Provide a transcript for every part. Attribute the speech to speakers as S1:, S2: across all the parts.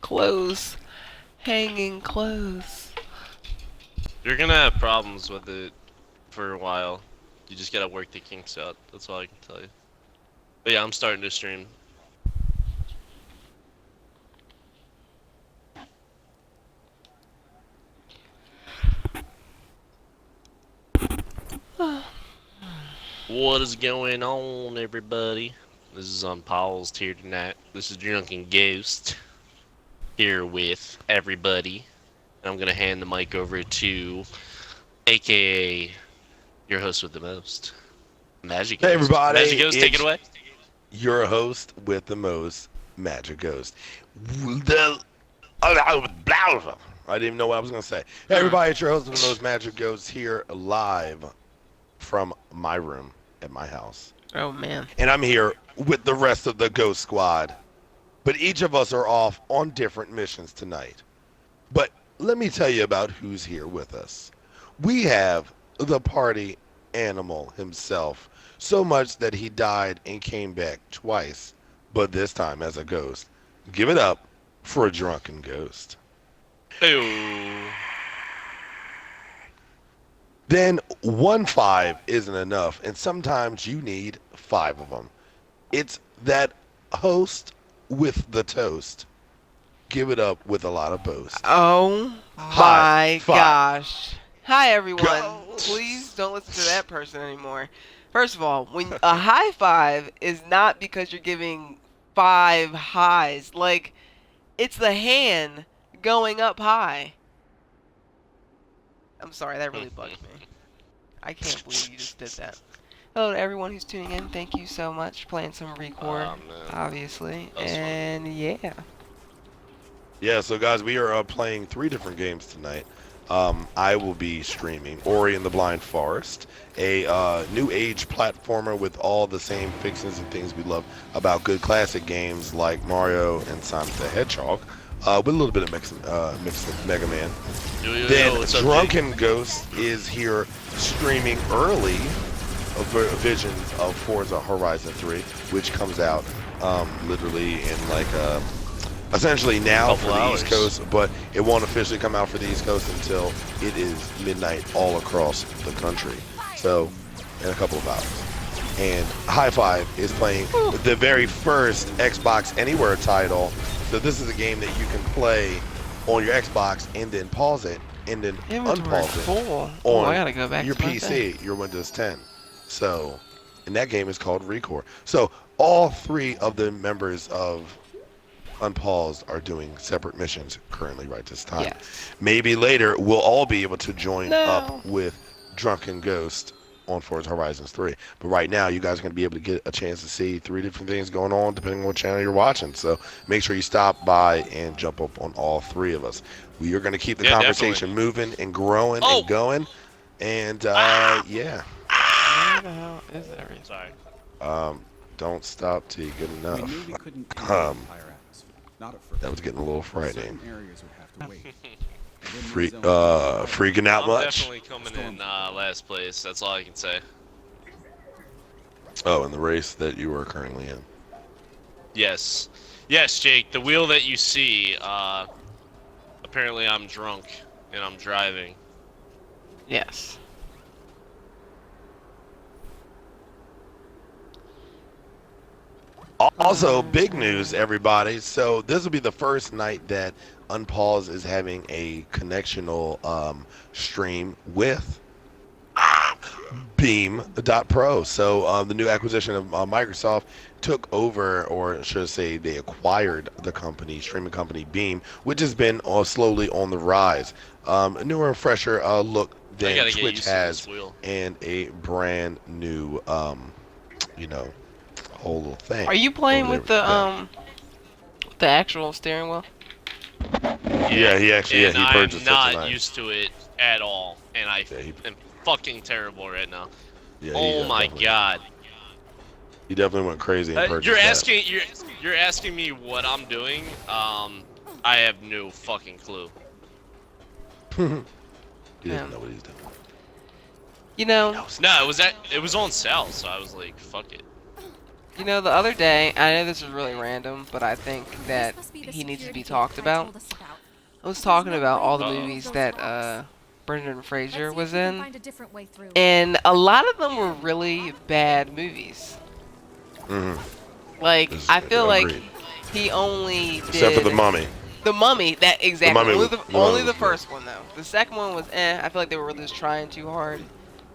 S1: Clothes. Hanging clothes.
S2: You're gonna have problems with it for a while. You just gotta work the kinks out. That's all I can tell you. But yeah, I'm starting to stream. What is going on, everybody? This is Unpaused here tonight. This is Drunken Ghost here with everybody. And I'm gonna hand the mic over to AKA your host with the most, Magic
S3: Hey
S2: Ghost. Magic
S3: everybody,
S2: Ghost, take it
S3: it's
S2: away.
S3: your host with the most, Magic Ghost. I didn't even know what I was going to say. Hey everybody, it's your host with the most, Magic Ghost, here live from my room at my house.
S1: Oh man.
S3: And I'm here with the rest of the Ghost Squad. But each of us are off on different missions tonight. But let me tell you about who's here with us. We have the party animal himself, so much that he died and came back twice, but this time as a ghost. Give it up for a drunken ghost.
S2: Ew.
S3: Then 1-5 isn't enough, and sometimes you need 5 of them. It's that host with the toast. Give it up with a lot of boast.
S1: Oh
S3: High
S1: my
S3: five.
S1: gosh. Hi everyone.
S3: Ghost.
S1: Please don't listen to that person anymore. First of all, when a high five is not because you're giving 5 highs. Like, it's the hand going up high. I'm sorry, that really bugged me. I can't believe you just did that. Hello to everyone who's tuning in. Thank you so much. Playing some ReCore, obviously.
S2: That was fun.
S1: And yeah.
S3: Yeah, so guys, we are playing 3 different games tonight. I will be streaming Ori and the Blind Forest, a new age platformer with all the same fixings and things we love about good classic games like Mario and Sonic the Hedgehog, with a little bit of mixed with Mega Man. Then
S2: What's up,
S3: Drunken Ghost is here streaming early visions of Forza Horizon 3, which comes out literally in like essentially now for the East Coast, but it won't officially come out for the East Coast until it is midnight all across the country. So, in a couple of hours. And Hi5 is playing the very first Xbox Anywhere title. So this is a game that you can play on your Xbox and then pause it and then
S1: Inventory
S3: unpause it
S1: full. Oh, I gotta go back
S3: your
S1: to my
S3: PC,
S1: thing.
S3: your Windows 10. So, and that game is called ReCore. So all 3 of the members of Unpaused are doing separate missions currently right this time.
S1: Yes.
S3: Maybe later we'll all be able to join
S1: No.
S3: up with Drunken Ghost on Forza Horizons 3. But right now you guys are going to be able to get a chance to see 3 different things going on depending on what channel you're watching. So make sure you stop by and jump up on all 3 of us. We are going to keep the conversation moving and growing and going. And yeah.
S1: Where the hell is everything?
S2: Sorry.
S3: Don't stop till you get enough.
S4: We knew we couldn't enter the higher atmosphere. Not at first.
S3: That was getting a little frightening.
S4: Certain areas would have to wait.
S3: Freaking out
S2: I'm
S3: much?
S2: definitely coming in last place. That's all I can say.
S3: Oh, in the race that you are currently in.
S2: Yes. Yes, Jake. The wheel that you see, apparently I'm drunk and I'm driving.
S1: Yes.
S3: Also, big news, everybody. So this will be the first night that Unpause is having a connectional stream with Beam.pro. So the new acquisition of Microsoft took over, or should I say they acquired the company, streaming company Beam, which has been slowly on the rise. A newer and fresher look than Twitch has, and a brand new, whole little thing.
S1: Are you playing with the actual steering wheel?
S3: Yeah, he actually he purchased it
S2: I'm
S3: tonight.
S2: not used to it at all, and I am fucking terrible right now.
S3: Yeah,
S2: oh my god.
S3: He definitely went crazy and purchased
S2: you're asking me what I'm doing? I have no fucking clue.
S3: He doesn't know what he's doing.
S1: You know.
S2: No, it was on sale, so I was like, fuck it.
S1: You know, the other day, I know this is really random, but I think that
S5: This must be the
S1: he needs to be
S5: security
S1: talked
S5: gate Fred
S1: about.
S5: told us about.
S1: I was
S5: There's
S1: talking
S5: no
S1: about
S5: way
S1: all the
S5: we can
S2: Uh-oh.
S5: move
S1: movies
S5: those
S1: that
S5: locks.
S1: Brendan Fraser
S5: Let's see if
S1: was
S5: we can
S1: in,
S5: find a different way through.
S1: and a lot of them were really bad movies.
S3: Mm-hmm.
S1: Like, I feel like
S3: Agreed.
S1: he only
S3: Except for the
S1: did
S3: Mummy.
S1: the Mummy. That
S3: The
S1: exactly.
S3: Mummy. The Mummy
S1: Only
S3: was
S1: the
S3: good.
S1: first one though. The second one was eh. I feel like they were really just trying too hard.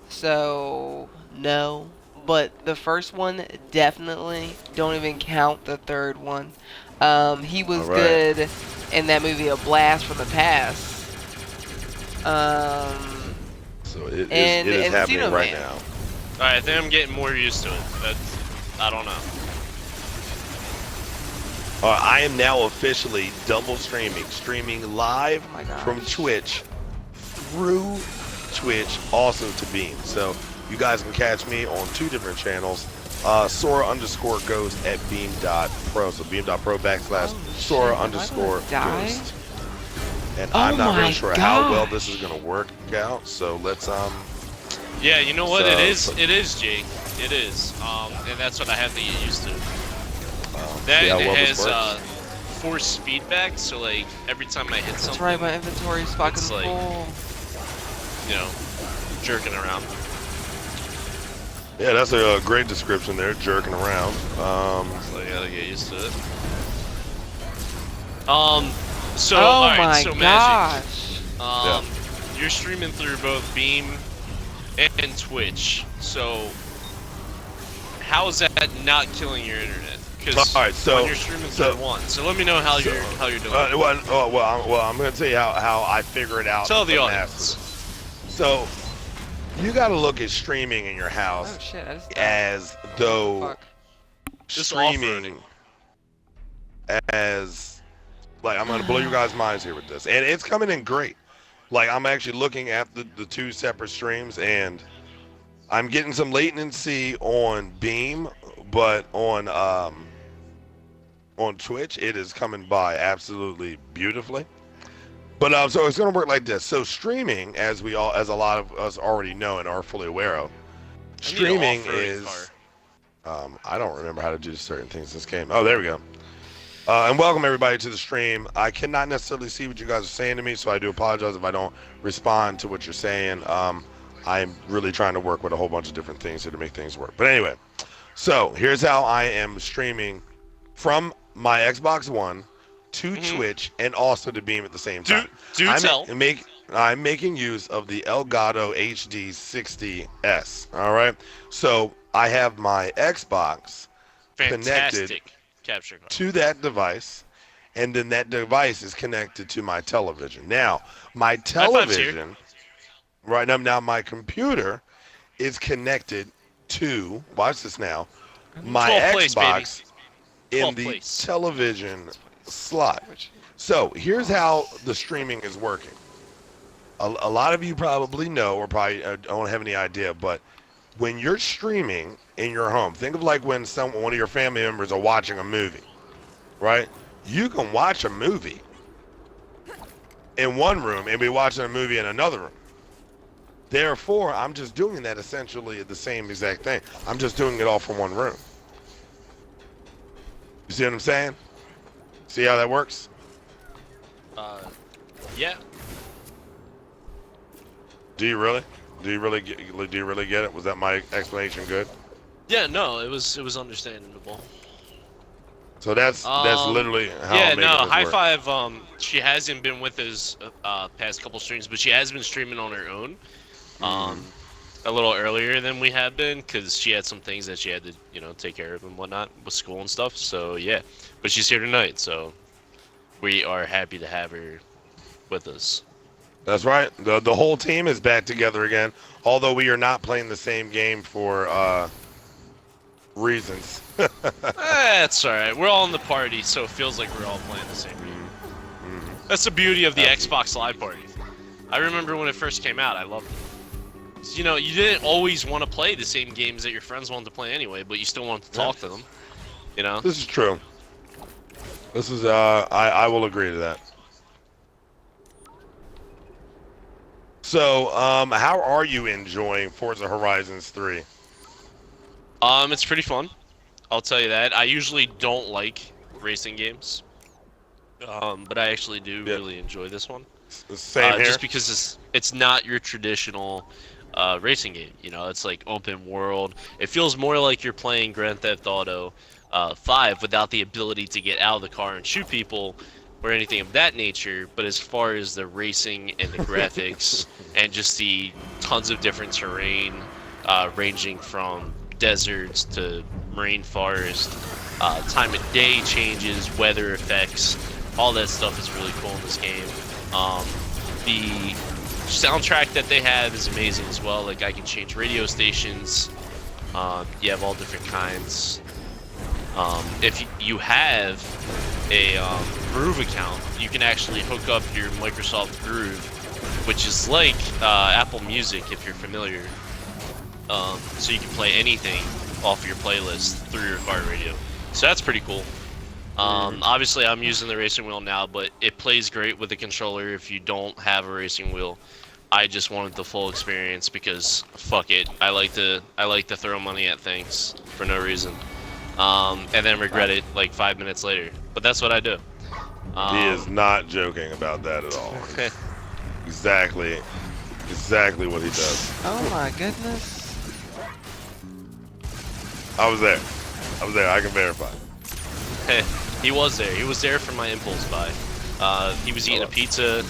S1: So no. But the first one definitely. Don't even count the third one. He
S3: All
S1: was
S3: right.
S1: good in that movie, A Blast from the Past. Um,
S3: So it
S1: and
S3: is happening
S1: Encino
S3: right
S1: Man.
S3: now.
S2: Alright, I think I'm getting more used to it. I don't know.
S3: I am now officially double streaming live
S1: Oh my gosh.
S3: from Twitch through Twitch, also to Beam. So you guys can catch me on 2 different channels. Sora_Ghost at Beam.pro. So Beam.pro /
S1: Oh,
S3: Sora
S1: shit, am I gonna die?
S3: _Ghost. And
S1: Oh
S3: I'm not
S1: my
S3: really sure how well
S1: gosh.
S3: this is gonna work out. So let's
S2: Yeah, you know what?
S3: So-
S2: it is, Jake. It is. And that's what I have to get used to. That
S3: see how
S2: and
S3: well
S2: it
S3: this
S2: has
S3: works.
S2: force feedback, so like every time I hit
S1: That's
S2: something,
S1: right. My inventory's fucking
S2: It's like-
S1: full.
S2: you know, jerking around.
S3: Yeah, that's a great description there, jerking around.
S2: So I gotta get used to it. So
S1: Oh
S2: alright,
S1: my
S2: so
S1: gosh.
S2: Magic. You're streaming through both Beam and Twitch. So how is that not killing your internet? Because
S3: All right, so-
S2: when you're streaming through one, so let me know how you're doing.
S3: I'm going to tell you how I figure it out.
S2: Tell the
S3: from
S2: audience.
S3: So, you got to look at streaming in your
S1: Oh
S3: house
S1: shit. I just died.
S3: as though
S1: Fuck.
S2: Just
S3: streaming as, like, I'm going to blow you guys' minds here with this. And it's coming in great. Like, I'm actually looking at the 2 separate streams, and I'm getting some latency on Beam, but on Twitch, it is coming by absolutely beautifully. But so it's going to work like this. So streaming, as a lot of us already know and are fully aware of, streaming is. I don't remember how to do certain things in this game. Oh, there we go. And welcome everybody to the stream. I cannot necessarily see what you guys are saying to me, so I do apologize if I don't respond to what you're saying. I'm really trying to work with a whole bunch of different things here to make things work. But anyway, so here's how I am streaming from my Xbox One to Twitch and also to Beam at the same time. I'm making use of the Elgato HD 60S. All right. So I have my Xbox connected
S2: Fantastic capture card.
S3: to that device, and then that device is connected to my television. Now, my television, right now, my computer is connected to, watch this now, my
S2: 12 place,
S3: Xbox in
S2: 12
S3: the
S2: place.
S3: television slot. So here's how the streaming is working. A lot of you probably know or probably don't have any idea, but when you're streaming in your home, think of like when one of your family members are watching a movie, right? You can watch a movie in one room and be watching a movie in another room. Therefore, I'm just doing that essentially the same exact thing. I'm just doing it all from one room. You see what I'm saying? See how that works?
S2: Yeah.
S3: Do you really? Do you really get it? Was that my explanation good?
S2: Yeah, no, it was understandable.
S3: So that's literally how
S2: yeah,
S3: I'm making
S2: no,
S3: this
S2: High
S3: work.
S2: Five, she hasn't been with us past couple streams, but she has been streaming on her own. A little earlier than we have been, because she had some things that she had to, take care of and whatnot with school and stuff. So yeah, but she's here tonight, so we are happy to have her with us.
S3: That's right. The whole team is back together again, although we are not playing the same game for reasons.
S2: That's all right. We're all in the party, so it feels like we're all playing the same game. That's the beauty of the Xbox Live Party. I remember when it first came out, I loved it. You didn't always want to play the same games that your friends wanted to play anyway, but you still wanted to talk to them.
S3: This is true. This is I will agree to that. So, how are you enjoying Forza Horizons 3?
S2: It's pretty fun. I'll tell you that. I usually don't like racing games, but I actually do
S3: Yeah.
S2: really enjoy this one.
S3: Same here.
S2: Just because it's not your traditional racing game. You know, it's like open world. It feels more like you're playing Grand Theft Auto 5 without the ability to get out of the car and shoot people or anything of that nature. But as far as the racing and the graphics and just the tons of different terrain, ranging from deserts to marine forest, time of day changes, weather effects, all that stuff is really cool in this game. The soundtrack that they have is amazing as well. Like, I can change radio stations. You have all different kinds. If you have a Groove account, you can actually hook up your Microsoft Groove, which is like Apple Music if you're familiar. So you can play anything off your playlist through your car radio. So that's pretty cool. Obviously, I'm using the racing wheel now, but it plays great with the controller if you don't have a racing wheel. I just wanted the full experience because fuck it, I like to throw money at things for no reason, and then regret it like 5 minutes later. But that's what I do.
S3: He is not joking about that at all. Exactly what he does.
S1: Oh my goodness.
S3: I was there. I can verify.
S2: He was there. He was there for my impulse buy. He was eating a pizza.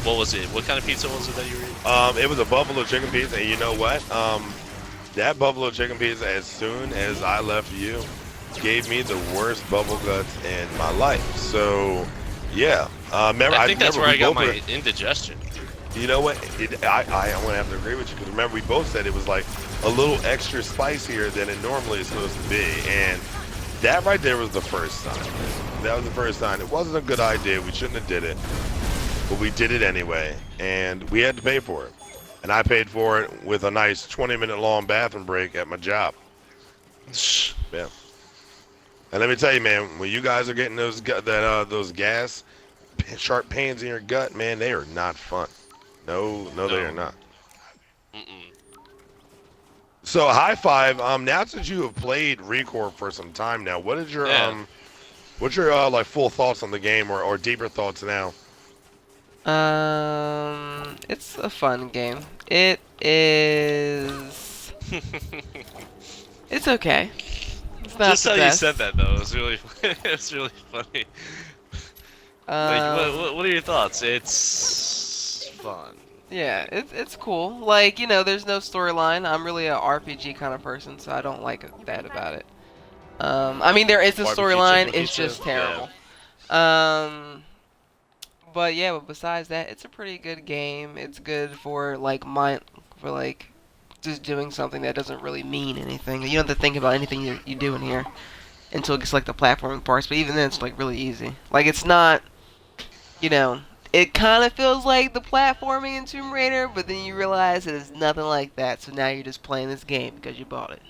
S2: What was it? What kind of pizza was it that you were eating?
S3: It was a buffalo chicken pizza, and you know what? That buffalo chicken pizza, as soon as I left you, gave me the worst bubble guts in my life. So, yeah. Remember,
S2: I think that's where I got my
S3: both
S2: indigestion.
S3: You know what? I'm gonna have to agree with you because remember we both said it was like a little extra spicier than it normally is supposed to be, and that right there was the first sign. That was the first sign. It wasn't a good idea. We shouldn't have did it, but we did it anyway, and we had to pay for it. And I paid for it with a nice 20-minute long bathroom break at my job. Yeah. And let me tell you, man, when you guys are getting those gas sharp pains in your gut, man, they are not fun. No, they are not. So, high five. Now that you have played ReCore for some time now, what is your what's your like full thoughts on the game or deeper thoughts now?
S1: It's a fun game. It is. It's okay. It's not
S2: Just
S1: the
S2: how
S1: best.
S2: you said that though, it was really, it was really funny. Like, what are your thoughts? It's fun.
S1: Yeah, it's cool. Like, you know, there's no storyline. I'm really a RPG kind of person, so I don't like that about it. I mean, there is a
S2: Barbecue
S1: storyline.
S2: chicken
S1: It's
S2: pizza?
S1: just terrible. But yeah, but besides that, it's a pretty good game. It's good for like just doing something that doesn't really mean anything. You don't have to think about anything you do in here until it gets like the platforming parts. But even then, it's like really easy. Like it's not, you know, it kind of feels like the platforming in Tomb Raider, but then you realize it is nothing like that. So now you're just playing this game because you bought it.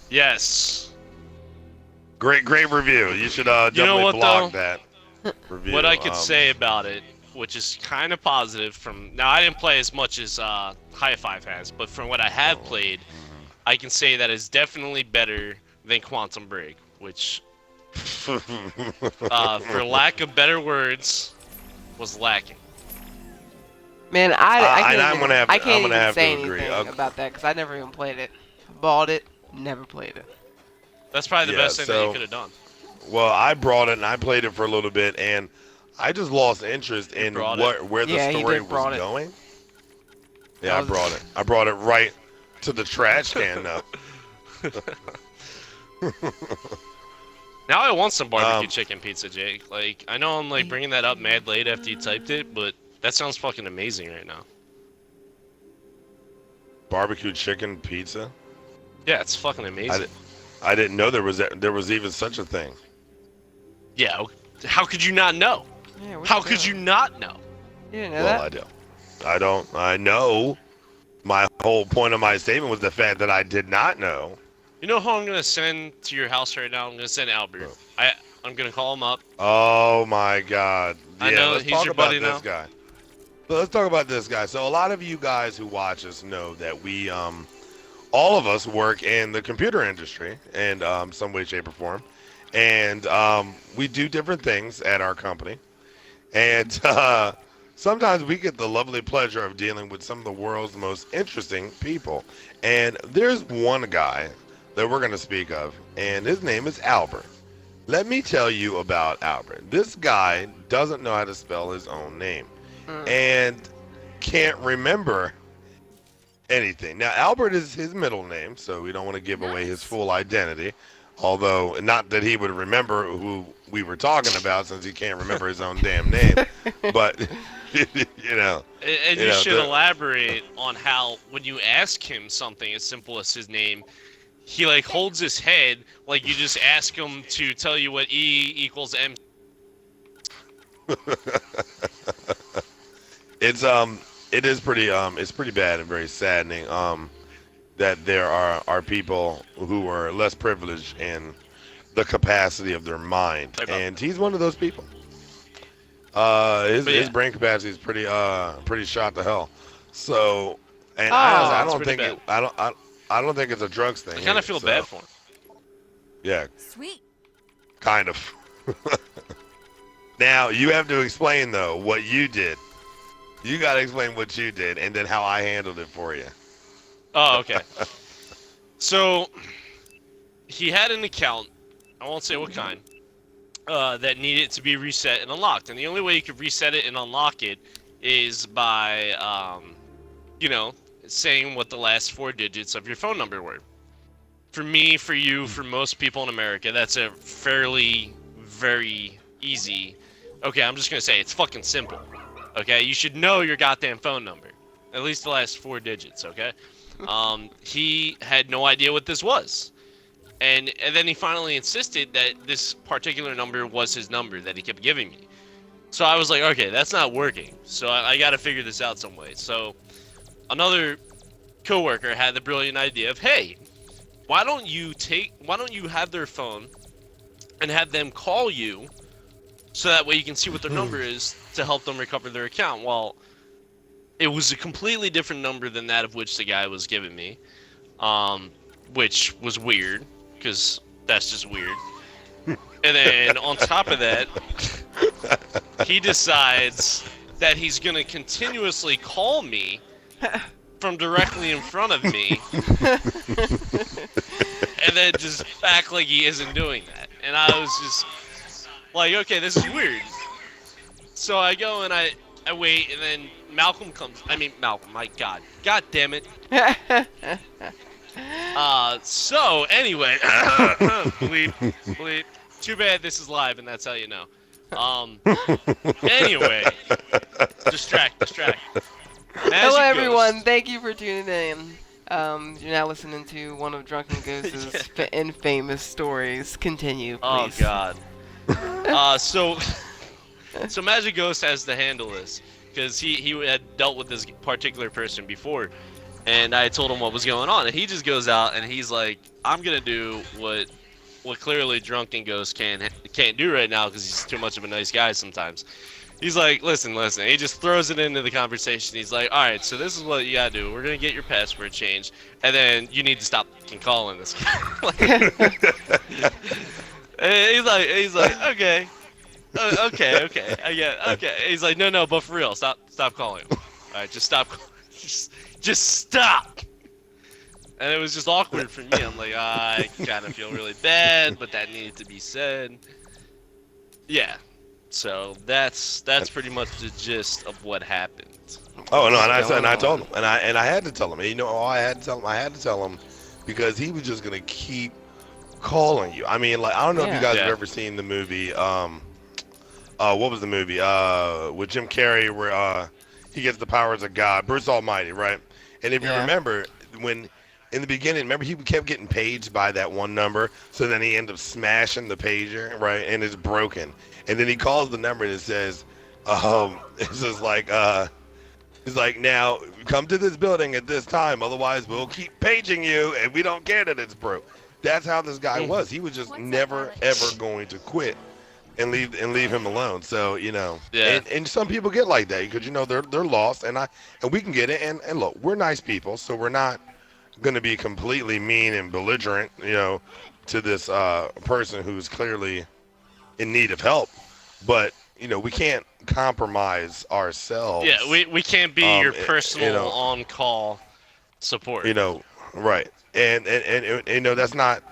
S2: Yes.
S3: Great review. You should definitely
S2: what,
S3: blog
S2: though?
S3: that review.
S2: What I could say about it, which is kind of positive from... Now, I didn't play as much as Hi5 has, but from what I have played, I can say that it's definitely better than Quantum Break, which, for lack of better words, was lacking.
S1: Man, I
S3: and I'm
S1: can't
S3: gonna have to-
S1: I
S3: I'm
S1: can't
S3: gonna
S1: even
S3: have to
S1: say
S3: agree.
S1: anything about that because I never even played it. Bought it, never played it.
S2: That's probably the
S3: Yeah,
S2: best thing that
S3: so-
S2: you could have done.
S3: Well, I brought it and I played it for a little bit, and I just lost interest in
S2: brought it?
S3: where the
S1: Yeah, he
S3: story
S1: did brought
S3: was
S1: it.
S3: going.
S1: That
S3: Yeah, I
S1: was-
S3: brought it. I brought it right to the trash can though.
S2: Now I want some barbecue
S3: Um,
S2: chicken pizza, Jake. Like, I know I'm like bringing that up mad late after you typed it, but that sounds fucking amazing right now.
S3: Barbecue chicken pizza.
S2: Yeah, it's fucking amazing.
S3: I didn't know there was even such a thing.
S2: Yeah, how could you not know?
S1: Yeah, what
S2: How
S1: you
S2: could
S1: doing?
S2: you not know?
S1: You didn't know
S3: Well,
S1: that?
S3: I do. I don't. I know. My whole point of my statement was the fact that I did not know.
S2: You know who I'm gonna send to your house right now? I'm gonna send Albert. I'm gonna call him up.
S3: Oh my God. Yeah,
S2: I know,
S3: let's
S2: he's
S3: talk
S2: your
S3: about
S2: buddy
S3: this
S2: now.
S3: guy. So let's talk about this, guys. So a lot of you guys who watch us know that we, all of us work in the computer industry in some way, shape, or form, and we do different things at our company. And sometimes we get the lovely pleasure of dealing with some of the world's most interesting people. And there's one guy that we're going to speak of, and his name is Albert. Let me tell you about Albert. This guy doesn't know how to spell his own name
S1: Mm.
S3: and can't remember anything. Now, Albert is his middle name, so we don't want to give away his full identity. Although, not that he would remember who we were talking about since he can't remember his own damn name. But, you know.
S2: And
S3: You
S2: you
S3: know,
S2: should
S3: the-
S2: elaborate on how when you ask him something as simple as his name, he like holds his head like you just ask him to tell you what E equals M.
S3: It's it is pretty it's pretty bad and very saddening that there are people who are less privileged in the capacity of their mind, and he's one of those people.
S2: But yeah.
S3: His brain capacity is pretty shot to hell. So, and
S1: Oh,
S3: I
S2: it's
S3: don't
S2: pretty
S3: think
S2: bad.
S3: I don't think it's a drugs thing.
S2: I kind of
S3: either,
S2: feel
S3: so,
S2: bad for him.
S3: Yeah,
S5: Sweet.
S3: kind of. Now you have to explain though what you did. You got to explain what you did and then how I handled it for you.
S2: Oh, okay. So he had an account, I won't say what kind, that needed to be reset and unlocked. And the only way you could reset it and unlock it is by, you know, saying what the last 4 digits of your phone number were. For me, for you, for most people in America, that's a fairly, very easy. Okay, I'm just gonna say it's fucking simple. Okay, you should know your goddamn phone number, at least the last 4 digits. Okay. He had no idea what this was. And then he finally insisted that this particular number was his number that he kept giving me. So I was like, okay, that's not working. So I got to figure this out some way. So another coworker had the brilliant idea of, hey, why don't you have their phone and have them call you so that way you can see what their number is to help them recover their account. Well, it was a completely different number than that of which the guy was giving me, which was weird, because that's just weird. And then on top of that, he decides that he's going to continuously call me from directly in front of me, and then just act like he isn't doing that. And I was just like, okay, this is weird. So I go and I wait, and then Malcolm comes. I mean, Malcolm, my God. God damn it. So, anyway. bleep, bleep. Too bad this is live, and that's how you know. Anyway. Distract.
S1: Hello, everyone. Thank you for tuning in. You're now listening to one of Drunken Ghost's infamous stories. Continue, please.
S2: Oh, God. So Magic Ghost has to handle this, because he had dealt with this particular person before, and I told him what was going on, and he just goes out and he's like, I'm gonna do what clearly Drunken Ghost can't do right now, because he's too much of a nice guy sometimes. He's like, listen, he just throws it into the conversation. He's like, alright, so this is what you gotta do. We're gonna get your password changed, and then you need to stop fucking calling this guy. And he's like, okay. Okay. I get it. Okay. He's like, no, but for real, stop calling him. All right, just stop. Just stop. And it was just awkward for me. I'm like, I kind of feel really bad, but that needed to be said. Yeah. So that's pretty much the gist of what happened.
S3: Oh no, and I told him, and I had to tell him. You know, I had to tell him because he was just gonna keep calling you. I mean, like, I don't know if you guys have ever seen the movie. What was the movie? With Jim Carrey, where he gets the powers of God, Bruce Almighty, right? And if you remember, when in the beginning, remember he kept getting paged by that one number, so then he ended up smashing the pager, right? And it's broken. And then he calls the number and it says, it's just like, he's like, now come to this building at this time, otherwise we'll keep paging you, and we don't care that it's broke. That's how this guy was. He was just never ever going to quit. and leave him alone. So
S2: Yeah.
S3: and some people get like that because they're lost, and we can get it. And look, we're nice people, so we're not going to be completely mean and belligerent, to this person who's clearly in need of help. But we can't compromise
S2: Yeah,
S3: ourselves.
S2: we can't be your
S3: You
S2: personal
S3: know,
S2: on-call support.
S3: right. And that's not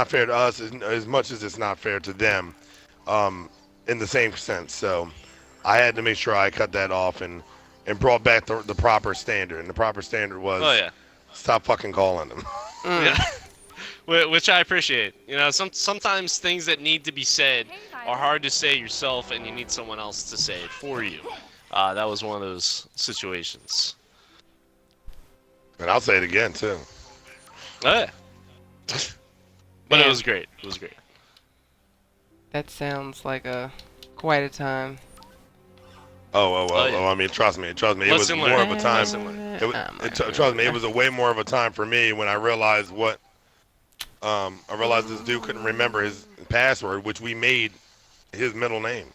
S3: fair to us as much as it's not fair to them. In the same sense. So I had to make sure I cut that off and brought back the proper standard. And the proper standard
S2: Oh
S3: was
S2: yeah.
S3: stop fucking calling them.
S2: Yeah. Which I appreciate. Sometimes things that need to be said are hard to say yourself, and you need someone else to say it for you. That was one of those situations.
S3: And I'll say it again too.
S2: Oh yeah. But it
S1: Man.
S2: was great. It was great.
S1: That sounds like quite a time.
S2: Oh, yeah.
S3: I mean, trust me. It was
S2: Lesson
S3: more
S2: learned.
S3: of a time.
S2: Lesson learned.
S3: Trust me, it was a way more of a time for me when I realized I realized this dude couldn't remember his password, which we made his middle name.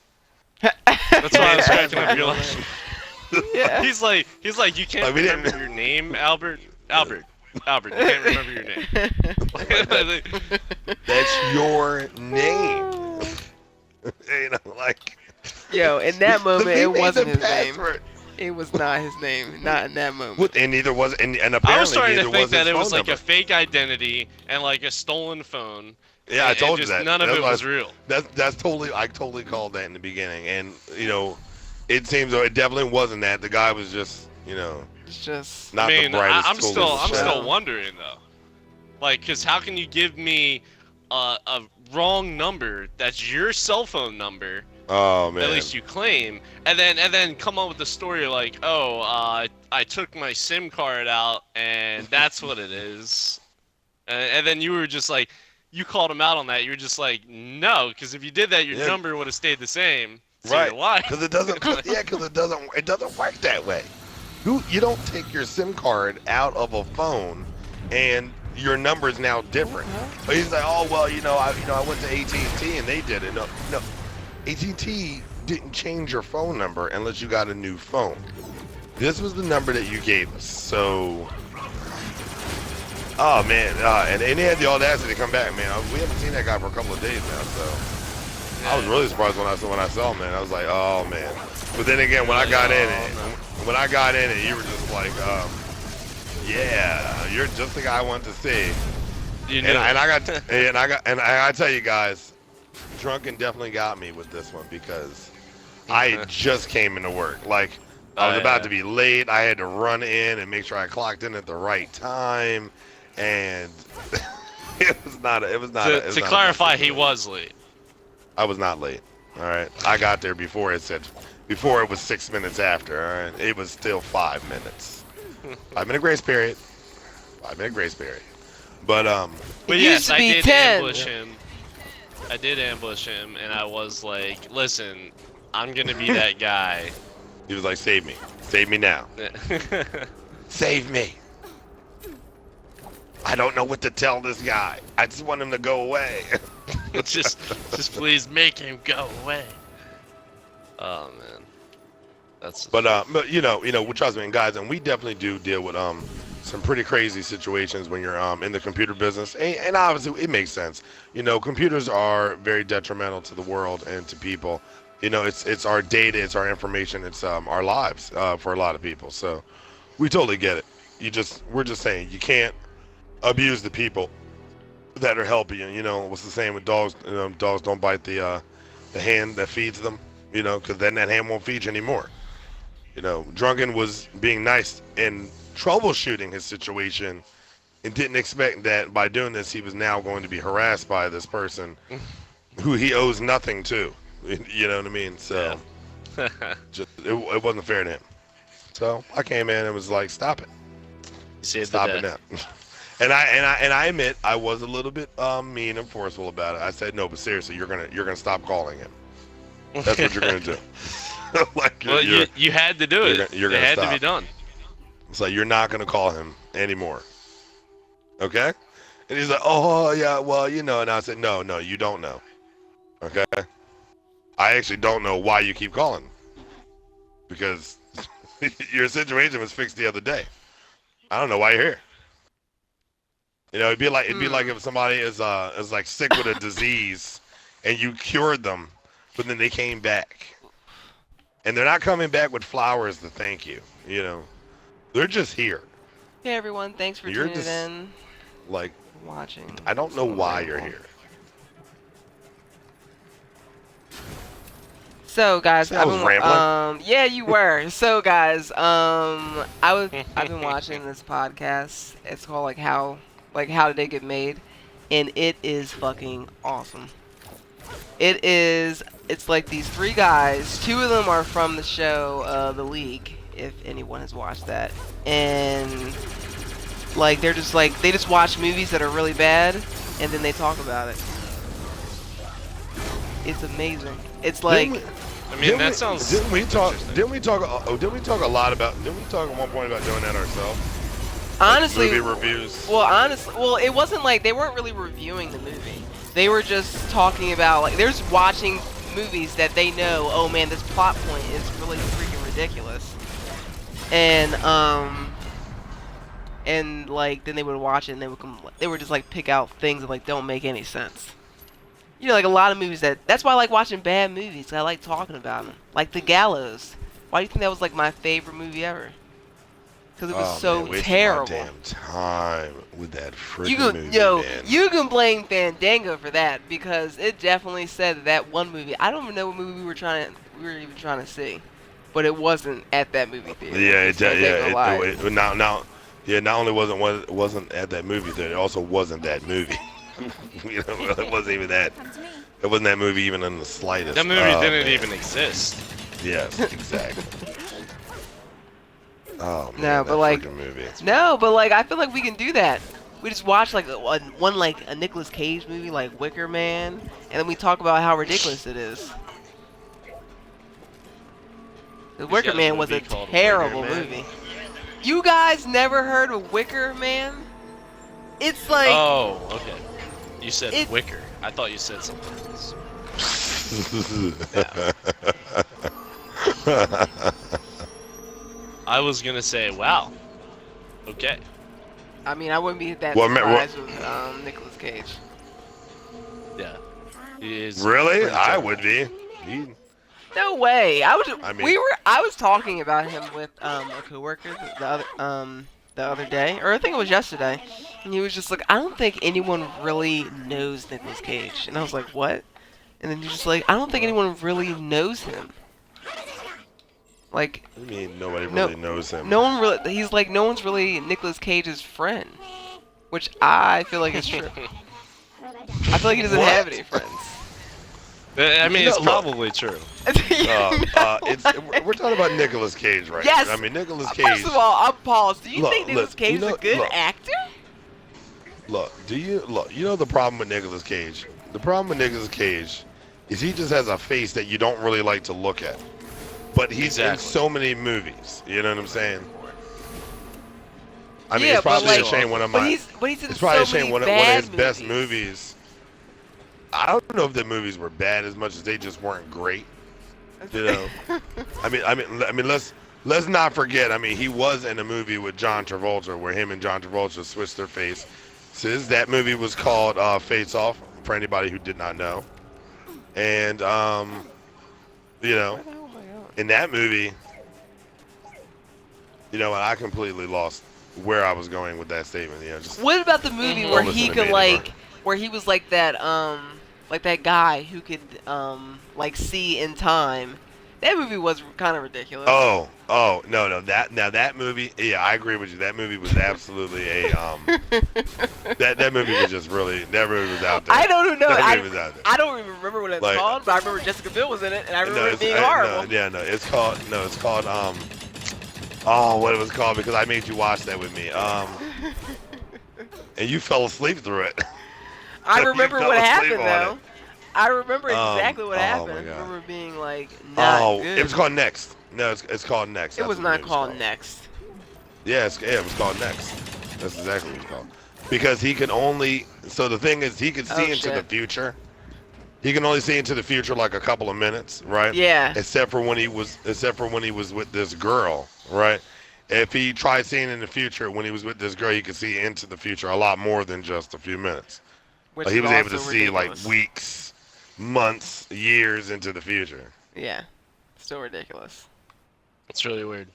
S2: That's why I was cracking up. You're like,
S1: Yeah.
S2: he's like, you can't
S3: Like, we didn't-
S2: remember your name, Albert. Albert, you can't remember your name.
S3: That's your name. Like.
S1: Yo, in that moment,
S3: We
S1: it
S3: made
S1: wasn't
S3: the
S1: his name.
S3: password.
S1: It was not his name. Not in that moment.
S3: And neither was, and apparently
S2: I was starting
S3: neither
S2: to think
S3: was
S2: that
S3: his
S2: it was
S3: phone
S2: like a
S3: number.
S2: fake identity and like a stolen phone.
S3: Yeah, I
S2: and
S3: told you
S2: just
S3: that.
S2: None of
S3: That's
S2: it
S3: why
S2: was real.
S3: I totally called that in the beginning, and it seems though it definitely wasn't that. The guy was just,
S1: It's just.
S3: not
S2: I mean,
S3: the brightest
S2: I'm
S3: tool in
S2: still,
S3: the
S2: I'm
S3: shed.
S2: still wondering though. Like, cause how can you give me a wrong number that's your cell phone number?
S3: Oh man.
S2: At least you claim, and then come up with the story like, oh, I took my SIM card out, and that's what it is. And then you were just like, you called him out on that. You were just like, no, because if you did that, your
S3: Yeah.
S2: number would have stayed the same. So
S3: Right.
S2: you're lying.
S3: Because it doesn't. Yeah, because it doesn't work that way. You don't take your SIM card out of a phone, and your number is now different. But he's like, oh well, I went to AT&T and they did it. No, AT&T didn't change your phone number unless you got a new phone. This was the number that you gave us. So, oh man, and he had the audacity to come back, man. We haven't seen that guy for a couple of days now, so I was really surprised when I saw him, man. I was like, oh man. But then again, when I got in it, you were just like, yeah, you're just the guy I wanted to see.
S2: You knew.
S3: And I tell you guys, Drunken definitely got me with this one because I just came into work. Like, I was about to be late. I had to run in and make sure I clocked in at the right time, and it was not.
S2: To clarify, he was late.
S3: I was not late. All right, I got there before it was 6 minutes after. All right, it was still 5 minutes. 5-minute grace period. 5-minute grace period. But
S2: But
S1: It
S2: yes,
S1: used to
S2: I
S1: be
S2: did
S1: 10.
S2: ambush him. I did ambush him, and I was like, listen, I'm gonna be that guy.
S3: he was like, "Save me now, save me." I don't know what to tell this guy. I just want him to go away.
S2: just please make him go away. Oh man, that's.
S3: But trust me, and guys, and we definitely do deal with some pretty crazy situations when you're in the computer business, and obviously it makes sense. Computers are very detrimental to the world and to people. It's our data, it's our information, it's our lives for a lot of people. So we totally get it. We're just saying you can't abuse the people that are helping you. What's the saying with dogs? Dogs don't bite the hand that feeds them. Because then that hand won't feed you anymore. Drunken was being nice and troubleshooting his situation, and didn't expect that by doing this he was now going to be harassed by this person who he owes nothing to. You know what I mean? So it wasn't fair to him. So I came in and was like, "Stop it, stop it now." And I admit I was a little bit mean and forceful about it. I said, "No, but seriously, you're gonna stop calling him. That's what you're gonna do."
S2: You had to do it.
S3: It
S2: had to be done.
S3: It's like, you're not going to call him anymore. Okay? And he's like, oh, yeah, well, And I said, no, you don't know. Okay? I actually don't know why you keep calling. Because your situation was fixed the other day. I don't know why you're here. You know, it'd be like if somebody is like sick with a disease and you cured them, but then they came back. And they're not coming back with flowers to thank you, you know. They're just here.
S1: Hey everyone, thanks for
S3: You're
S1: tuning
S3: just
S1: in,
S3: like,
S1: watching.
S3: I don't know why you're here.
S1: So guys,
S3: I was rambling.
S1: yeah, you were. So guys, I've been watching this podcast. It's called how did they get made, and it is fucking awesome. It's like these three guys. Two of them are from the show The League, if anyone has watched that, and like they just watch movies that are really bad, and then they talk about it. It's amazing. It's like.
S2: Didn't we talk a lot about? Didn't we talk at one point about doing that ourselves?
S1: Honestly,
S2: movie reviews.
S1: Well, it wasn't like they weren't really reviewing the movie. They were just talking about they're just watching movies that they know. Oh man, this plot point is really freaking ridiculous. And then they would watch it and they would just pick out things that don't make any sense. You know, a lot of movies that's why I like watching bad movies. I like talking about them. Like The Gallows. Why do you think that was my favorite movie ever? Because it was so terrible.
S3: My damn time with that freaking movie, man.
S1: You can blame Fandango for that because it definitely said that one movie. I don't even know what movie we were even trying to see, but it wasn't at that movie theater.
S3: Not only wasn't at that movie theater, it also wasn't that movie. You know, it wasn't even that. It wasn't that movie even in the slightest.
S2: That movie didn't even exist.
S3: Yes, exactly. Oh man,
S1: no, but
S3: movie.
S1: No, but I feel like we can do that. We just watch a Nicolas Cage movie like Wicker Man, and then we talk about how ridiculous it is. The Wicker Man was a terrible movie. You guys never heard of Wicker Man? It's like.
S2: Oh, okay. You said Wicker. I thought you said something else. I was gonna say, wow. Okay.
S1: I mean, I wouldn't be that surprised with Nicolas Cage.
S2: Yeah. He is
S3: really? I would be.
S1: No way. I was talking about him with a coworker the other day, or I think it was yesterday, and he was just like, I don't think anyone really knows Nicolas Cage, and I was like, what? And then he's just like, I don't think anyone really knows him.
S3: What do you mean nobody really knows him?
S1: No one really. He's like, no one's really Nicolas Cage's friend, which I feel like is true. I feel like he doesn't have any friends.
S2: I mean, it's probably true.
S3: We're talking about Nicolas Cage, right?
S1: Yes.
S3: I mean, Nicolas Cage.
S1: First of all, I'm paused. Do you think Nicolas Cage is a good actor?
S3: You know the problem with Nicolas Cage? The problem with Nicolas Cage is he just has a face that you don't really like to look at. But he's in so many movies. You know what I'm saying? I mean, it's probably a shame one of my. It's probably a shame one of his best movies. I don't know if the movies were bad as much as they just weren't great. You know, I mean, let's not forget. I mean, he was in a movie with John Travolta where him and John Travolta switched their face. So that movie was called Face Off, for anybody who did not know. And you know, in that movie, you know, I completely lost where I was going with that statement. You know, just
S1: what about the movie where he could where he was like that guy who could see in time? That movie was kind of ridiculous.
S3: Oh no, that movie, yeah, I agree with you. That movie was absolutely a that movie was just really, that movie was out there.
S1: I don't know.
S3: That movie was out there.
S1: I don't even remember what it's called, but I remember Jessica Biel was in it, and I remember it being horrible.
S3: It's called oh, what it was called, because I made you watch that with me. And you fell asleep through it.
S1: I remember what happened though. I remember exactly what happened. I remember being not good.
S3: It was called Next. No, it's called Next.
S1: It was not called Next.
S3: Yeah, it was called Next. That's exactly what it's called. Because he could only. So the thing is, he could see into the future. he can only see into the future like a couple of minutes, right?
S1: Yeah.
S3: Except for when he was with this girl, right? If he tried seeing in the future when he was with this girl, he could see into the future a lot more than just a few minutes.
S1: Which
S3: Like he
S1: is
S3: was able
S1: also
S3: to see like
S1: ridiculous.
S3: weeks, months, years into the future.
S1: Yeah. Still ridiculous.
S2: It's really weird.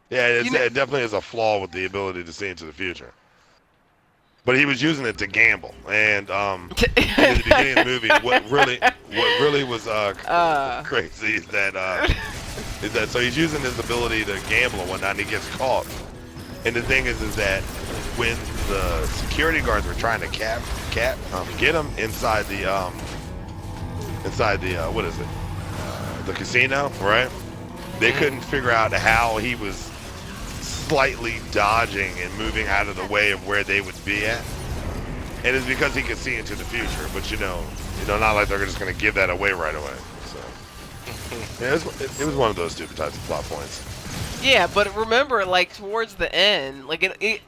S3: Yeah,
S1: You know-
S3: it definitely is a flaw with the ability to see into the future. But he was using it to gamble, and in the beginning of the movie, what really was
S1: uh,
S3: crazy is that so he's using his ability to gamble and whatnot, and he gets caught. And the thing is that when the security guards were trying to get him inside the what is it, the casino, right? They couldn't figure out how he was slightly dodging and moving out of the way of where they would be at. And it's because he could see into the future, but not like they're just going to give that away right away. So yeah, it was one of those stupid types of plot points.
S1: yeah, but remember, like towards the end, like it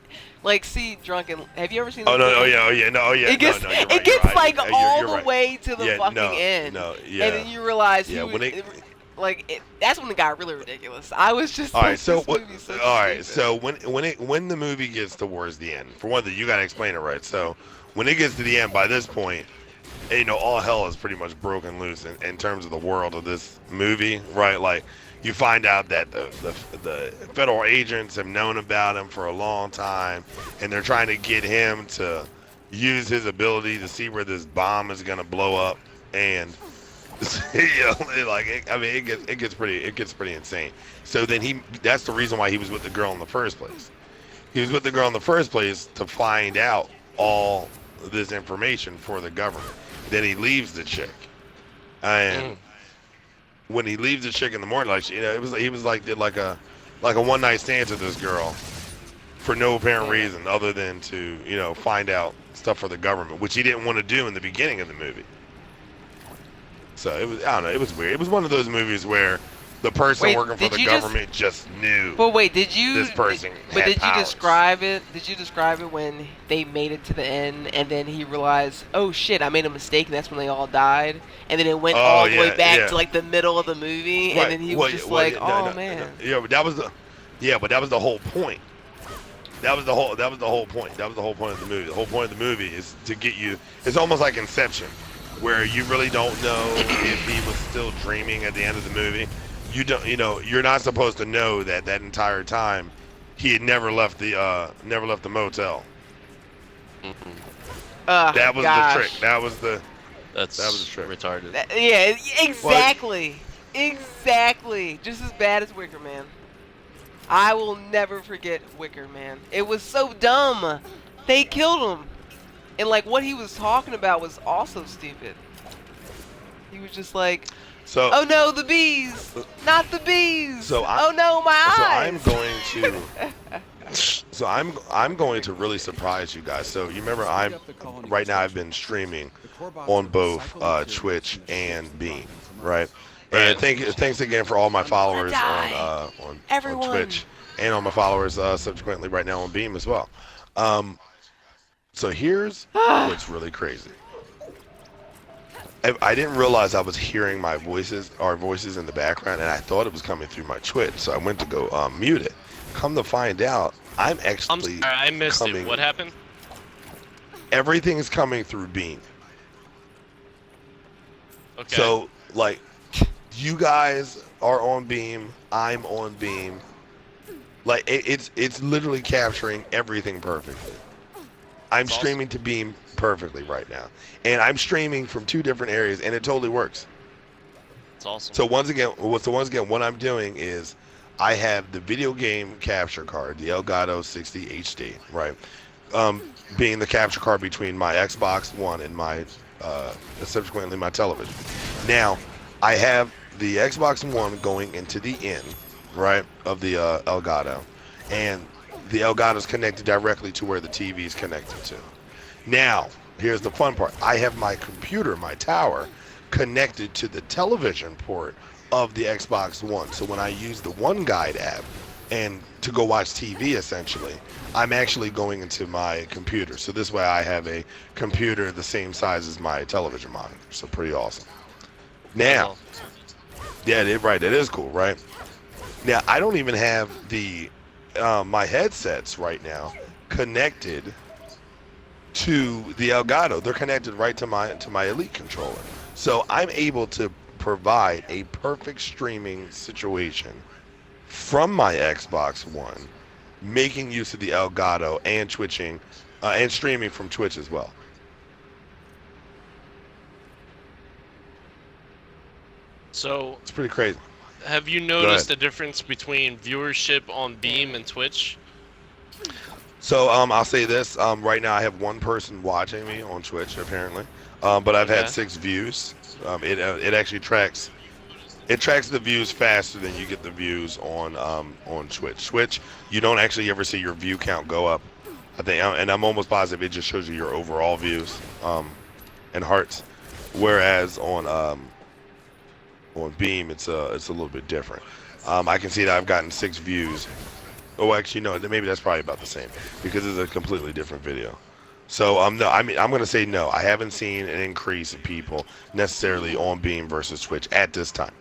S1: like see drunken. Have you ever seen?
S3: Oh
S1: this
S3: no!
S1: movie?
S3: Oh yeah! No! Oh yeah!
S1: It gets
S3: no, you're right,
S1: it gets
S3: you're right.
S1: like
S3: You're
S1: all the
S3: right.
S1: way to the
S3: Yeah,
S1: fucking
S3: no,
S1: end.
S3: no, yeah.
S1: And then you realize
S3: Yeah, when it-
S1: that's when it got really ridiculous. I was just
S3: All
S1: like,
S3: right, so
S1: this
S3: what?
S1: movie's so
S3: All right,
S1: stupid.
S3: so when the movie gets towards the end, for one thing, you gotta explain it right. So when it gets to the end, by this point, all hell is pretty much broken loose in terms of the world of this movie, right? Like you find out that the federal agents have known about him for a long time, and they're trying to get him to use his ability to see where this bomb is gonna blow up, and it gets pretty insane. So then that's the reason why he was with the girl in the first place. He was with the girl in the first place to find out all this information for the government. Then he leaves the chick, and when he leaves the chick in the morning, like he did like a one night stand to this girl for no apparent reason other than to find out stuff for the government, which he didn't want to do in the beginning of the movie. So I don't know, it was weird. It was one of those movies where the person working for the government just knew.
S1: But wait, did you?
S3: This person
S1: But
S3: had
S1: did you
S3: powers.
S1: describe it? Did you describe it when they made it to the end, and then he realized, oh shit, I made a mistake, and that's when they all died, and then it went all the way back to like the middle of the movie, and then he was just like, man.
S3: Yeah, but that was the whole point. That was the whole point. That was the whole point of the movie. The whole point of the movie is to get you. It's almost like Inception, where you really don't know if he was still dreaming at the end of the movie. You don't, you're not supposed to know that entire time he had never left the motel. That was the trick. That was the trick.
S2: Retarded.
S1: Yeah, exactly. Exactly. Just as bad as Wicker Man. I will never forget Wicker Man. It was so dumb. They killed him. And like what he was talking about was also stupid. He was just like, oh no, the bees! Not the bees! Oh no, my eyes!
S3: So I'm going to really surprise you guys. So you remember right now I've been streaming on both Twitch and Beam, right? And thanks again for all my followers on Twitch and all my followers subsequently right now on Beam as well. So here's what's really crazy. I didn't realize I was hearing our voices in the background, and I thought it was coming through my Twitch, so I went to go mute it. Come to find out, I'm actually
S2: I'm sorry, I missed it. What happened?
S3: Everything is coming through Beam.
S2: Okay.
S3: So, like, you guys are on Beam, I'm on Beam. Like, it's literally capturing everything perfectly. I'm streaming to Beam perfectly right now. And I'm streaming from 2 different areas, and it totally works.
S2: It's awesome.
S3: So once again, what I'm doing is I have the video game capture card, the Elgato 60 HD, right? Being the capture card between my Xbox One and my subsequently my television. Now, I have the Xbox One going into the in, right, of the Elgato, and the Elgato is connected directly to where the TV is connected to. Now, here's the fun part. I have my computer, my tower, connected to the television port of the Xbox One. So when I use the One Guide app and to go watch TV essentially, I'm actually going into my computer. So this way I have a computer the same size as my television monitor. So pretty awesome.
S2: That's
S3: Now,
S2: all.
S3: yeah, right, it is cool, right? Now I don't even have the my headsets right now connected to the Elgato. They're connected right to my Elite controller. So I'm able to provide a perfect streaming situation from my Xbox One, making use of the Elgato and twitching and streaming from Twitch as well.
S2: So,
S3: It's pretty crazy.
S2: have you
S3: Go
S2: noticed
S3: ahead.
S2: the difference between viewership on Beam and Twitch?
S3: So I'll say this. Right now I have one person watching me on Twitch apparently, but I've had
S2: Okay.
S3: 6 views. It actually tracks. It tracks the views faster than you get the views on Twitch. Twitch, you don't actually ever see your view count go up. I think, and I'm almost positive it just shows you your overall views and hearts. Whereas on Beam, it's a little bit different. I can see that I've gotten 6 views. Oh, actually, no, maybe that's probably about the same because it's a completely different video. So no, I mean I'm gonna say no. I haven't seen an increase of people necessarily on Beam versus Twitch at this time.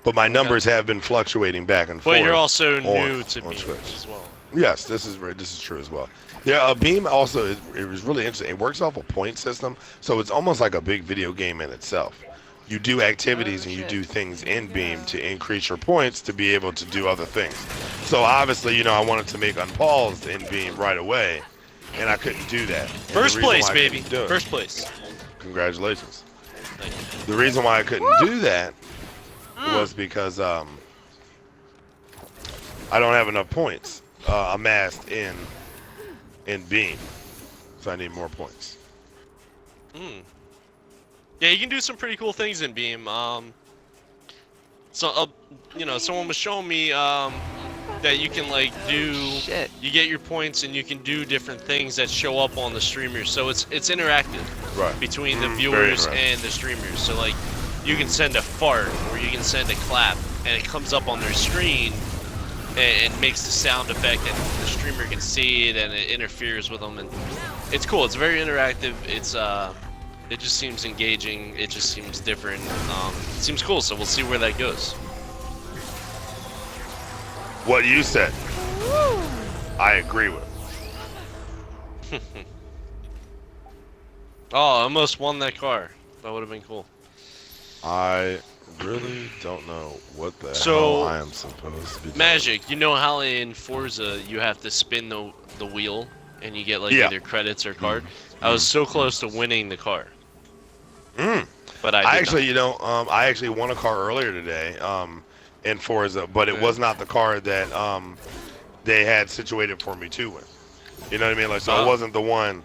S3: But my
S2: Okay.
S3: numbers have been fluctuating back and forth.
S2: But you're also
S3: on,
S2: new to
S3: on
S2: Beam
S3: Twitch.
S2: as well.
S3: Yes, this is true as well. Yeah, Beam also it was really interesting. It works off a point system, so it's almost like a big video game in itself. You do activities and you
S1: shit.
S3: do things
S1: Here
S3: in
S1: we
S3: Beam
S1: go.
S3: to increase your points to be able to do other things. So obviously, I wanted to make unpaused in Beam right away, and I couldn't do that. And the
S2: First
S3: reason
S2: place,
S3: why I
S2: baby.
S3: couldn't do it-
S2: First place.
S3: Congratulations.
S2: Thank you.
S3: The reason why I couldn't do that
S1: Mm.
S3: was because I don't have enough points amassed in Beam, so I need more points.
S2: Mm. Yeah, you can do some pretty cool things in Beam. Someone was showing me that you can like do.
S1: Shit.
S2: You get your points and you can do different things that show up on the streamers. So it's interactive
S3: Right.
S2: between the
S3: Very
S2: viewers
S3: interactive.
S2: and the streamers. So like, you can send a fart or you can send a clap, and it comes up on their screen and makes the sound effect, and the streamer can see it, and it interferes with them, and it's cool. It's very interactive. It just seems engaging. It just seems different. It seems cool. So we'll see where that goes.
S3: What you said, I agree with.
S2: Oh, I almost won that car. That would have been cool.
S3: I really don't know what the
S2: So,
S3: hell I am supposed to be doing.
S2: Magic, you know how in Forza you have to spin the wheel and you get like
S3: Yeah.
S2: either credits or card? I was so close to winning the car,
S3: Mm.
S2: but I
S3: I
S2: did
S3: actually, I actually won a car earlier today in Forza, but it
S2: Okay.
S3: was not the car that they had situated for me to win. You know what I mean? Like, so
S2: Oh.
S3: it wasn't the one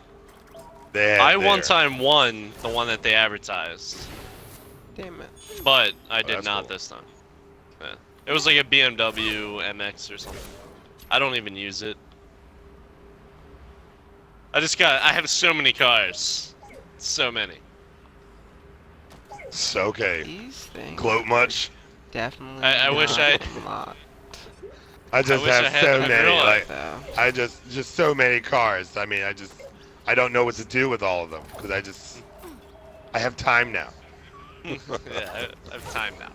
S3: they had
S2: not. I
S3: there.
S2: one time won the one that they advertised,
S1: Damn it.
S2: but I did
S3: that's
S2: not
S3: cool.
S2: this time. Yeah. It was like a BMW MX or something. I don't even use it. I have so many cars. So many.
S3: So, okay.
S1: These things
S3: Gloat much?
S1: definitely.
S2: I wish
S1: not
S2: I-
S1: a lot,
S3: I just
S2: wish I
S3: have
S2: had
S3: so
S2: that
S3: many.
S2: real
S3: Like,
S1: though.
S3: I just so many cars. I mean, I don't know what to do with all of them because I have time now.
S2: Yeah, I have time now.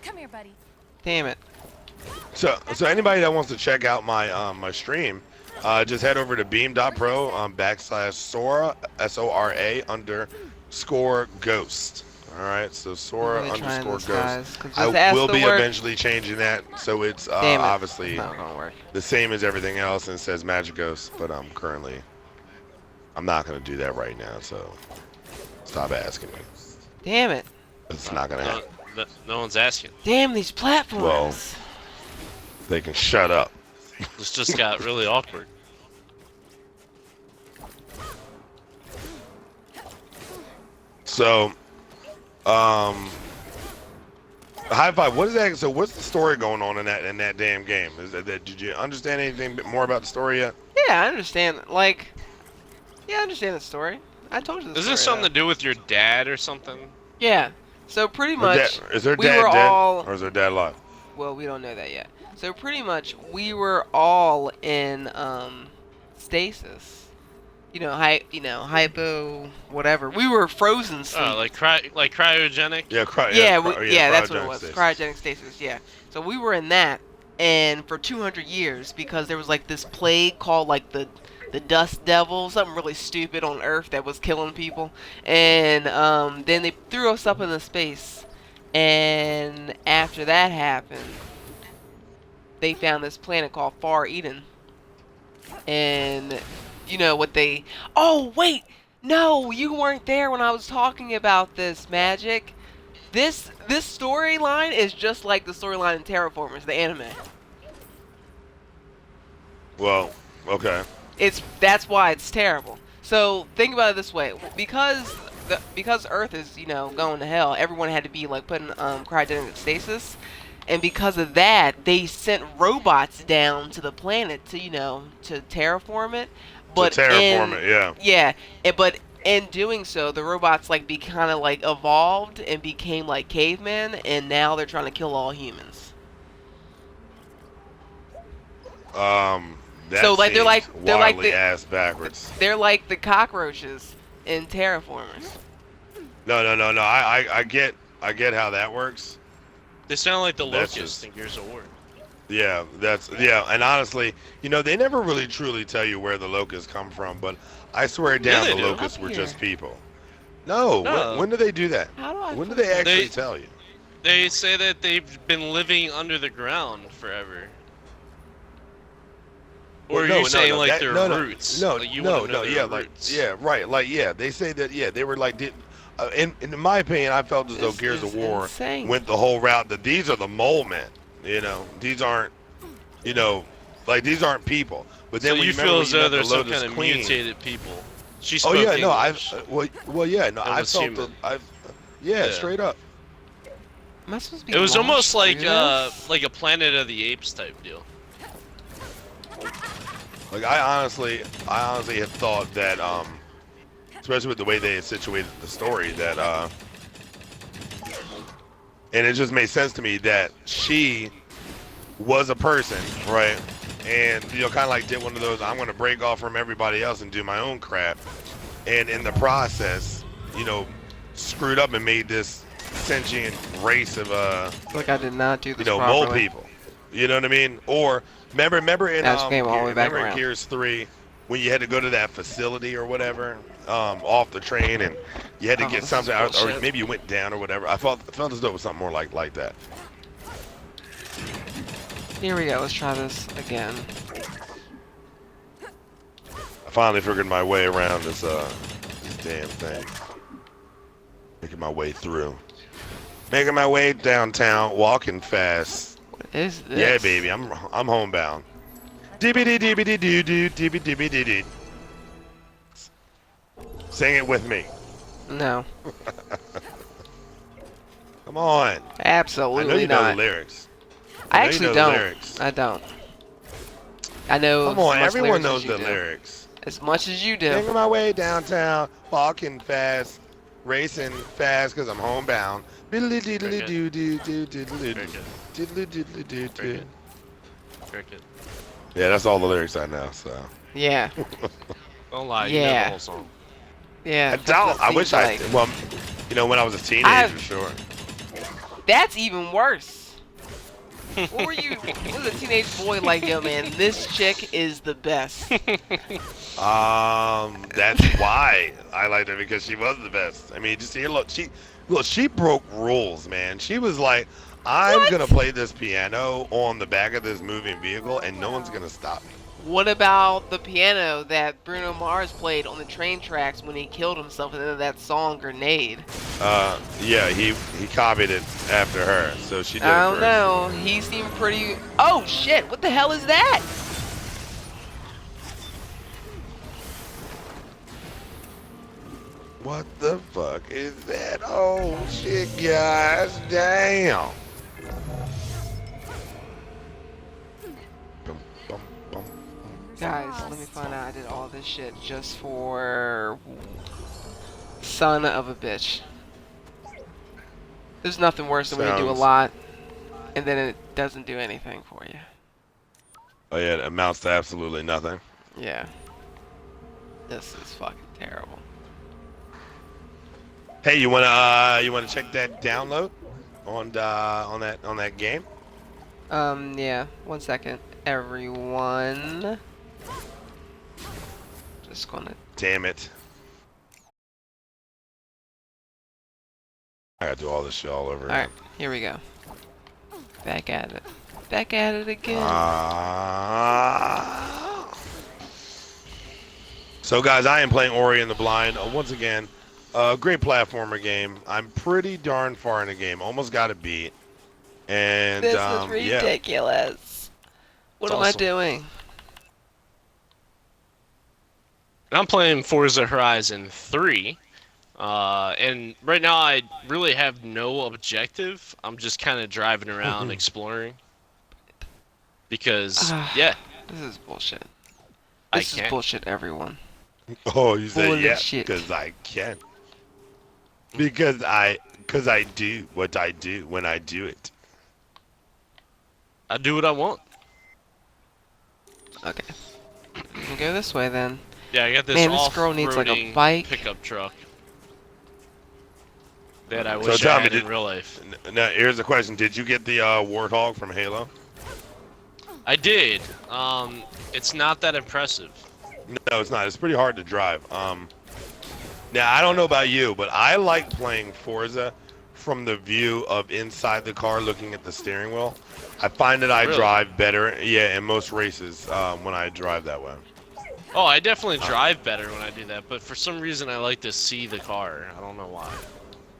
S5: Come here, buddy.
S1: Damn it.
S3: So anybody that wants to check out my my stream, just head over to beam.pro /Sora SORA _ghost. All right, so Sora
S1: Really trying
S3: _
S1: this,
S3: ghost.
S1: guys, 'cause
S3: I
S1: this has
S3: will
S1: to
S3: be
S1: work.
S3: eventually changing that, so it's
S1: Damn it.
S3: obviously
S1: It's not gonna work.
S3: the same as everything else and it says Magic Ghost, but I'm not gonna do that right now. So stop asking me.
S1: Damn it.
S3: It's not gonna happen.
S2: No one's asking.
S1: Damn these platforms.
S3: They can shut up.
S2: This just got really awkward.
S3: So, high five. What is that? So, what's the story going on in that damn game? Did you understand anything more about the story yet?
S1: Yeah, I understand. Like, yeah, I understand the story. I told you the
S2: Is
S1: story.
S2: this something
S1: though.
S2: to do with your dad or something?
S1: Yeah. So pretty
S3: Her
S1: much,
S3: dad- is her
S1: we
S3: dad
S1: were
S3: dead,
S1: all.
S3: or is her dad alive?
S1: well, we don't know that yet. So pretty much, we were all in stasis. Hypo, whatever. We were frozen sleep.
S2: Oh, like cryogenic.
S3: Yeah,
S1: Yeah, that's what it
S3: cryogenic
S1: was.
S3: stasis.
S1: Cryogenic stasis. Yeah. So we were in that, and for 200 years, because there was like this plague called like the dust devil, something really stupid on Earth that was killing people, and then they threw us up into space, and after that happened, they found this planet called Far Eden, and you know what they... Oh, wait! No, you weren't there when I was talking about this, Magic. This storyline is just like the storyline in Terraformers, the anime.
S3: Well, okay.
S1: That's why it's terrible. So think about it this way: because Earth is going to hell, everyone had to be like put in cryogenic stasis, and because of that, they sent robots down to the planet to to terraform it. But
S3: to terraform it, yeah.
S1: Yeah, but in doing so, the robots like be kind of like evolved and became like cavemen, and now they're trying to kill all humans.
S3: That
S1: So like they're like
S3: wildly
S1: the
S3: ass backwards.
S1: they're like the cockroaches in Terraformers.
S3: No. I get how that works.
S2: They sound like the
S3: That's
S2: locusts
S3: just-
S2: in Gears of War.
S3: Yeah, and honestly, they never really truly tell you where the locusts come from, but I swear down
S2: they
S3: the
S2: do.
S3: locusts
S1: Up
S3: were
S1: here.
S3: just people. No,
S2: No.
S3: when do they do that?
S1: How do I?
S3: When do
S1: put
S3: they
S1: that?
S3: actually tell you?
S2: They say that they've been living under the ground forever. Or
S3: Well,
S2: are you saying like
S3: that-
S2: their
S3: no,
S2: roots?
S3: No,
S2: Like, you
S3: no,
S2: wanna know their
S3: yeah,
S2: roots.
S3: right, they say that, they were like, in my opinion, I felt as though
S1: This
S3: Gears of
S1: is
S3: War
S1: insane.
S3: went the whole route that these are the mole men, these aren't, like these aren't people. But
S2: So
S3: then when
S2: you
S3: you remember
S2: feel
S3: when
S2: as
S3: you
S2: though
S3: met the
S2: there's some
S3: Lotus
S2: kind of
S3: Queen,
S2: mutated people. She
S3: oh
S2: spoke
S3: yeah, no,
S2: English.
S3: yeah, no, I
S2: was
S3: felt
S2: human.
S3: yeah,
S2: Yeah.
S3: straight up.
S1: Am I supposed to be
S2: It was almost
S1: launched
S2: like
S1: through this?
S2: like a Planet of the Apes type deal.
S3: Like I honestly have thought that, especially with the way they had situated the story, that and it just made sense to me that she was a person, right? And kind of like did one of those, I'm gonna break off from everybody else and do my own crap, and in the process, screwed up and made this sentient race of
S1: Like I did not do this
S3: mole
S1: properly.
S3: people. You know what I mean? Or remember in
S1: Now she came all the way back
S3: remember in
S1: around.
S3: Gears 3 when you had to go to that facility or whatever, off the train, and you had to
S1: Oh,
S3: get
S1: this
S3: something
S1: is
S3: out, or
S1: bullshit.
S3: maybe you went down or whatever. I felt as though it was something more like that.
S1: Here we go. Let's try this again.
S3: I finally figured my way around this damn thing. Making my way through. Making my way downtown, walking fast.
S1: What is this?
S3: Yeah, baby, I'm homebound. Dibbity dibbity doo doo dibby dibby dee dee. Sing it with me.
S1: No,
S3: Come on.
S1: absolutely
S3: I know you know the
S1: not.
S3: lyrics.
S1: I
S3: know you
S1: actually
S3: know the
S1: don't.
S3: lyrics.
S1: I don't. I know.
S3: Come on,
S1: as much
S3: everyone
S1: lyrics
S3: knows
S1: as you
S3: the
S1: do.
S3: lyrics.
S1: As much as you do.
S3: Making my way downtown, walking fast, racing fast because I'm homebound. Diddly diddly doo doo doo diddly
S2: Very
S3: doo.
S2: good.
S3: Diddly diddly doo
S2: Very
S3: doo.
S2: good. Very good.
S3: Yeah, that's all the lyrics I know, so.
S1: Yeah.
S2: Don't lie. You know
S1: Yeah.
S2: the whole song.
S1: Yeah.
S3: I
S1: that's what
S3: don't.
S1: it
S3: I wish
S1: seems
S3: I.
S1: like.
S3: Well, when I was a teenager,
S1: I've-
S3: sure.
S1: That's even worse. What were you? What was a teenage boy like? Yo, man, this chick is the best.
S3: That's why I liked her, because she was the best. I mean, just here, look, she broke rules, man. She was like, I'm
S1: What?
S3: gonna play this piano on the back of this moving vehicle, and no one's gonna stop me.
S1: What about the piano that Bruno Mars played on the train tracks when he killed himself in that song Grenade?
S3: Yeah, he copied it after her, so she did
S1: I
S3: it
S1: don't
S3: first.
S1: know. He seemed pretty. Oh shit! What the hell is that?
S3: What the fuck is that? Oh shit, guys, damn. Bum, bum, bum.
S1: Guys, let me find out I did all this shit just for son of a bitch. There's nothing worse than when you do a
S3: Sounds-
S1: lot. and then it doesn't do anything for you.
S3: Oh yeah, it amounts to absolutely nothing.
S1: Yeah. This is fucking terrible.
S3: Hey, you wanna check that download on that game?
S1: Yeah. 1 second, everyone. Just gonna.
S3: Damn it! I gotta do all this shit all over
S1: All right,
S3: again.
S1: here we go. Back at it. Back at it again.
S3: So guys, I am playing Ori and the Blind once again. Great platformer game. I'm pretty darn far in the game. Almost got it beat. And
S1: This is
S3: yeah.
S1: ridiculous. What am I
S2: awesome.
S1: doing?
S2: I'm playing Forza Horizon 3. And right now I really have no objective. I'm just kind of driving around exploring. Because, yeah,
S1: This is bullshit.
S2: I
S1: This is
S2: can.
S1: bullshit, everyone.
S3: Oh, you say
S1: Holy
S3: yeah
S1: shit.
S3: because I can. Because I do what I do when I do it.
S2: I do what I want.
S1: Okay. We can go this way then.
S2: Yeah, I got this
S1: Man, this girl needs like a
S2: off-roading
S1: bike.
S2: pickup truck that I
S3: So
S2: wish
S3: tell
S2: I
S3: me,
S2: had in real life.
S3: Now here's the question: did you get the Warthog from Halo?
S2: I did. It's not that impressive.
S3: No, it's not. It's pretty hard to drive. Now I don't know about you, but I like playing Forza from the view of inside the car, looking at the steering wheel. I find that I
S2: Really?
S3: drive better, yeah, in most races when I drive that way.
S2: Oh, I definitely drive better when I do that, but for some reason I like to see the car. I don't know why.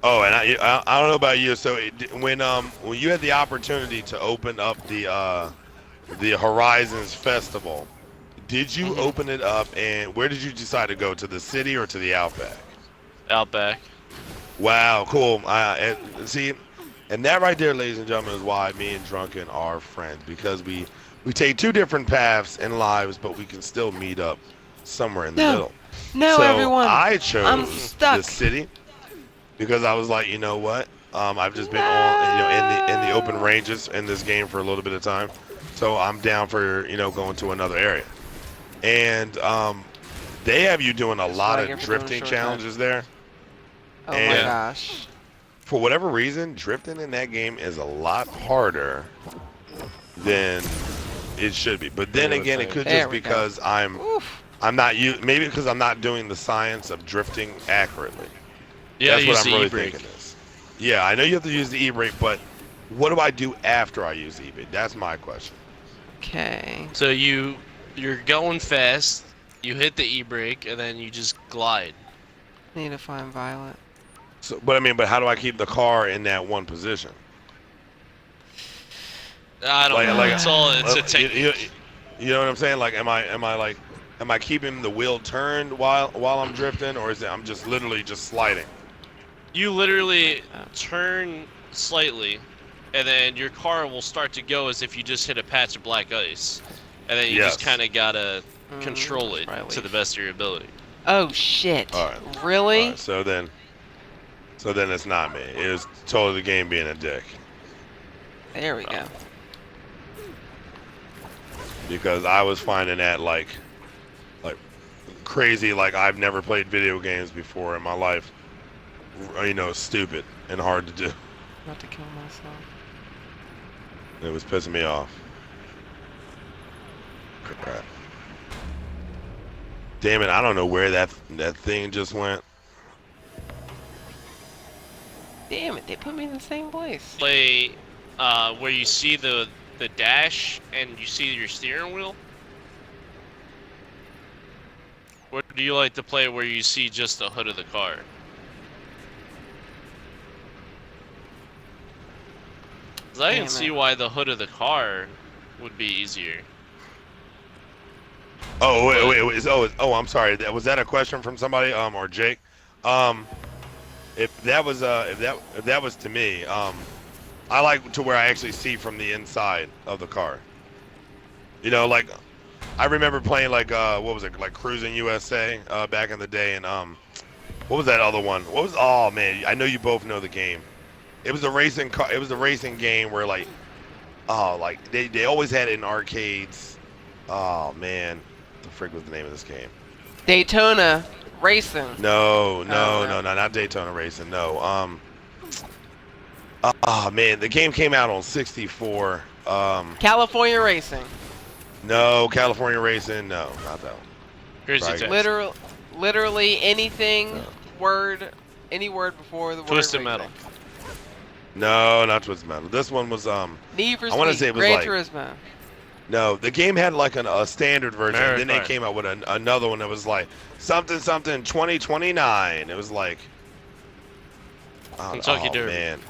S3: Oh, and I don't know about you. So when you had the opportunity to open up the Horizons Festival, did you open it up, and where did you decide to go, to the city or to the Outback?
S2: Outback.
S3: Wow, cool. See, and that right there, ladies and gentlemen, is why me and Drunken are friends, because we take two different paths in lives, but we can still meet up somewhere in the middle.
S1: No,
S3: So
S1: everyone.
S3: I
S1: I'm
S3: chose
S1: stuck.
S3: the city because I was like, you know what? I've just been on, in the open ranges in this game for a little bit of time, so I'm down for going to another area. And they have you doing a lot
S1: what I
S3: of
S1: get for doing a
S3: drifting
S1: shortcut.
S3: challenges there.
S1: Oh my
S3: And
S1: gosh.
S3: for whatever reason, drifting in that game is a lot harder than it should be. But then
S2: You would
S3: again, it
S2: think.
S3: could
S1: There
S3: just
S1: we go.
S3: because
S1: Oof.
S3: maybe because I'm not doing the science of drifting accurately.
S2: You gotta
S3: That's
S2: use
S3: what I'm
S2: the
S3: really
S2: e-brake.
S3: thinking is. Yeah, I know you have to use the e-brake, but what do I do after I use the e-brake? That's my question.
S1: Okay.
S2: So you're going fast, you hit the e-brake, and then you just glide.
S1: Need to find Violet.
S3: So, but how do I keep the car in that one position?
S2: I don't know. It's all it's a
S3: you,
S2: technique.
S3: you know what I'm saying? Like, am I keeping the wheel turned while I'm drifting, or is it I'm just literally just sliding?
S2: You literally turn slightly, and then your car will start to go as if you just hit a patch of black ice. And then you just
S3: Yes.
S2: kind of gotta control it
S1: probably
S2: to the best of your ability.
S1: Oh shit.
S3: All right.
S1: Really?
S3: All right, so then it's not me. It was totally the game being a dick.
S1: There we go.
S3: Because I was finding that like crazy. Like, I've never played video games before in my life. Stupid and hard to do.
S1: Not to kill myself.
S3: It was pissing me off. Crap. Damn it! I don't know where that thing just went.
S1: Damn it, they put me in the same place.
S2: Play where you see the dash and you see your steering wheel. Or do you like to play where you see just the hood of the car? Cause I can
S1: Damn
S2: see
S1: it.
S2: why the hood of the car would be easier.
S3: Oh wait. Oh, I'm sorry. Was that a question from somebody? Or Jake? If that was to me, I like to where I actually see from the inside of the car. Like I remember playing like what was it, like Cruising USA back in the day, and what was that other one? Oh man, I know you both know the game. It was a racing car. It was a racing game where like Oh, like they always had it in arcades. Oh man, the frick was the name of this game?
S1: Daytona Racing.
S3: No,
S1: Oh,
S3: no,
S1: no.
S3: no, no, not Daytona Racing. No. Oh man, the game came out on 64.
S1: California Racing.
S3: No, California Racing. No, not that one.
S2: Crazy
S3: Right.
S2: Taxi.
S1: Literally anything
S3: No.
S1: word, any word before the
S2: Twisted
S1: word
S2: Metal.
S1: racing.
S3: No, not Twisted Metal. This one was
S1: Need for
S3: I want to
S1: Speed,
S3: say it was
S1: Gran
S3: like
S1: Turismo.
S3: no. The game had like a standard version. And then they
S2: America.
S3: came out with another one that was like something 2029. It was like
S2: Kentucky
S3: oh
S2: Derby.
S3: man.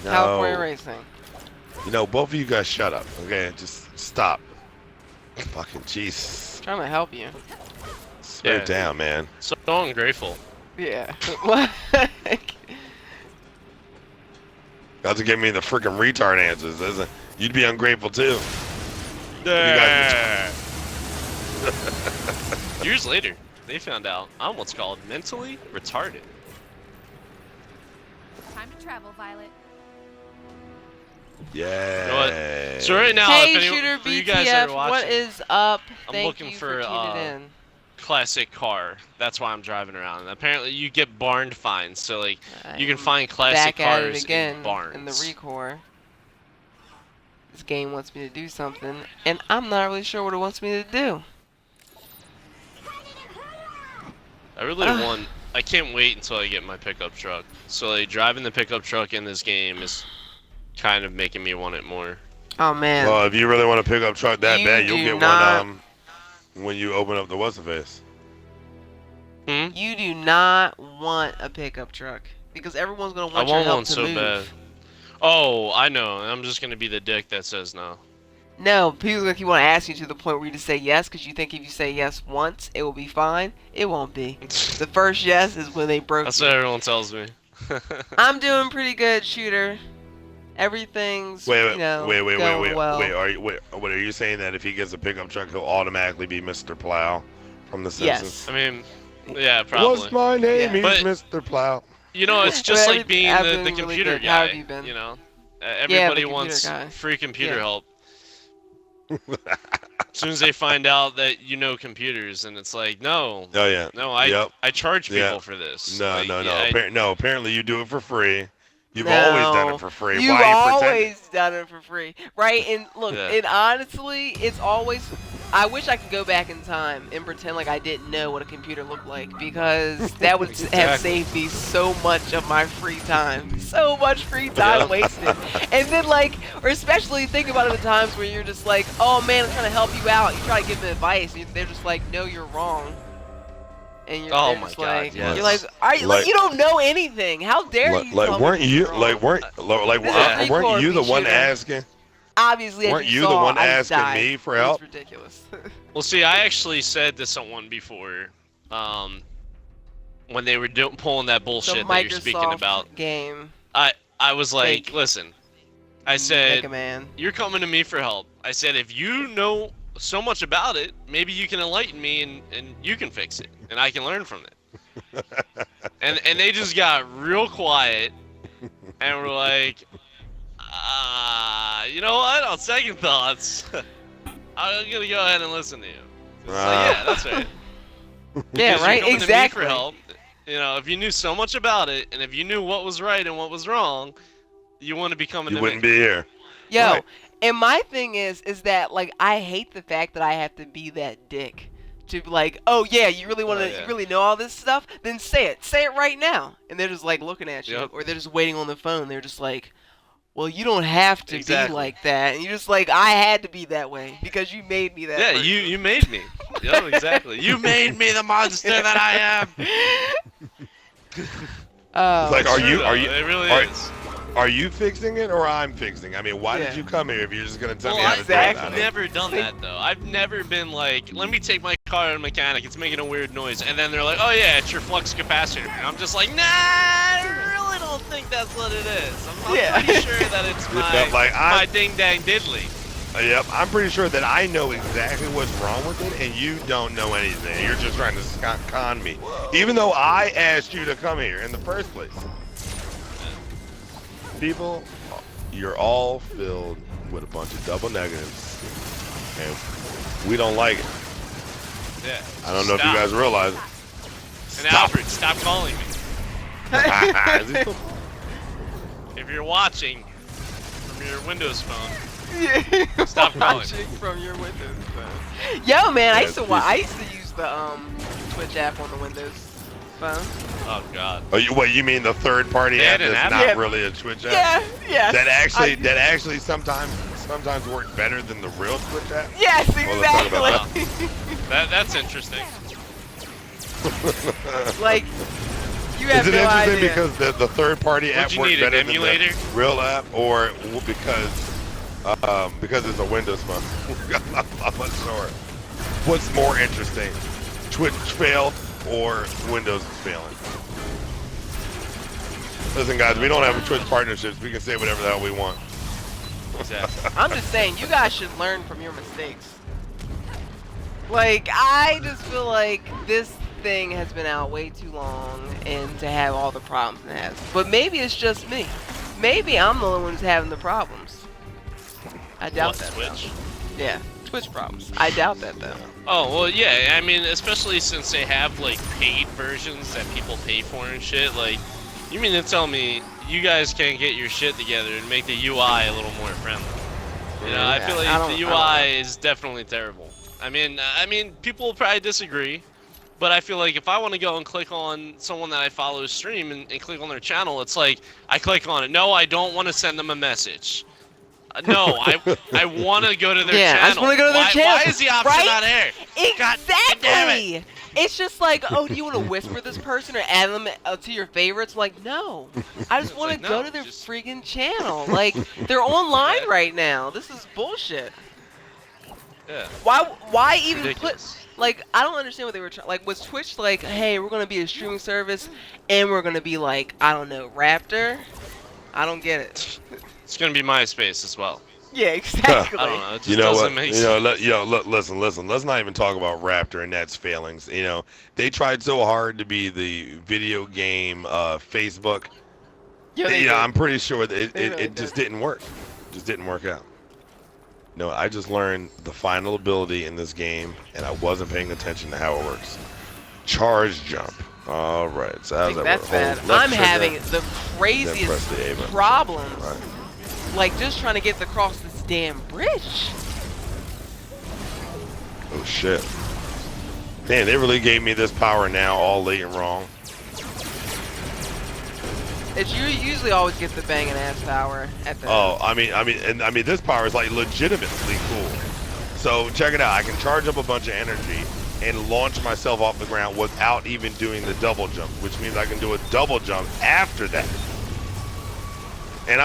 S3: No.
S1: California Racing.
S3: You know, both of you guys shut up. Okay, just stop. Fucking Jesus.
S1: Trying to help you.
S3: Swear
S2: Yeah.
S3: down, man.
S2: So ungrateful.
S1: Yeah. Like,
S3: Got to give me the freaking retard answers. You'd be ungrateful too.
S2: Yeah. Years later, they found out I'm what's called mentally retarded.
S5: Time to travel, Violet.
S3: Yeah.
S2: So right now,
S1: hey,
S2: if anyone,
S1: Shooter
S2: for you guys that
S1: BTF,
S2: are watching,
S1: what is up?
S2: I'm
S1: Thank
S2: looking
S1: you
S2: for,
S1: tuning in.
S2: classic car. That's why I'm driving around. And apparently, you get barn finds. So like, you can
S1: I'm
S2: find classic
S1: back at it
S2: cars
S1: again
S2: in barns.
S1: in the ReCore. This game wants me to do something, and I'm not really sure what it wants me to do.
S2: I really want. I can't wait until I get my pickup truck. So like, driving the pickup truck in this game is kind of making me want it more.
S1: Oh man.
S3: Well, if you really want to pick up truck that
S1: You
S3: bad, you'll
S1: do
S3: get
S1: not-
S3: one when you open up the what's the face.
S2: Hmm?
S1: You do not want a pickup truck because everyone's gonna
S2: I
S1: want your
S2: want
S1: help
S2: one
S1: to
S2: so
S1: move.
S2: bad. Oh, I know. I'm just gonna be the dick that says no.
S1: No, people like you want to ask you to the point where you just say yes because you think if you say yes once, it will be fine. It won't be. The first yes is when they broke
S2: That's
S1: you.
S2: what everyone tells me.
S1: I'm doing pretty good, Shooter. Everything's
S3: Wait,
S1: you know
S3: wait,
S1: going well.
S3: what are you saying that if he gets a pickup truck, he'll automatically be Mr. Plow from The Simpsons?
S1: Yes.
S2: I mean, yeah, probably.
S3: What's my name?
S1: Yeah.
S3: He's
S2: But-
S3: Mr. Plow.
S2: You know, it's just
S1: Well,
S2: like being
S1: I've
S2: the
S1: been really
S2: computer
S1: good. How
S2: guy.
S1: have you been?
S2: You know,
S1: the
S2: everybody
S1: computer
S2: wants
S1: guy.
S2: free computer
S1: Yeah.
S2: help. As soon as they find out that you know computers, and it's like, no,
S3: Oh yeah.
S2: no,
S3: Yep.
S2: I charge people
S3: Yeah.
S2: for this.
S3: No,
S2: Like,
S3: no, no.
S2: yeah,
S3: No. Apparently you do it for free. You've always done
S1: No.
S3: it for free.
S1: You've
S3: Why are you pretending?
S1: always done it for free, right? And look,
S2: Yeah.
S1: and honestly, it's always. I wish I could go back in time and pretend like I didn't know what a computer looked like because that would have
S2: Exactly.
S1: saved me so much of my free time, so much free time
S2: Yeah.
S1: wasted. And then like, or especially think about it the times where you're just like, oh man, I'm trying to help you out. You try to give them advice, and they're just like, no, you're wrong. And you're,
S2: Oh
S1: they're
S2: my
S1: just
S2: God,
S1: like,
S2: yes.
S1: you're like, are you,
S3: Like-
S1: you don't know anything. How dare you?
S3: Like
S1: tell me
S3: weren't
S1: this
S3: you
S1: is wrong?
S3: like
S1: This
S2: is
S3: weren't
S1: ReCore
S3: you the
S1: beat
S3: one
S1: shooter.
S3: asking?
S1: Obviously, as
S3: Weren't
S1: you
S3: you the
S1: saw,
S3: one
S1: I just
S3: asking
S1: died.
S3: me for
S1: It was
S3: help?
S1: ridiculous.
S2: Well, see, I actually said to someone before, when they were pulling that
S1: the
S2: bullshit that you're speaking
S1: Microsoft
S2: about,
S1: game,
S2: I was like,
S1: Fake.
S2: listen, I
S1: Mega
S2: said,
S1: Man.
S2: you're coming to me for help. I said, if you know so much about it, maybe you can enlighten me and you can fix it, and I can learn from it. and they just got real quiet, and were like, you know what? On second thoughts, I'm gonna go ahead and listen to you. It's like, yeah, that's right.
S1: Yeah,
S2: Because you're
S1: right.
S2: coming to me
S1: Exactly.
S2: for help. You know, if you knew so much about it, and if you knew what was right and what was wrong, you want to be coming
S3: You
S2: to
S3: wouldn't
S2: me.
S3: be here.
S1: Yo,
S3: Right.
S1: and my thing is that like I hate the fact that I have to be that dick to be like, oh yeah, you really want to,
S2: yeah.
S1: you really know all this stuff? Then say it right now. And they're just like looking at you,
S2: Yep.
S1: or they're just waiting on the phone. They're just like, well, you don't have to
S2: Exactly.
S1: be like that. And you're just like, I had to be that way because you made me that.
S2: Yeah,
S1: person.
S2: you made me. Yeah, exactly. You made me the monster that I am.
S1: Oh,
S3: It's like,
S2: It's true,
S3: are
S2: though.
S3: you
S2: It really
S3: are-
S2: is.
S3: Are you fixing it or I'm fixing? I mean, why
S1: Yeah.
S3: did you come here if you're just gonna tell
S2: Well,
S3: me how to do
S1: exactly.
S2: I've
S3: it?
S2: never done that though. I've never been like, let me take my car to a mechanic. It's making a weird noise, and then they're like, oh yeah, it's your flux capacitor. And I'm just like, nah, I really don't think that's what it is. I'm
S1: Yeah.
S2: pretty sure that it's
S3: Yeah,
S2: my
S3: like,
S2: my ding dang diddly.
S3: Yep, I'm pretty sure that I know exactly what's wrong with it, and you don't know anything. You're just trying to con me, even though I asked you to come here in the first place. People, you're all filled with a bunch of double negatives, and we don't like it.
S2: Yeah.
S3: I don't know if you guys realize it.
S2: And Albert, stop calling me. If you're watching from your Windows phone,
S1: Yeah.
S2: Stop calling.
S1: Watching from your Windows phone. Yo, man, I used to use the Twitch app on the Windows phone.
S2: oh god.
S3: Oh, you mean the third-party
S2: They
S3: app
S2: had an
S3: that's
S2: app?
S3: not
S1: Yeah.
S3: really a Twitch app?
S1: Yeah, yeah.
S3: That actually sometimes work better than the real Twitch app.
S1: Yes,
S3: Well, let's talk about
S1: exactly.
S2: That's interesting.
S1: Like, you have
S3: Is it
S1: no
S3: interesting
S1: idea.
S3: because the third-party app
S2: you
S3: works
S2: need, an
S3: better than
S2: emulator?
S3: the real app, or because it's a Windows phone? I'm not sure. What's more interesting, Twitch fail or Windows is failing? Listen, guys, we don't have Twitch partnerships. We can say whatever the hell we want.
S2: Exactly.
S1: I'm just saying, you guys should learn from your mistakes. Like, I just feel like this thing has been out way too long and to have all the problems it has. But maybe it's just me. Maybe I'm the only one who's having the problems. I doubt
S2: What,
S1: that.
S2: Twitch?
S1: Though. Yeah, Twitch problems. I doubt that though.
S2: Oh, well, yeah, I mean, especially since they have, like, paid versions that people pay for and shit, like, you mean to tell me you guys can't get your shit together and make the UI a little more friendly? You know, I feel
S1: I
S2: like
S1: don't
S2: the
S1: know.
S2: UI is definitely terrible. I mean, people will probably disagree, but I feel like if I want to go and click on someone that I follow stream and click on their channel, it's like, I click on it. No, I don't want to send them a message. No, I want to go to their channel.
S1: I just want to go to their channel.
S2: Why is the option
S1: right?
S2: not there? God damn it.
S1: Exactly. It's just like, oh, do you want to whisper this person or add them to your favorites? I'm like, no. I just want to
S2: like,
S1: go
S2: no,
S1: to their
S2: just-
S1: freaking channel. Like, they're online
S2: Yeah.
S1: right now. This is bullshit.
S2: Yeah.
S1: Why even
S2: Ridiculous.
S1: put, like, I don't understand what they were trying, like, was Twitch like, hey, we're going to be a streaming service and we're going to be like, I don't know, Raptor? I don't get it.
S2: It's gonna be MySpace as well.
S1: Yeah, exactly.
S2: I don't know. It just
S3: You know
S2: doesn't
S3: what?
S2: make
S3: You know,
S2: sense.
S3: listen. Let's not even talk about Raptor and that's failings. You know, they tried so hard to be the video game Facebook.
S1: Yo, they did.
S3: I'm pretty sure that
S1: They really
S3: it just
S1: did.
S3: didn't work. Just didn't work out. No, I just learned the final ability in this game, and I wasn't paying attention to how it works. Charge jump. All right. So
S1: I
S3: how's
S1: think
S3: that
S1: that's
S3: work?
S1: bad.
S3: Hold left
S1: I'm
S3: trigger,
S1: having the
S3: then press
S1: craziest
S3: the A button.
S1: problems.
S3: Right.
S1: Like, just trying to get across this damn bridge.
S3: Oh shit. Man, they really gave me this power now, all late and wrong.
S1: It's you usually always get the banging ass power at the.
S3: Oh, I mean, this power is like legitimately cool. So check it out. I can charge up a bunch of energy and launch myself off the ground without even doing the double jump, which means I can do a double jump after that. And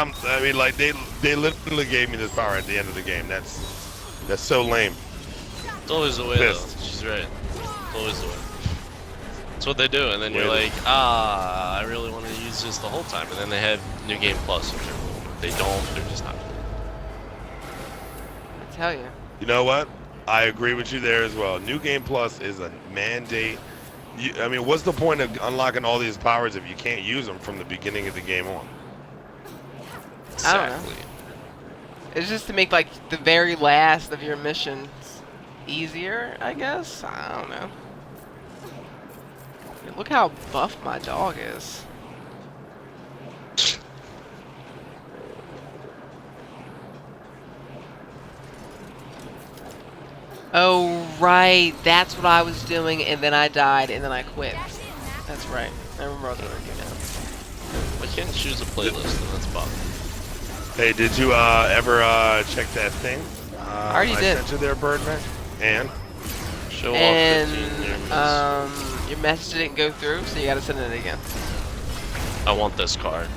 S3: they literally gave me this power at the end of the game. That's so lame.
S2: It's always the way, though.
S3: Pissed.
S2: She's right. It's always the way. That's what they do, and then you're
S3: Wait.
S2: like, I really want to use this the whole time. And then they have New Game Plus, which they don't, they're just not.
S1: I tell you.
S3: You know what? I agree with you there as well. New Game Plus is a mandate. I mean, what's the point of unlocking all these powers if you can't use them from the beginning of the game on?
S1: I don't know.
S2: Exactly.
S1: It's just to make like the very last of your missions easier, I guess. I don't know. Look how buff my dog is. Oh, right. That's what I was doing, and then I died, and then I quit. That's right. I remember what I was doing now.
S2: I can't choose a playlist, and that's bothering me.
S3: Hey, did you ever check that thing?
S1: I already did.
S3: sent you there, Birdman. And
S2: Show off 15
S1: And
S2: years.
S1: your message didn't go through, so you gotta send it again.
S2: I want this car.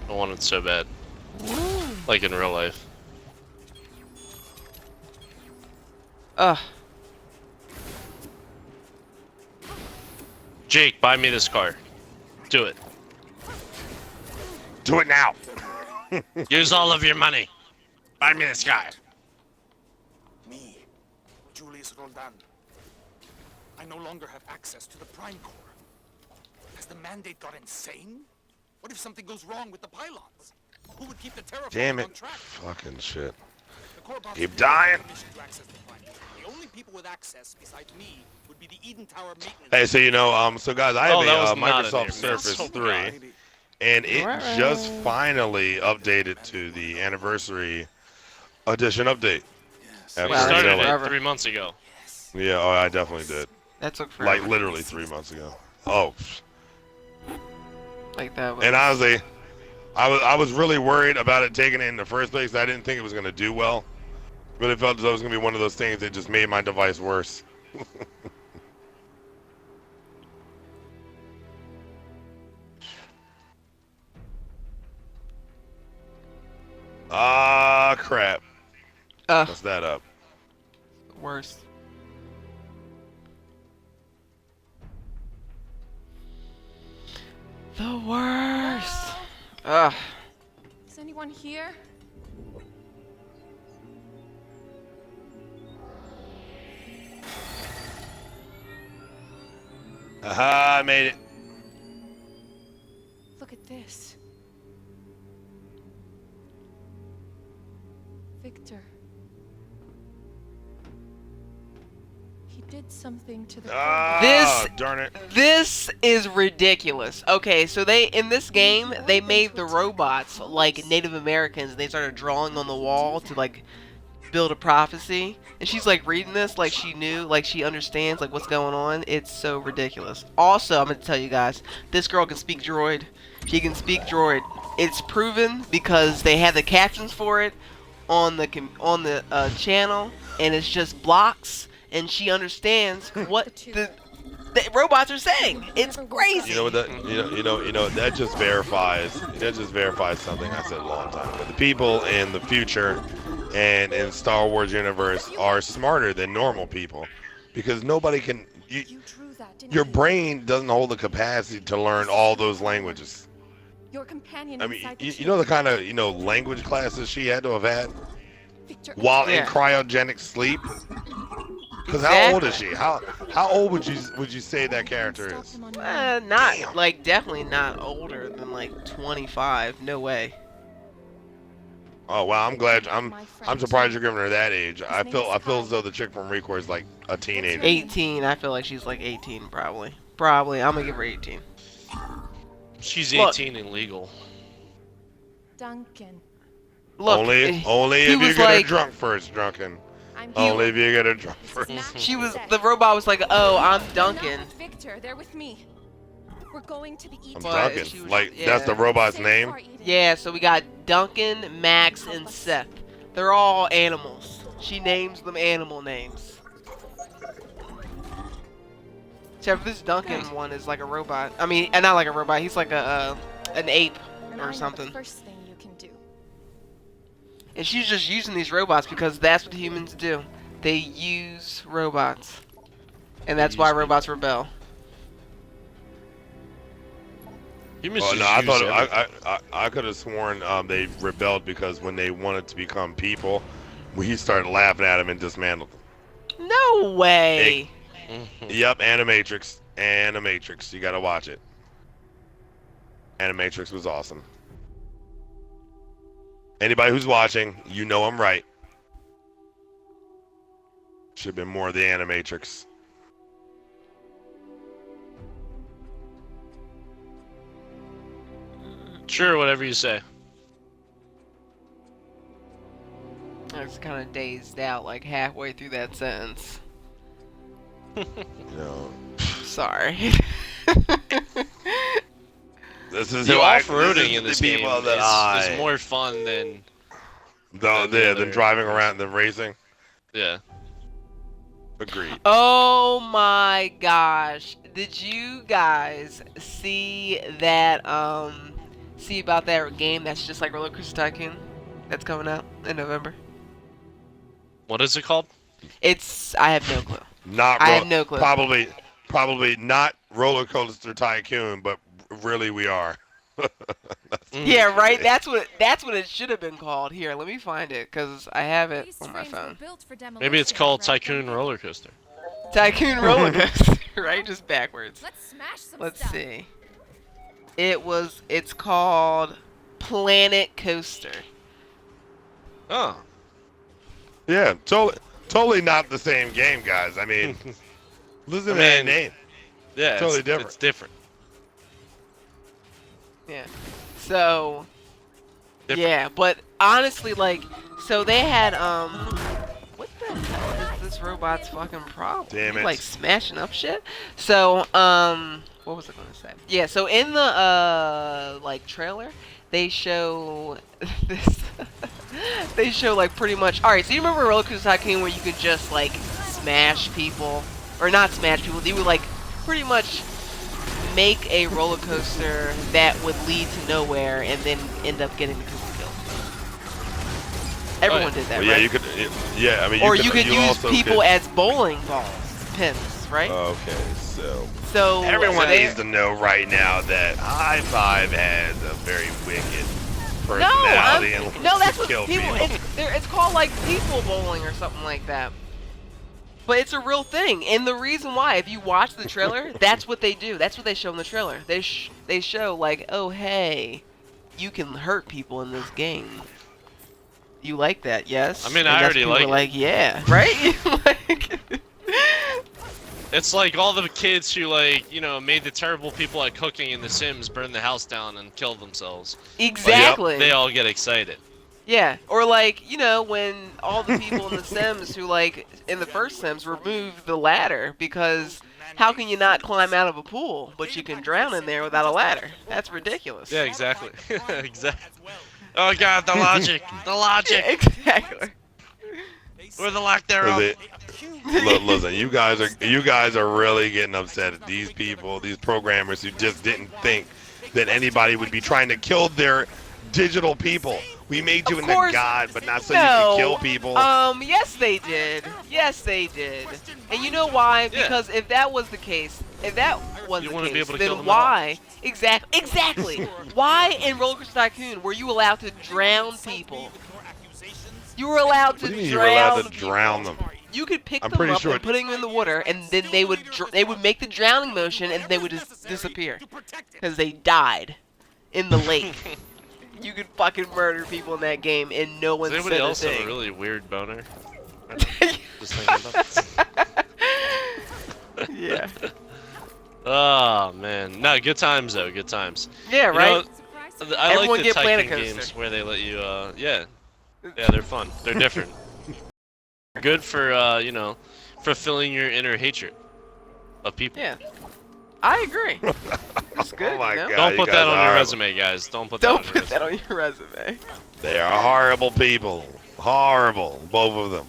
S2: I want it so bad. Like in real life.
S1: Ugh.
S2: Jake, buy me this car. Do it.
S3: do it now.
S2: Use all of your money. Buy me this car.
S5: Me, Julius Roldan. I no longer have access to the Prime Core. Has the mandate got insane? What if something goes wrong with the pylons? Who would keep the terraformers
S3: Damn it.
S5: on track?
S3: Fucking shit.
S5: The core boss
S3: Keep
S5: has
S3: dying.
S5: permission to access the planet. The only people with access besides me would be the Eden Tower maintenance.
S3: Hey, so you know, so guys, I have
S2: Oh, that
S3: a
S2: was not in
S3: Microsoft
S2: there.
S3: Surface
S2: Oh,
S3: 3,
S2: God.
S3: and it just
S1: Right.
S3: finally updated to the anniversary edition update. After,
S2: We
S1: Wow, that
S3: you
S1: took
S3: know,
S2: started
S3: like,
S2: it 3 months ago.
S3: yeah, oh, I definitely did.
S1: That took
S3: Like
S1: forever.
S3: literally 3 months ago. Oh,
S1: Like that was.
S3: and honestly, I was really worried about it taking it in the first place. I didn't think it was gonna do well. Really felt as though it was gonna be one of those things that just made my device worse. Ah, crap. What's that up?
S1: Worst. The worst. Ugh.
S6: Is anyone here?
S3: Aha, I made it.
S6: Look at this. Victor. He did something to the
S3: Ah, darn it.
S1: This is ridiculous. Okay, so they in this game they made the robots like Native Americans. And they started drawing on the wall to like build a prophecy. And she's like reading this like she knew, like she understands like what's going on. It's so ridiculous. Also, I'm gonna tell you guys, this girl can speak droid. She can speak droid. It's proven because they have the captions for it on the channel, and it's just blocks, and she understands what the robots are saying. It's crazy.
S3: You know what that that just verifies something I said a long time ago. The people in the future and in Star Wars universe are smarter than normal people because nobody can
S6: You drew that, didn't
S3: your
S6: you?
S3: brain doesn't hold the capacity to learn all those languages.
S6: Your companion
S3: I mean,
S6: inside the
S3: you know the
S6: tube.
S3: kind of language classes she had to have had
S6: Victor,
S3: while in
S1: Yeah.
S3: cryogenic sleep. Because how
S1: Exactly.
S3: old is she? How old would you say that character
S6: stop
S3: is?
S6: them on your own.
S1: Not
S3: Damn.
S1: like definitely not older than like 25. No way.
S3: Oh wow, I'm glad. I'm
S6: My friend.
S3: surprised you're giving her that age. I
S6: name
S3: feel
S6: is
S3: as
S6: Kai.
S3: though the chick from ReCore is like a teenager.
S1: 18. I feel like she's like 18 probably. Probably. I'm gonna give her 18.
S2: She's
S1: Look.
S2: 18 and legal.
S6: Duncan.
S1: Look.
S3: only
S1: he
S3: if you
S1: was
S3: get
S1: like,
S3: her drunk first, drunken.
S6: I'm
S3: Only if you get her drunk
S6: This is
S3: first.
S6: Max
S1: She was.
S6: Cassette.
S1: The robot was like, "Oh, I'm
S6: They're not
S1: Duncan."
S6: with Victor, they're with me. We're going to the
S3: I'm
S6: Eden.
S1: But
S3: Duncan.
S1: she was-
S3: Like
S1: yeah.
S3: that's the robot's
S6: Safe
S3: name.
S6: for Eden.
S1: Yeah. So we got Duncan, Max, and Seth. They're all animals. She names them animal names. Except for this Duncan one is like a robot. I mean, not like a robot. He's like an ape
S6: And
S1: or
S6: I know
S1: something.
S6: The first thing you can do.
S1: And she's just using these robots because that's what humans do. They use robots. And that's why robots rebel.
S2: Humans
S3: Oh
S2: just
S3: no, I
S2: use
S3: thought
S2: everything.
S3: I could have sworn they rebelled because when they wanted to become people, we started laughing at them and dismantled them.
S1: No way.
S2: Mhm.
S3: Yep, Animatrix. Animatrix. You gotta watch it. Animatrix was awesome. Anybody who's watching, you know I'm right. Should have been more of the Animatrix.
S2: Sure, whatever you say.
S1: I was kind of dazed out like halfway through that sentence.
S3: You know,
S1: Sorry.
S3: this is
S2: The
S3: who I-
S2: off-roading
S3: is
S2: in
S3: the
S2: this game
S3: people that
S2: is more fun than...
S3: than
S2: other-
S3: driving around than racing.
S2: Yeah.
S3: Agreed.
S1: Oh my gosh. Did you guys see that see about that game that's just like Roller Coaster Tycoon that's coming out in November?
S2: What is it called?
S1: I have no clue.
S3: Not
S1: I have no clue.
S3: Probably not Roller Coaster Tycoon, but really we are.
S1: Yeah, right. That's what it should have been called. Here, let me find it cuz I have it on my phone.
S2: Maybe it's called Tycoon Roller Coaster.
S1: Tycoon Roller Coaster, right? Just backwards.
S6: Let's smash some
S1: Let's
S6: stuff.
S1: see. It's called Planet Coaster.
S2: Oh.
S3: Yeah, totally not the same game, guys. I mean, listen to that name.
S2: Yeah,
S3: Totally different.
S2: It's different.
S1: Yeah. So.
S2: Different.
S1: Yeah, but honestly, like, so they had what the hell is this robot's fucking problem?
S3: Damn
S1: He's,
S3: it.
S1: like smashing up shit. So what was I gonna say? Yeah, so in the like trailer, they show this. They show like pretty much. All right, so you remember Roller Coaster Tycoon where you could just like smash people, or not smash people? You would like pretty much make a roller coaster that would lead to nowhere and then end up getting the people killed. Everyone did that,
S3: Well,
S1: right?
S3: yeah, you could. Yeah, I mean,
S1: Or you could use
S3: also
S1: people
S3: could-
S1: as bowling balls, pins, right?
S3: Okay,
S1: So
S3: everyone
S1: they-
S3: needs to know right now that Hi5 has a very wicked
S1: No,
S3: personality and
S1: no, that's
S3: to
S1: what
S3: kill
S1: people. It's called like people bowling or something like that. But it's a real thing, and the reason why, if you watch the trailer, that's what they do. That's what they show in the trailer. They show like, oh hey, you can hurt people in this game. You like that, yes?
S2: I mean,
S1: And
S2: I
S1: that's
S2: already
S1: people
S2: like
S1: are
S2: it.
S1: like, yeah, right? Like,
S2: It's like all the kids who, like, you know, made the terrible people at cooking in The Sims burn the house down and kill themselves.
S1: exactly.
S2: They all get excited.
S1: Yeah, or like, you know, when all the people in the Sims who, like, in the first Sims removed the ladder because how can you not climb out of a pool, but you can drown in there without a ladder? That's ridiculous.
S2: Yeah, exactly. Exactly. Oh god, the logic! The logic!
S1: Yeah, exactly.
S2: Or the lack thereof.
S3: Listen, you guys are really getting upset at these people, these programmers who just didn't think that anybody would be trying to kill their digital people. We made you
S1: Of
S3: into
S1: course.
S3: God, but not so you
S1: No.
S3: can kill people.
S1: Yes they did. Yes they did. And you know why?
S2: Yeah.
S1: Because if that was the case,
S2: You wanna be able to
S1: then
S2: kill them
S1: why? Exactly. Why in Roller Coaster Tycoon were you allowed to drown people? You were allowed to
S3: What do you mean you
S1: drown
S3: were allowed to
S1: people.
S3: drown them?
S1: You could pick
S3: I'm
S1: them
S3: pretty
S1: up
S3: sure
S1: and put them in the water, and then they would make the drowning motion, and they would just disappear because they died in the lake. You could fucking murder people in that game, and no one
S2: Does
S1: said
S2: anybody
S1: a
S2: else have a
S1: thing.
S2: really weird boner? Just thinking about this.
S1: Yeah.
S2: Oh man, no, good times though, good times.
S1: Yeah,
S2: You
S1: right?
S2: know, I
S1: Everyone
S2: like the
S1: get Planet
S2: Tycoon
S1: Coaster.
S2: games where they let you, yeah, they're fun. They're different. Good for, you know, fulfilling your inner hatred of people.
S1: Yeah. I agree. It's good,
S3: Oh my
S1: you know?
S3: God.
S2: Don't
S3: you
S2: put
S3: guys
S2: that on
S3: are
S2: your
S3: horrible.
S2: resume, guys. Don't put that
S1: Don't
S2: on your
S1: put
S2: resume.
S1: that on your resume.
S3: They are horrible people. Horrible, both of them.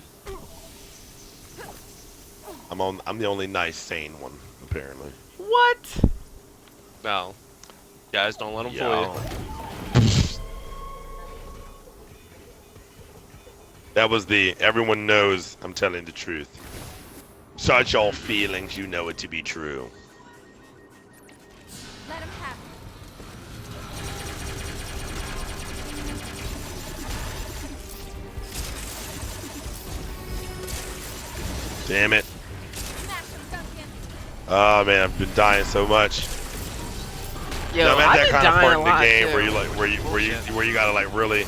S3: I'm the only nice, sane one, apparently.
S1: What?
S2: No. Guys, don't let them
S3: Yeah.
S2: fool you.
S3: That was the everyone knows I'm telling the truth. Such all feelings, you know it to be true.
S6: Let him have
S3: Damn it.
S6: it. Smash him, Duncan.
S3: Oh man, I've been dying so much.
S1: Yo,
S3: I'm at
S1: I've
S3: that
S1: been
S3: kind of
S1: dying
S3: part
S1: a
S3: in the
S1: lot,
S3: game
S1: too.
S3: where you like where you gotta like really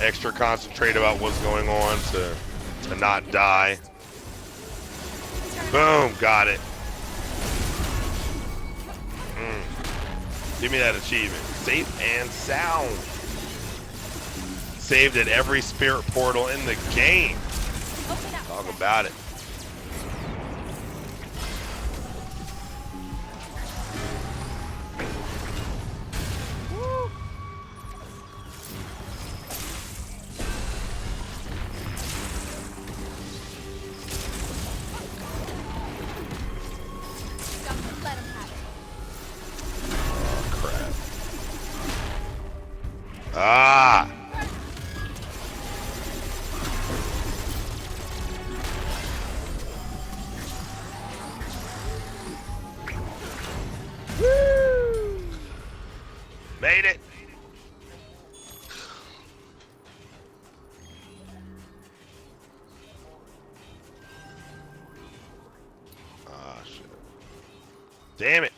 S3: extra concentrate about what's going on to not die. Boom, got it. Give me that achievement. Safe and sound. Saved at every spirit portal in the game.
S6: Open up.
S3: Talk about it.
S6: Duncan, let him have it.
S3: Crap. Ah! Woo! Made it! Ah, shit. Damn it!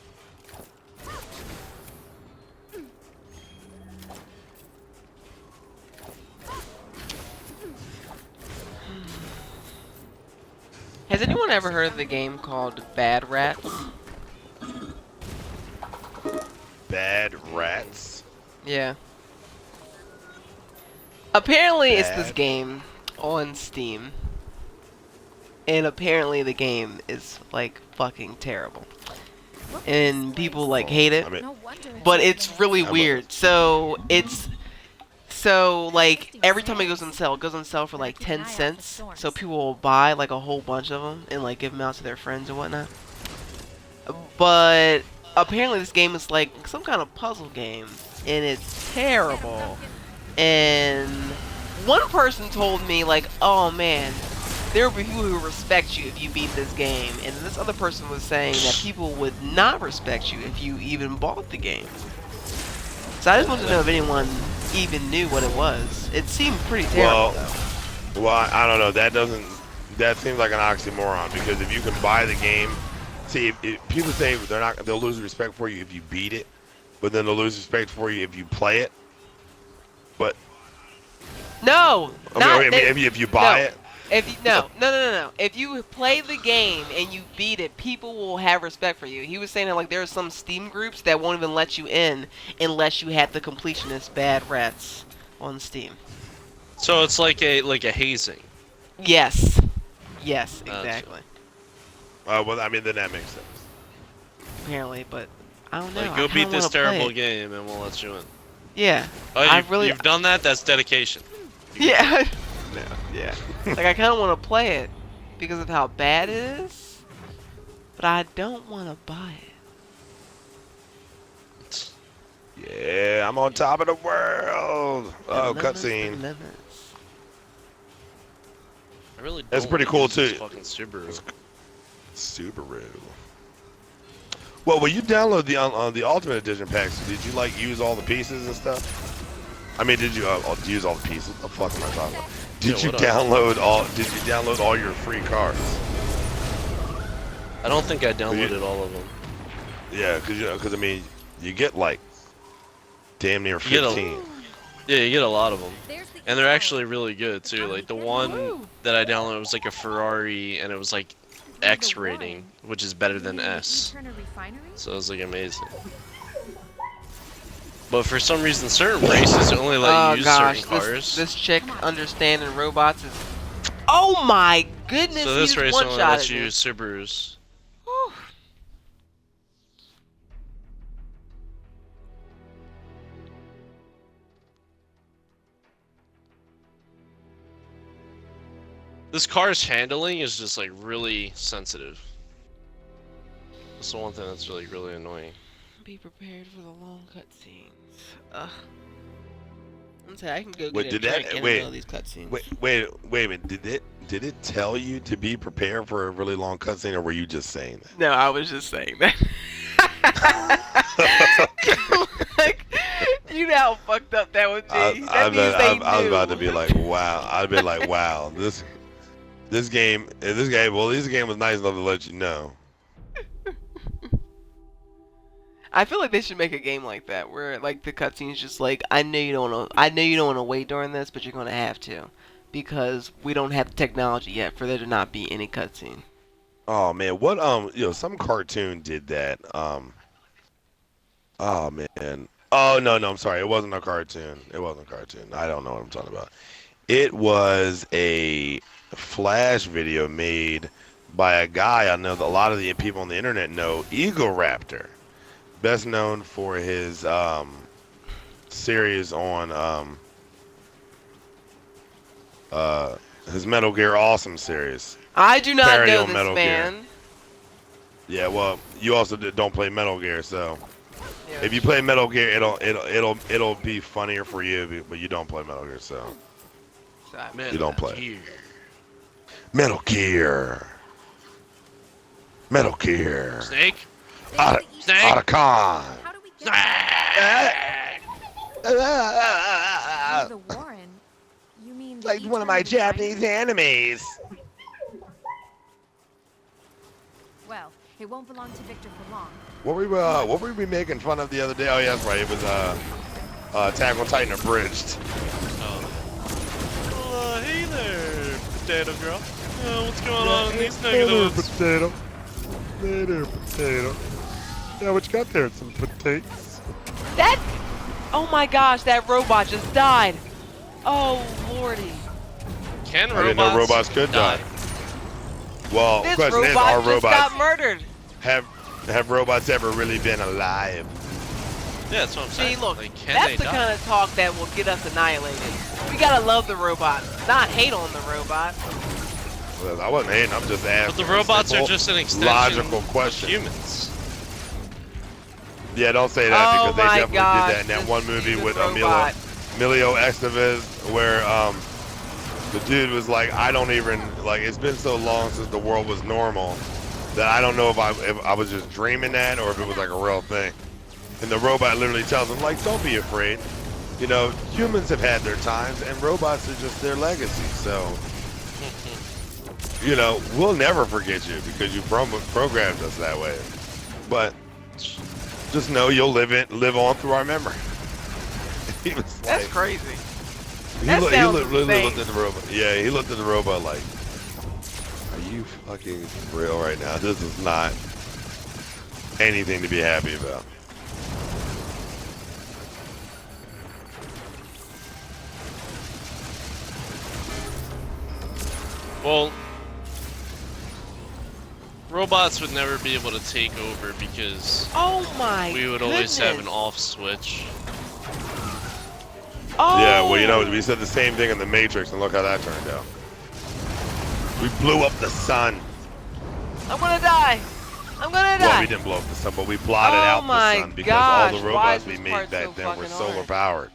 S1: Has anyone ever heard of the game called Bad Rats?
S3: Bad Rats.
S1: Yeah. Apparently, it's this
S3: Bad.
S1: game on Steam. And apparently, the game is, like, fucking terrible. And people, like, hate it.
S3: I mean,
S6: No wonder
S1: But it's really
S3: I'm a-
S1: weird. So, like, every time it goes on sale, it goes on sale for, like, 10 cents. So people will buy, like, a whole bunch of them and, like, give them out to their friends and whatnot. But apparently this game is, like, some kind of puzzle game. And it's terrible. And one person told me, like, oh, man, there will be people who respect you if you beat this game. And this other person was saying that people would not respect you if you even bought the game. So I just wanted to know if anyone even knew what it was. It seemed pretty terrible, though.
S3: Well, I don't know. That seems like an oxymoron because if you can buy the game, see, if people say they'll lose respect for you if you beat it, but then they'll lose respect for you if you play it. But
S1: No,
S3: I mean, if you buy it.
S1: If you, no. If you play the game and you beat it, people will have respect for you. He was saying that, like, there are some Steam groups that won't even let you in unless you have the completionist Bad Rats on Steam.
S2: So it's like a hazing.
S1: Yes. Yes, exactly.
S3: Well, I mean, then that makes sense.
S1: Apparently, but I don't know.
S2: Like,
S1: I
S2: go
S1: kinda
S2: beat this
S1: wanna play
S2: terrible
S1: it.
S2: game and we'll let you in.
S1: Yeah.
S2: Oh, you've done that? That's dedication.
S1: Yeah. No, yeah. Like, I kind of want to play it because of how bad it is, but I don't want to buy it.
S3: Yeah, I'm on top of the world. Oh, cutscene.
S2: I really don't
S3: That's pretty cool,
S2: use this
S3: too.
S2: fucking Subaru.
S3: Subaru. Well, when you download the Ultimate Edition packs, did you like use all the pieces and stuff? I mean, did you use all the pieces? What the fuck am I talking about? Did you download all your free cards?
S2: I don't think I downloaded all of them.
S3: Yeah, because I mean, you get like damn near
S2: You get
S3: 15.
S2: Yeah, you get a lot of them.
S6: There's the
S2: And they're
S6: arrow.
S2: actually really good too. Like the one that I downloaded was like a Ferrari, and it was like X rating, which is better than S.
S6: Turn a refinery?
S2: So it was like amazing. But for some reason, certain races only let you use certain cars.
S1: This chick understanding robots is. Oh my goodness!
S2: So this
S1: he
S2: race
S1: just
S2: only
S1: one-shotted
S2: lets you
S1: me.
S2: use Subarus.
S1: Whew.
S2: This car's handling is just like really sensitive. That's the one thing that's like really annoying.
S1: Be prepared for the long cutscenes. Ugh. I'm saying I can go
S3: Wait,
S1: get a
S3: did that-
S1: drink in the
S3: wait,
S1: middle of these cutscenes.
S3: Wait a minute. Did it tell you to be prepared for a really long cutscene, or were you just saying that?
S1: No, I was just saying that. Like, you know how fucked up that would be.
S3: I was about to be like, wow. I'd be like, wow. This game was nice enough to let you know.
S1: I feel like they should make a game like that, where like the cutscenes just like, I know you don't want to wait during this, but you're gonna have to, because we don't have the technology yet for there to not be any cutscene.
S3: Oh man, some cartoon did that. Oh man. Oh no, I'm sorry. It wasn't a cartoon. I don't know what I'm talking about. It was a Flash video made by a guy I know that a lot of the people on the internet know, Eagle Raptor. Best known for his series on his Metal Gear Awesome series.
S1: I do not
S3: Parody
S1: know
S3: on
S1: this
S3: Metal
S1: man.
S3: Yeah, well, you also don't play Metal Gear, so
S1: Yeah.
S3: if you play Metal Gear, it'll be funnier for you, but you don't play Metal Gear, so
S2: Man,
S3: You don't play.
S2: here.
S3: Metal Gear.
S2: Snake?
S6: Snake!
S3: Otacon.
S6: How do we get there?
S3: Ah,
S6: The Warren? You mean the
S3: like one of my
S6: Eternal
S3: Japanese
S6: Refinery?
S3: animes.
S6: Well, it won't belong to Victor for long.
S3: What were we making fun of the other day? Oh yeah, that's right. It was Attack on Titan Abridged.
S2: Oh. Hey there, potato girl. What's going on in these
S3: Hey there,
S2: negatives?
S3: potato. Hey there, potato. Yeah, what you got there? Some potatoes?
S1: That. Oh my gosh, that robot just died. Oh lordy.
S2: Can
S3: I didn't know robots could die. Well,
S1: This
S3: question is,
S1: robot
S3: are
S1: just
S3: robots
S1: got murdered.
S3: have robots ever really been alive?
S2: Yeah, that's what I'm saying.
S1: See, look,
S2: Like, can
S1: that's
S2: they
S1: the
S2: die?
S1: kind of talk that will get us annihilated. We gotta love the robot, not hate on the robot.
S3: Well, I wasn't hating. I'm just asking.
S2: But the robots are
S3: simple,
S2: just an extension
S3: logical
S2: of
S3: question.
S2: humans.
S3: Yeah, don't say that
S1: Oh
S3: because they
S1: my
S3: definitely
S1: gosh,
S3: did that in that
S1: this
S3: one movie
S1: stupid
S3: with
S1: robot.
S3: Emilio Estevez, where the dude was like, I don't even like. It's been so long since the world was normal that I don't know if I was just dreaming that or if it was like a real thing. And the robot literally tells him like, don't be afraid. You know, humans have had their times, and robots are just their legacy. So, you know, we'll never forget you because you programmed us that way. But just know you'll live on through our memory. He was
S1: That's
S3: like,
S1: crazy.
S3: he
S1: That sounds
S3: literally
S1: insane.
S3: looked at the robot. Yeah, he looked at the robot like, are you fucking real right now? This is not anything to be happy about.
S2: Well, robots would never be able to take over because
S1: Oh my
S2: we would always have an
S1: goodness.
S2: off switch.
S1: Oh.
S3: Yeah, well, you know, we said the same thing in the Matrix, and look how that turned out. We blew up the sun.
S1: I'm gonna die. I'm gonna die.
S3: Well, we didn't blow up the sun, but we blotted
S1: Oh
S3: out the
S1: my
S3: sun because all
S1: gosh,
S3: the
S1: why
S3: robots
S1: is
S3: we
S1: this
S3: made
S1: part
S3: back
S1: so
S3: then were
S1: fucking
S3: solar
S1: hard?
S3: powered.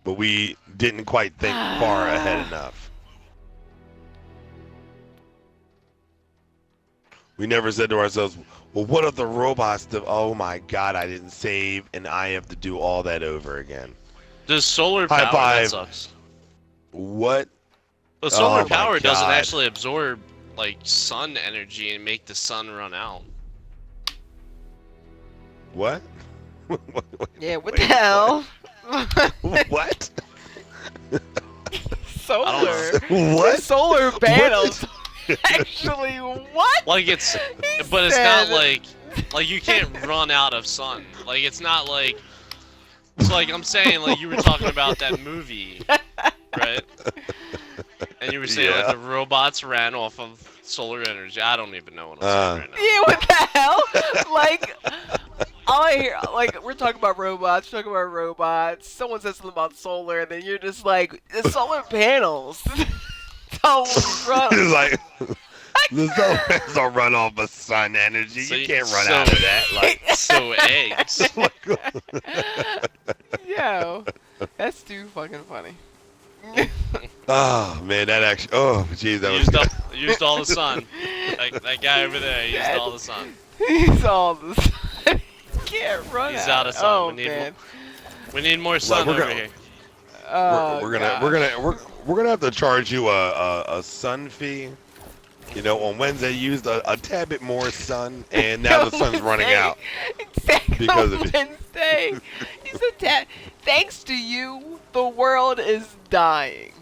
S3: But we didn't quite think far ahead enough. We never said to ourselves, well, what if the robots do? Oh my God, I didn't save, and I have to do all that over again.
S2: Does solar
S3: High
S2: power,
S3: five.
S2: that sucks.
S3: What?
S2: But solar
S3: Oh my
S2: power doesn't
S3: God.
S2: actually absorb like sun energy and make the sun run out.
S3: What?
S1: Yeah, what
S3: Wait,
S1: the hell?
S3: What?
S1: Solar.
S3: What?
S1: Solar panels. Actually, what?
S2: Like it's,
S1: He
S2: but it's not
S1: said-
S2: like you can't run out of sun. Like it's not like. So like I'm saying, like you were talking about that movie, right? And you were saying like
S3: Yeah.
S2: the robots ran off of solar energy. I don't even know what I'm saying right now.
S1: Yeah, what the hell? Like, all I hear, like, we're talking about robots, someone says something about solar, and then you're just like, the solar panels don't run.
S3: It's like the solar panels don't run off of sun energy.
S2: So
S3: you
S2: you-
S3: can't run
S2: so-
S3: out of that. Like,
S2: So eggs.
S1: Yo, that's too fucking funny.
S3: oh man, that actually. Oh, jeez, that was
S2: used
S3: good.
S2: up, used all the sun. That guy over there used all the sun.
S1: He's all the sun. He can't run
S2: He's
S1: out.
S2: out of sun.
S1: Oh,
S2: We need
S1: man.
S2: We need more sun
S3: we're
S2: over
S3: gonna-
S2: here.
S1: Oh,
S3: we're gonna have to charge you a sun fee. You know, on Wednesday you used a tad bit more sun, and now the sun's running out.
S1: Exactly.
S3: because of it.
S1: Wednesday. He said, thanks to you, the world is dying.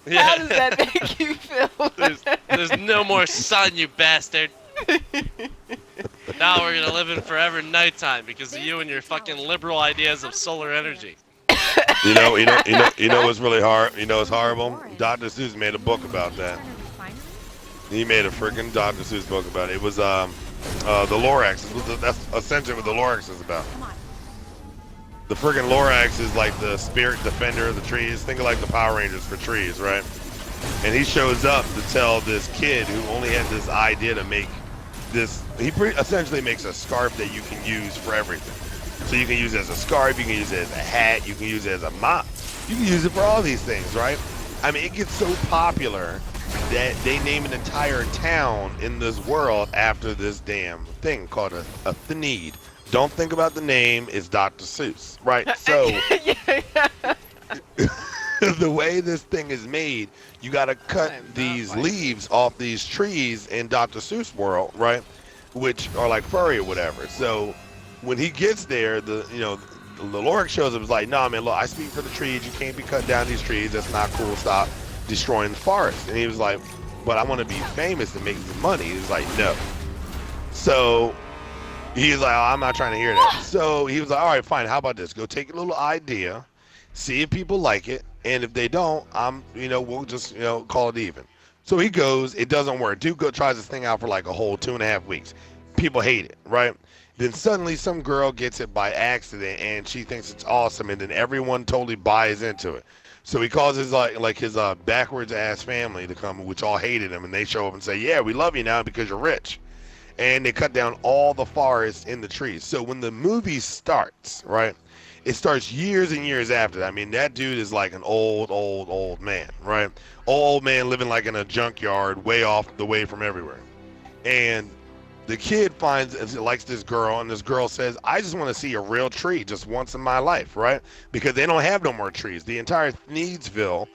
S1: How does that make you feel?
S2: There's no more sun, you bastard. Now we're gonna live in forever nighttime because of you and your fucking liberal ideas of solar energy.
S3: You know what's really hard? You know what's horrible? Dr. Seuss made a book about that. He made a freaking Dr. Seuss book about it. It was the Lorax. That's essentially what the Lorax is about. The friggin' Lorax is like the spirit defender of the trees. Think of like the Power Rangers for trees, right? And he shows up to tell this kid who only had this idea to make this. He essentially makes a scarf that you can use for everything. So you can use it as a scarf, you can use it as a hat, you can use it as a mop. You can use it for all these things, right? I mean, it gets so popular that they name an entire town in this world after this damn thing called a Thanid. Don't think about the name, it's Dr. Seuss, right? So the way this thing is made, you gotta cut these leaves off these trees in Dr. Seuss world, right? Which are like furry or whatever. So when he gets there, the Lorax shows up, is like, nah man, look, I speak for the trees, you can't be cutting down these trees, that's not cool, stop destroying the forest. And he was like, but I want to be famous and make some money. He's like, no. So he's like, oh, I'm not trying to hear that. So he was like, all right, fine. How about this? Go take a little idea, see if people like it, and if they don't, we'll just, call it even. So he goes. It doesn't work. Dude tries this thing out for like a whole 2.5 weeks. People hate it, right? Then suddenly some girl gets it by accident, and she thinks it's awesome, and then everyone totally buys into it. So he calls his his backwards ass family to come, which all hated him, and they show up and say, yeah, we love you now because you're rich. And they cut down all the forests in the trees. So when the movie starts, right, it starts years and years after that. I mean, that dude is like an old man, right? Old man living like in a junkyard way off the way from everywhere. And the kid likes this girl, and this girl says, I just want to see a real tree just once in my life, right? Because they don't have no more trees. The entire Thneedsville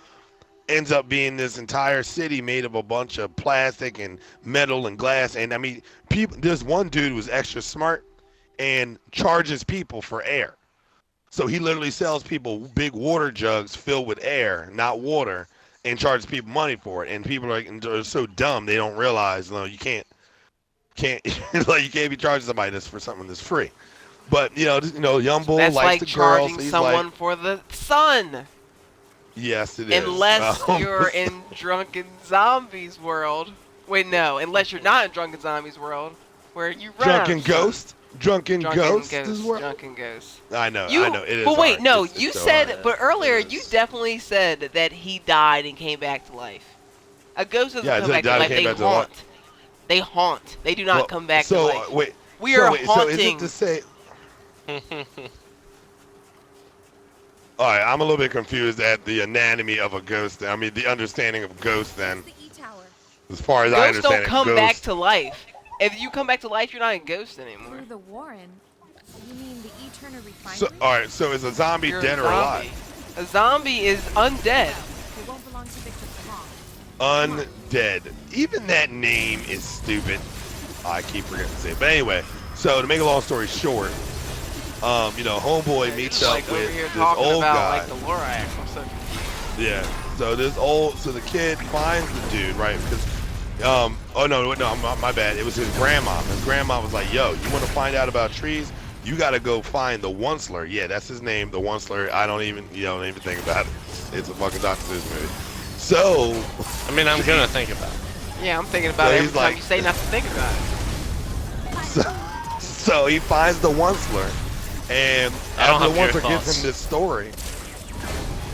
S3: ends up being this entire city made of a bunch of plastic and metal and glass. And I mean, there's one dude who's extra smart and charges people for air. So he literally sells people big water jugs filled with air, not water, and charges people money for it. And people are so dumb they don't realize, you can't like you can't be charging somebody this for something that's free. But young bull
S1: That's
S3: likes
S1: like
S3: the girl.
S1: charging someone for the sun.
S3: Yes, it is.
S1: Unless you're in Drunken Zombies world. Wait, no. Unless you're not in Drunken Zombies world, where you run
S3: Drunken Ghost. Drunken Ghost is where.
S1: Drunken Ghost.
S3: I know. It is.
S1: But wait,
S3: hard.
S1: no.
S3: It's
S1: You
S3: so
S1: said,
S3: hard.
S1: but earlier you definitely said that he died and came back to life. A ghost doesn't come back to life. They haunt. They haunt. They do not come back to life.
S3: Wait.
S1: We are
S3: haunting. So is it to say? All right, I'm a little bit confused at the anatomy of a ghost. I mean, the understanding of ghost. Then,
S6: The E-Tower.
S3: as far as I
S1: Ghosts
S3: understand
S1: don't come
S3: it,
S1: back
S3: ghost.
S1: to life. If you come back to life, you're not a ghost anymore.
S6: Through the Warren. You mean the E-Turner refinery?
S3: So, all right, so is a zombie
S1: You're
S3: dead
S1: a
S3: or
S1: zombie.
S3: alive?
S1: A zombie is undead.
S6: It won't belong to Victor for long.
S3: Undead. Even that name is stupid. I keep forgetting to say it. But anyway, so to make a long story short, homeboy meets up
S1: Like over
S3: with
S1: here
S3: this
S1: talking
S3: old
S1: about
S3: guy.
S1: like the Lorax. I'm so confused.
S3: Yeah. So the kid finds the dude, right? Because, my bad. It was his grandma. His grandma was like, yo, you want to find out about trees? You got to go find the Onceler. Yeah, that's his name, the Onceler. I don't even think about it. It's a fucking Dr. Seuss movie. So,
S2: I mean, I'm gonna think about it.
S1: Yeah, I'm thinking about
S3: So
S1: it
S3: he's
S1: every time
S3: like-
S1: you say not to think about it.
S3: so he finds the Onceler, and
S2: I don't
S3: after the
S2: have your
S3: Onceler gives
S2: thoughts.
S3: him this story,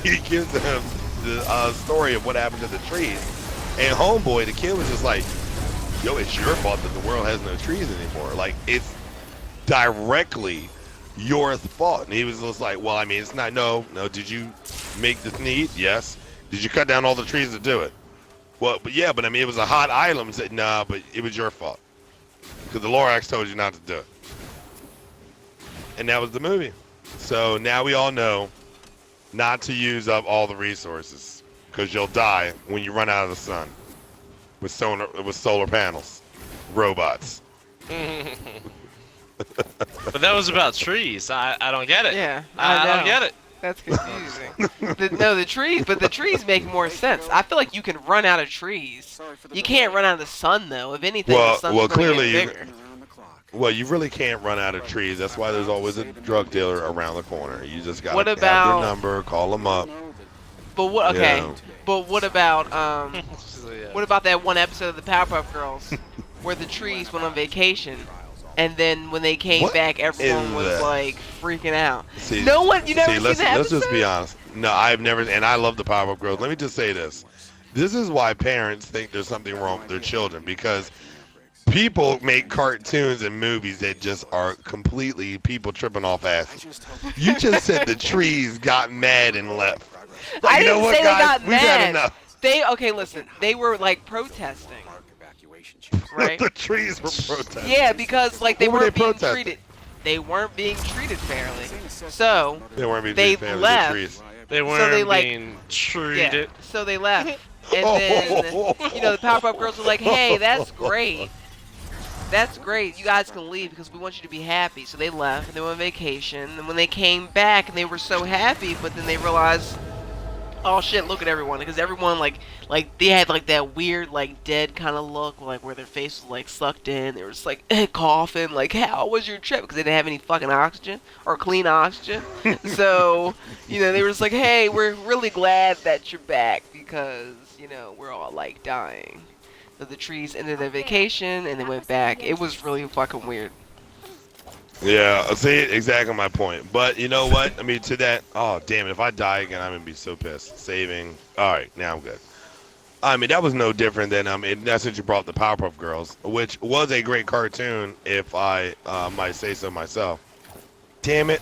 S3: he gives him the story of what happened to the trees. And homeboy, the kid was just like, yo, it's your fault that the world has no trees anymore. Like, it's directly your fault. And he was just like, well, I mean, it's not, no, did you make this need? Yes. Did you cut down all the trees to do it? Well, but I mean, it was a hot item. He said, nah, but it was your fault. Because the Lorax told you not to do it. And that was the movie. So now we all know not to use up all the resources. Because you'll die when you run out of the sun. With solar panels. Robots.
S2: But that was about trees. I don't get it.
S1: Yeah,
S2: I
S1: know.
S2: don't get it.
S1: That's confusing. the trees make more sense. I feel like you can run out of trees.
S5: Sorry for the
S1: You can't
S5: delay.
S1: run out of the sun though. If anything,
S3: Well-
S1: the sun's
S3: well,
S1: gonna
S3: clearly
S1: get
S3: you-
S1: bigger.
S5: Around the clock.
S3: Well, you really can't run out of trees. That's why there's always a drug dealer around the corner. You just gotta
S1: What
S3: have
S1: about-
S3: their number, call them up.
S5: Know that
S1: But what? Okay.
S3: Yeah.
S1: But what about
S2: So, yeah.
S1: what about that one episode of the Powerpuff Girls where the trees went on vacation, and then when they came
S3: What
S1: back, everyone
S3: is
S1: was
S3: that?
S1: like freaking out.
S3: See,
S1: No one, you never seen
S3: let's,
S1: that
S3: let's just be
S1: episode?
S3: honest. No, I've never, and I love the Powerpuff Girls. Let me just say this. This is why parents think there's something wrong with their children, because people make cartoons and movies that just are completely people tripping off
S5: I
S3: acid.
S5: just hope
S3: You just said the trees got mad and left.
S1: I
S3: You know
S1: didn't
S3: what,
S1: say they
S3: guys?
S1: got
S3: We've had
S1: mad.
S3: enough.
S1: Okay, listen. They were like protesting,
S5: mark evacuation chips.
S1: right?
S3: The trees were protesting.
S1: Yeah, because like they
S3: What were
S1: weren't
S3: they
S1: being
S3: protesting?
S1: treated. They weren't being treated fairly. So
S3: They weren't being
S1: They
S3: treated fairly, the
S1: left.
S3: trees.
S2: They weren't
S1: they, like-
S2: being treated.
S1: yeah, so they left, and then the Powerpuff Girls were like, "Hey, that's great. That's great. You guys can leave because we want you to be happy." So they left and they went on vacation. And when they came back and they were so happy, but then they realized, oh shit, look at everyone, because everyone like they had like that weird like dead kind of look, like where their face was like sucked in. They were just like coughing, like how was your trip? Because they didn't have any fucking oxygen or clean oxygen. So they were just like, hey, we're really glad that you're back because we're all like dying. So the trees ended their vacation and they went back. It was really fucking weird.
S3: Yeah, see, exactly my point. But you know what? I mean, to that. Oh, damn it! If I die again, I'm gonna be so pissed. Saving. All right, now I'm good. I mean, that was no different than that's since you brought up the Powerpuff Girls, which was a great cartoon, if I might say so myself. Damn it.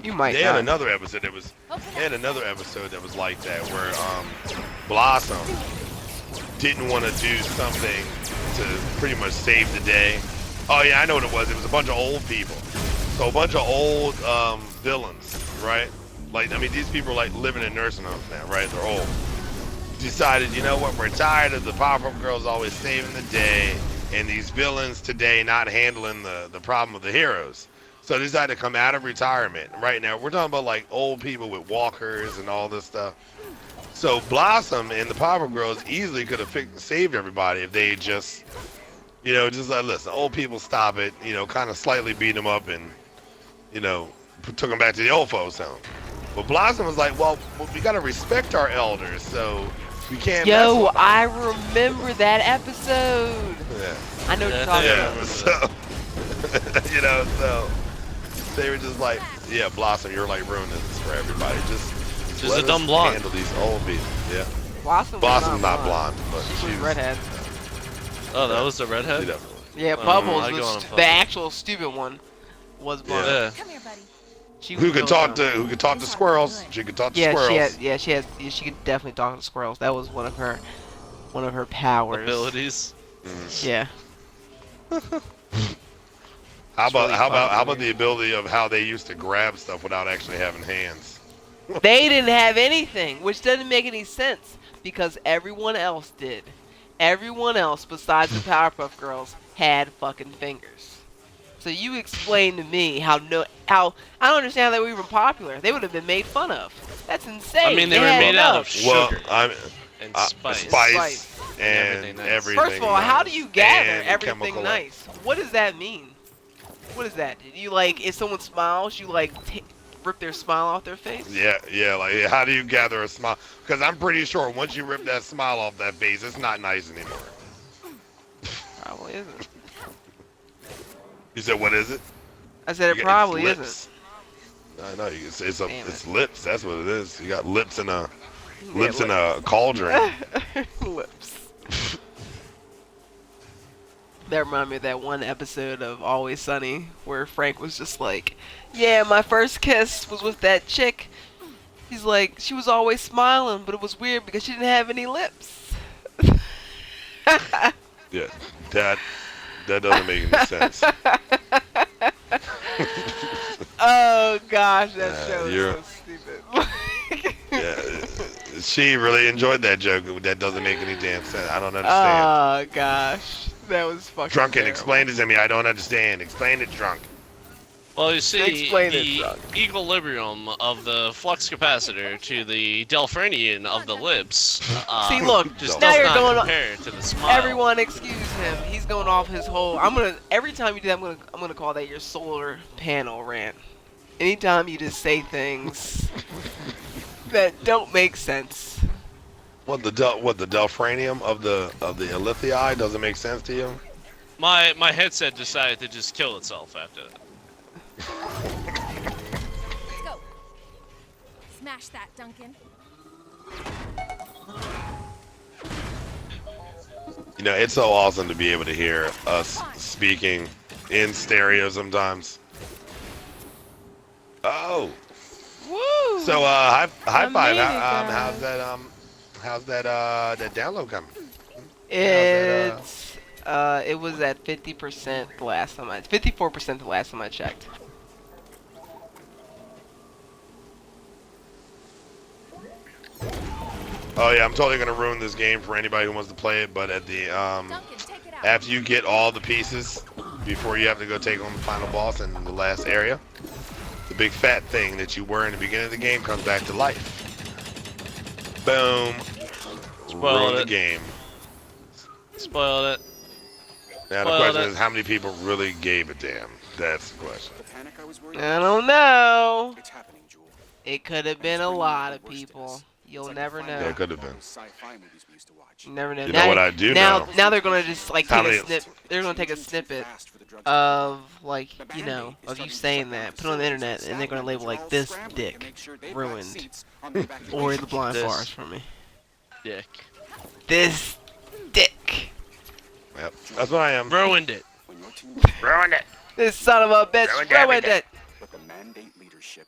S1: You might.
S3: They had another episode that was. They had another episode that was like that, where Blossom didn't want to do something to pretty much save the day. Oh yeah, I know what it was. It was a bunch of old people. So a bunch of old villains, right? Like, I mean, these people are like living in nursing homes now, right? They're old. Decided, you know what? We're tired of the Powerpuff Girls always saving the day, and these villains today not handling the problem of the heroes. So they decided to come out of retirement. Right now, we're talking about like old people with walkers and all this stuff. So Blossom and the Powerpuff Girls easily could have saved everybody if they just. Just like, listen, old people stop it, kind of slightly beat them up and, took them back to the old folks' home. But Blossom was like, well, we got to respect our elders, so we can't.
S1: Yo, I remember that episode.
S3: Yeah.
S1: I know what you're talking about.
S3: So, so they were just like, yeah, Blossom, you're like ruining this for everybody. Just
S2: a dumb blonde.
S3: Handle these old people. Yeah.
S1: Blossom's
S3: not blonde, but
S1: she was redhead.
S2: Oh, that was the redhead?
S3: She definitely.
S1: Yeah, Bubbles was the actual stupid one. Was blonde.
S2: Yeah.
S6: Come here, buddy.
S3: Who could talk to squirrels? She could talk to squirrels.
S1: She could definitely talk to squirrels. That was one of her powers.
S2: Abilities.
S1: Yeah.
S3: How about the ability of how they used to grab stuff without actually having hands?
S1: They didn't have anything, which doesn't make any sense because everyone else did. Everyone else besides the Powerpuff Girls had fucking fingers. So you explain to me how I don't understand how they were even popular. They would have been made fun of. That's insane.
S2: I mean, they were made out of sugar and
S3: spice and everything.
S1: First of all, how do you gather
S3: and
S1: everything nice? What does that mean? What is that? If someone smiles, you rip their smile off their face?
S3: Yeah. Like, how do you gather a smile? Because I'm pretty sure once you rip that smile off that face, it's not nice anymore.
S1: Probably isn't.
S3: You said, what is it?
S1: I said it probably isn't.
S3: No, it's lips. That's what it is. You got lips in a cauldron.
S1: Lips. That reminded me of that one episode of Always Sunny where Frank was just like, yeah, my first kiss was with that chick. He's like, she was always smiling, but it was weird because she didn't have any lips.
S3: Yeah, that doesn't make any sense.
S1: Oh gosh, that show is so stupid.
S3: Yeah, she really enjoyed that joke. That doesn't make any damn sense. I don't understand.
S1: Oh gosh, that was fucking
S3: Drunken,
S1: terrible.
S3: explain it to me. I don't understand. Explain it, drunk.
S2: Well, you see,
S1: Explain it,
S2: the
S1: Doug.
S2: equilibrium of the flux capacitor to the Delphrinian of the lips.
S1: See, look,
S2: just
S1: now
S2: does
S1: you're
S2: not
S1: going
S2: compare to the smile.
S1: Everyone, excuse him. He's going off his whole. Every time you do that, I'm gonna call that your solar panel rant. Anytime you just say things that don't make sense.
S3: What the Delphranium of the Alithii doesn't make sense to you?
S2: My headset decided to just kill itself after that.
S6: Let's go. Smash that, Duncan.
S3: It's so awesome to be able to hear us speaking in stereo sometimes. Oh.
S1: Woo!
S3: So high five.
S1: America.
S3: How's that download coming?
S1: It was at 50% the last time 54% the last time I checked.
S3: Oh yeah, I'm totally gonna ruin this game for anybody who wants to play it. But at the
S6: Duncan, take it out.
S3: after you get all the pieces, before you have to go take on the final boss in the last area, the big fat thing that you were in the beginning of the game comes back to life. Boom.
S2: Spoiled
S3: Ruined the
S2: it.
S3: game.
S2: Spoiled it.
S3: Now the
S2: Spoiled
S3: question
S2: it.
S3: is, how many people really gave a damn? That's the question.
S5: The panic I was worried
S1: I
S5: about.
S1: don't know.
S5: It's happening, Jewel.
S1: It could have
S5: And
S1: been
S5: it's
S1: a
S5: bringing
S1: lot
S5: out the
S1: of
S5: worst in
S1: people.
S5: us.
S1: You'll
S5: It's like
S1: never
S5: the final
S3: Yeah,
S1: know.
S3: it could have
S5: all
S3: been.
S5: those sci-fi movies we used to watch.
S1: You never know.
S3: You know what I do know?
S1: Now they're gonna just like
S3: How
S1: take a
S3: many-
S1: snip. They're gonna take a
S5: Changing too
S1: snippet
S5: fast for the drugs to keep up.
S1: of like
S5: The
S1: you
S5: Band-Aid
S1: know
S5: is
S1: of you
S5: starting to
S1: saying
S5: shut down
S1: that, put it on the
S5: facilities,
S1: internet, and they're gonna
S5: staff
S1: label
S5: members are
S1: like
S5: all
S1: this
S5: scrambling to
S1: dick
S5: make sure they've got
S1: ruined,
S5: seats on the evacuation
S1: or the blind
S2: This-
S1: forest for me.
S2: Dick.
S1: This dick.
S3: Yep. That's what I am.
S2: Ruined it.
S5: when your team
S3: Ruined it.
S1: This son of a bitch
S3: Ruined
S1: ruined
S3: everything.
S1: it.
S5: but the mandate leadership,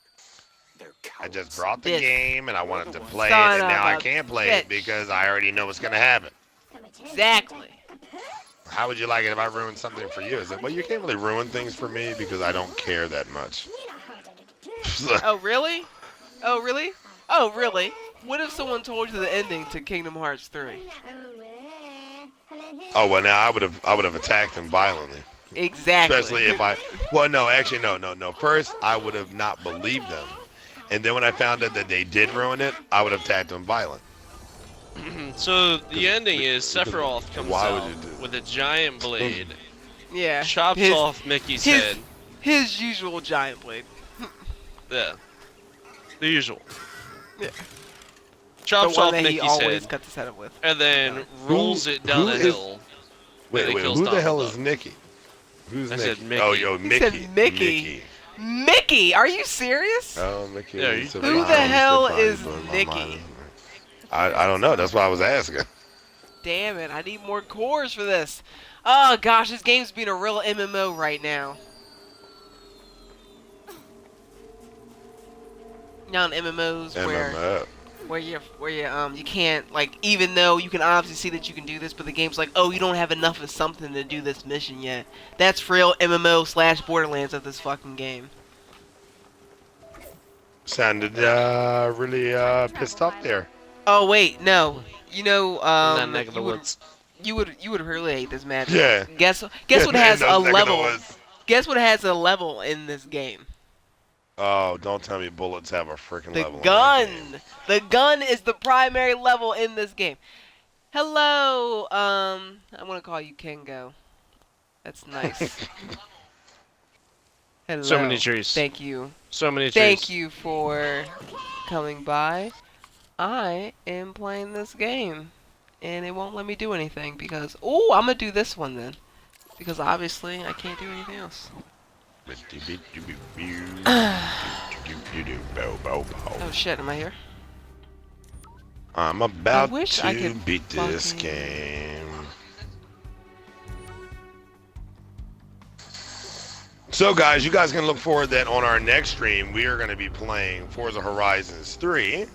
S5: they're
S3: I
S5: cowards.
S3: just brought the
S1: This
S3: game and I wanted to play it,
S1: son
S3: and
S1: of
S3: now I
S1: a
S3: can't play it
S1: bitch.
S3: because I already know what's gonna happen.
S1: Exactly.
S3: How would you like it if I ruined something for you? Is it, well, you can't really ruin things for me because I don't care that much.
S1: Oh really? Oh really? Oh really? What if someone told you the ending to Kingdom Hearts 3?
S3: Oh well, now I would have attacked him violently,
S1: Exactly.
S3: especially if I. Well, no, actually, no. First, I would have not believed them, and then when I found out that they did ruin it, I would have attacked them violent.
S2: So the ending is Sephiroth comes
S3: why would
S2: out
S3: you do-
S2: with a giant blade,
S1: Yeah.
S2: chops
S1: his,
S2: off Mickey's
S1: his-
S2: head.
S1: his usual giant blade.
S2: Yeah. The usual.
S1: Yeah.
S2: Chops
S1: the one
S2: off
S1: that he
S2: Mickey's
S1: always
S2: head
S1: cuts his head up with.
S2: and then rolls it down
S3: who
S2: a
S3: is-
S2: hill.
S3: Wait,
S2: They
S3: who
S2: killed
S3: the hell
S2: Donald
S3: is
S2: Duck.
S3: Nikki? Who's
S2: I
S3: Nikki?
S2: said Mickey.
S3: Oh, yo,
S1: He
S3: Mickey.
S1: said Mickey. Mickey, are you serious?
S3: Oh, Mickey.
S2: Yeah,
S3: is
S2: who
S3: so
S1: the
S3: fine,
S1: hell
S3: so fine,
S1: is
S3: but my
S1: Nikki?
S3: mind- I don't know. That's why I was asking.
S1: Damn it, I need more cores for this. Oh gosh, this game's being a real MMO right now. You know, in MMOs
S3: MMO.
S1: where you can't, like, even though you can obviously see that you can do this, but the game's like, oh, you don't have enough of something to do this mission yet. That's real MMO / Borderlands of this fucking game.
S3: Sounded really pissed off there.
S1: Oh wait, no. You know,
S2: That neck of the
S1: you would
S2: woods.
S1: you would really hate this match.
S3: Yeah.
S1: Guess what has
S3: In
S1: a
S3: those neck of the
S1: level?
S3: woods.
S1: Guess what has a level in this game?
S3: Oh, don't tell me bullets have a freaking
S1: The
S3: level. in that game.
S1: gun. The gun is the primary level in this game. Hello, I'm gonna call you Kengo. That's nice. Hello.
S2: So many trees.
S1: Thank you.
S2: So many trees.
S1: Thank you for coming by. I am playing this game, and it won't let me do anything because... Oh, I'm going to do this one then. Because obviously, I can't do anything else. Oh shit, am I here?
S3: I'm about
S1: wish I
S3: to
S1: could
S3: beat this
S1: fucking-
S3: game. So guys, you guys can look forward that on our next stream, we are going to be playing Forza Horizons 3.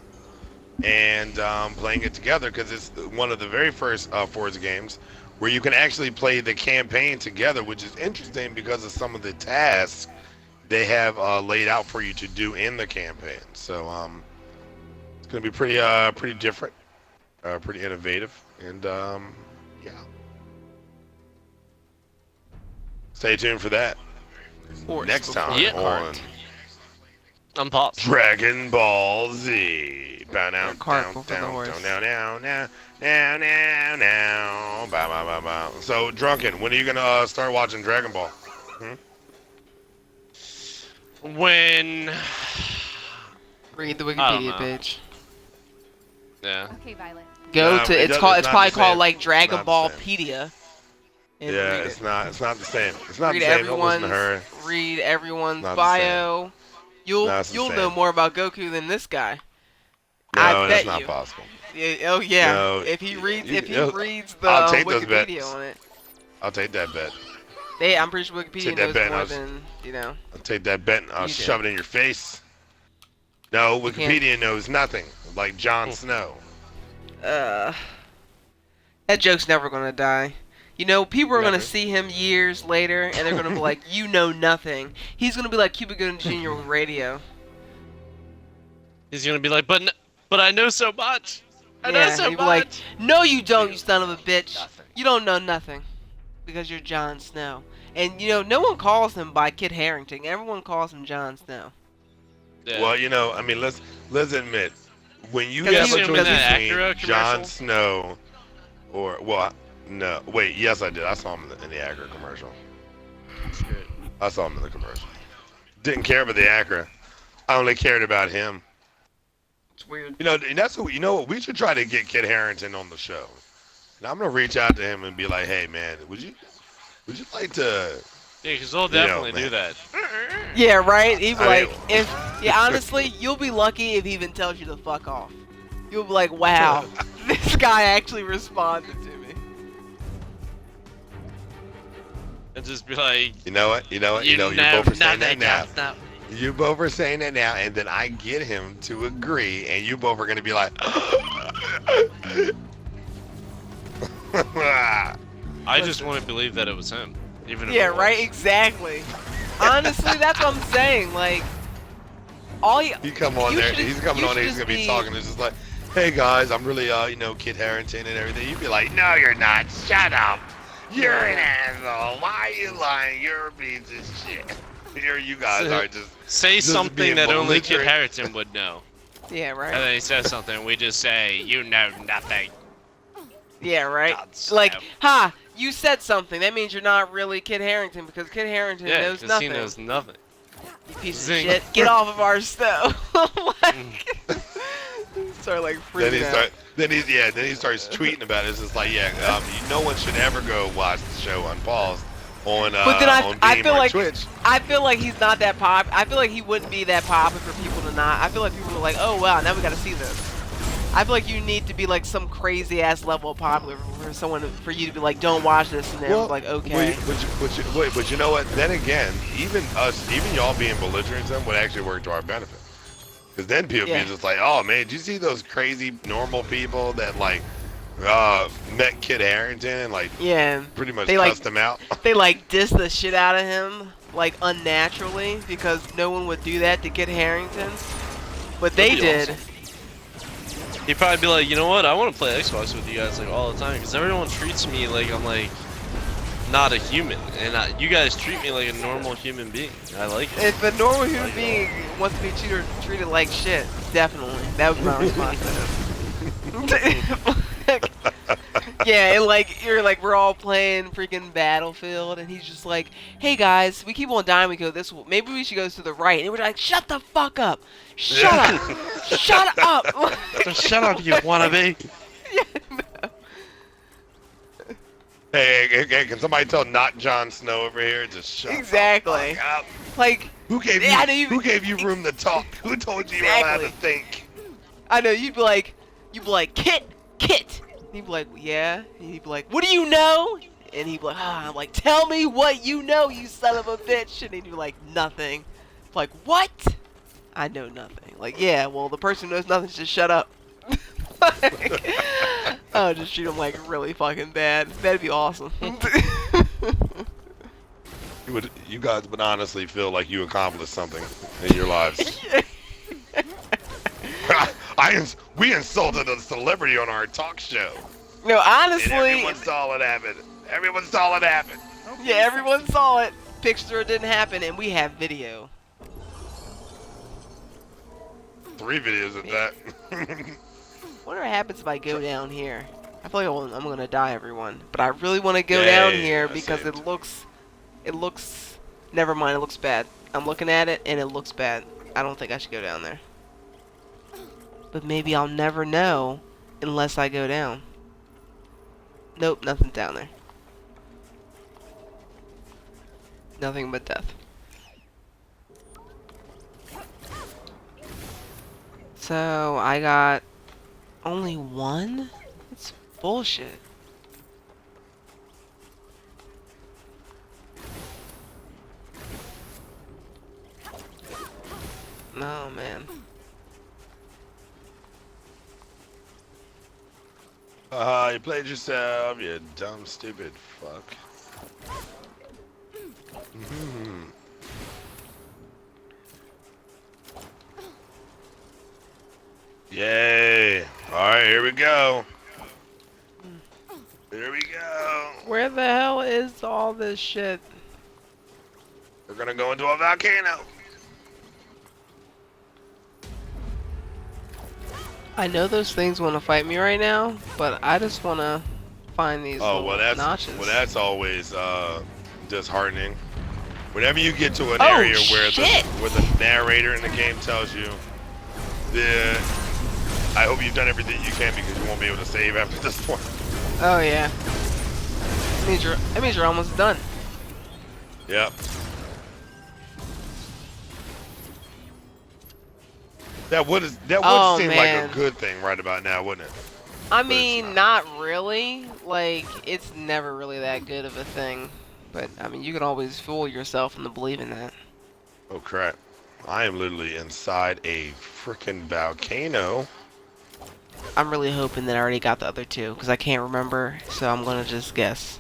S3: And playing it together because it's one of the very first Forza games where you can actually play the campaign together, which is interesting because of some of the tasks they have laid out for you to do in the campaign. So it's going to be pretty different, pretty innovative, and yeah. Stay tuned for that.
S1: Horse
S3: Next
S1: before
S3: time
S2: Yeah.
S3: on
S2: I'm popped.
S3: Dragon Ball Z. Bow down,
S1: Cart
S3: down,
S1: before the
S3: down,
S1: horse.
S3: down, down, down, down, down, down, bow, bow, bow, bow. So, Drunken, when are you gonna start watching Dragon Ball?
S2: When...
S1: Read the
S2: I don't
S1: Wikipedia
S2: know.
S1: page.
S2: Yeah.
S6: Okay, Violet.
S1: Go
S3: No,
S1: to
S3: it
S1: it's
S3: does-
S1: called
S3: it's
S1: it's
S3: not
S1: probably
S3: the
S1: called
S3: same.
S1: like
S3: It's
S1: Dragon
S3: not the
S1: Ball
S3: same.
S1: Pedia. And
S3: Yeah,
S1: read
S3: it's
S1: it.
S3: not the same. It's not
S1: Read
S3: the same. Don't listen to her.
S1: read everyone's
S3: Not the
S1: bio. You'll
S3: No, it's the
S1: you'll know
S3: same.
S1: more about Goku than this guy.
S3: No,
S1: I
S3: that's
S1: bet
S3: not
S1: you.
S3: possible.
S1: Oh yeah.
S3: No,
S1: if he reads
S3: you-
S1: if he
S3: you-
S1: reads the
S3: I'll take those
S1: Wikipedia
S3: bets.
S1: on it,
S3: I'll take that bet.
S1: I'm pretty sure Wikipedia
S3: Take that
S1: knows
S3: bet,
S1: more
S3: I was-
S1: than you know.
S3: I'll take that bet and I'll
S1: You do.
S3: shove it in your face. No,
S1: can't-
S3: Wikipedia knows nothing. Like Jon Snow.
S1: That joke's never gonna die. You know, people are gonna
S3: Never.
S1: see him years later, and they're gonna be like, "You know nothing." He's gonna be like Cuba Gooding Jr. with radio.
S2: He's gonna be like, but I know so much. I know
S1: Yeah,
S2: so
S1: he'd be like,
S2: much.
S1: "No, you don't, you son of a bitch.
S2: Nothing.
S1: You don't know nothing, because you're Jon Snow." And you know, no one calls him by Kit Harington. Everyone calls him Jon Snow.
S2: Yeah.
S3: Well, you know, I mean, let's admit, when you
S1: Because
S3: have
S1: he
S3: a
S1: was
S3: choice
S1: in
S2: that
S3: between
S2: Acura
S3: Jon
S2: commercial?
S3: Snow or well, no, wait, yes I did. I saw him in the Acura commercial.
S2: Shit.
S3: I saw him in the commercial. Didn't care about the Acura. I only cared about him.
S1: It's weird.
S3: You know, and that's what you know. What we should try to get Kit Harington on the show. And I'm gonna reach out to him and be like, "Hey, man, would you like to,
S2: Yeah, because they'll
S3: you know,
S2: definitely
S3: man,
S2: do that.
S1: Yeah, right? He'd be
S3: I
S1: like,
S3: mean,
S1: if, yeah, honestly, you'll be lucky if he even tells you to fuck off. You'll be like, wow, this guy actually responded to me.
S2: And just be like,
S3: you know what,
S2: you
S3: you're
S2: know
S3: both are saying that
S2: nothing,
S3: now.
S2: Jon Snow.
S3: You both are saying that now, and then I get him to agree, and you both are gonna be like,
S2: I just want to believe that it was him. Even if
S1: Yeah,
S2: it was.
S1: right? Exactly. Honestly, that's what I'm saying. Like, all you.
S3: he come on
S1: you
S3: there,
S1: should-
S3: he's coming
S1: you
S3: on there,
S1: should
S3: he's gonna
S1: just
S3: be talking, it's just like, hey guys, I'm really, you know, Kit Harington and everything. You'd be like, no, you're not. Shut up. You're an asshole. Why are you lying? You're a piece of shit. Here you guys are just.
S2: Say
S3: just
S2: something
S3: being
S2: that only Kit
S3: belligerent.
S2: Harington would know.
S1: Yeah,
S2: And
S1: right?
S2: then he says something, we just say, you know nothing.
S1: Yeah, right?
S2: Jon Snow.
S1: Like, ha, you said something. That means you're not really Kit Harington because Kit Harington
S2: Yeah,
S1: knows
S2: because
S1: nothing.
S2: he knows nothing.
S1: You piece of
S2: Zing.
S1: shit. Get off of our stove. Like, start like
S3: Then
S1: freaking out.
S3: then he starts tweeting about it. It's just like, no one should ever go watch the show unpaused on
S1: But then
S3: on
S1: I
S3: Beam
S1: feel
S3: or
S1: like
S3: Twitch.
S1: I feel like he's not that pop. I feel like he wouldn't be that popular for people to not. I feel like people are like, oh wow, now we gotta see this. I feel like you need to be like some crazy ass level of popular for someone for you to be like, don't watch this, and then like, okay.
S3: But you know what? Then again, even y'all being belligerent would actually work to our benefit. Because then people
S1: Yeah.
S3: be just like, oh man, did you see those crazy normal people that like met Kit Harington and like
S1: Yeah.
S3: pretty much
S1: They, like-
S3: cussed him out?
S1: They like diss the shit out of him like unnaturally because no one would do that to Kit Harington, but they
S2: That'd be
S1: did.
S2: awesome. He'd probably be like, you know what? I want to play Xbox with you guys like all the time because everyone treats me like I'm like not a human, and you guys treat me like a normal human being. I like it.
S1: If a normal human being wants to be treated like shit, definitely that would be my response to him. Yeah, and like you're like we're all playing freaking Battlefield, and he's just like, "Hey guys, we keep on dying. We go this way. Maybe we should go to the right." And we're like, "Shut the fuck up! Shut up! Shut up!"
S2: Shut up, you wannabe.
S3: Hey, can somebody tell not Jon Snow over here? Just shut
S1: Exactly.
S3: the fuck up.
S1: Like,
S3: Who gave
S1: Yeah, I know you-
S3: who gave you room to talk? Who told you you were allowed to
S1: Exactly.
S3: think?
S1: I know you'd be like, Kit. And he'd be like, yeah. And he'd be like, what do you know? And he'd be like, I'm like, tell me what you know, you son of a bitch. And he'd be like, nothing. Like, what? I know nothing. Like, yeah, well, the person who knows nothing should shut up. Like, I would just treat him like really fucking bad. That'd be awesome.
S3: You guys would honestly feel like you accomplished something in your lives. We insulted a celebrity on our talk show.
S1: No,
S3: And
S1: honestly,
S3: everyone saw it happen. Everyone saw it happen.
S1: yeah, everyone saw it. Picture it didn't happen, and we have video.
S3: 3 videos of that.
S1: Whatever happens if I go down here? I feel like I'm gonna die, everyone. But I really want to go
S3: Yeah,
S1: down
S3: yeah, yeah,
S1: here
S3: I
S1: because
S3: see it.
S1: it looks. Never mind, it looks bad. I'm looking at it and it looks bad. I don't think I should go down there. But maybe I'll never know unless I go down. Nope, nothing's down there. Nothing but death. So I got only one? That's bullshit. Oh man.
S3: You played yourself, you dumb, stupid fuck. Yay! Alright, here we go. Here we go.
S1: Where the hell is all this shit?
S3: We're gonna go into a volcano.
S1: I know those things want to fight me right now, but I just want to find these
S3: Oh
S1: little notches.
S3: that's always disheartening. Whenever you get to an
S1: Oh,
S3: area
S1: shit!
S3: where the narrator in the game tells you, "Yeah, I hope you've done everything you can because you won't be able to save after this point."
S1: Oh yeah. That means you're almost done.
S3: Yep. That would
S1: Oh,
S3: seem
S1: man.
S3: like a good thing right about now, wouldn't it?
S1: I
S3: it's
S1: mean,
S3: not.
S1: not really. Like, it's never really that good of a thing. But I mean, you can always fool yourself into believing that.
S3: Oh crap! I am literally inside a freaking volcano.
S1: I'm really hoping that I already got the other two because I can't remember. So I'm gonna just guess.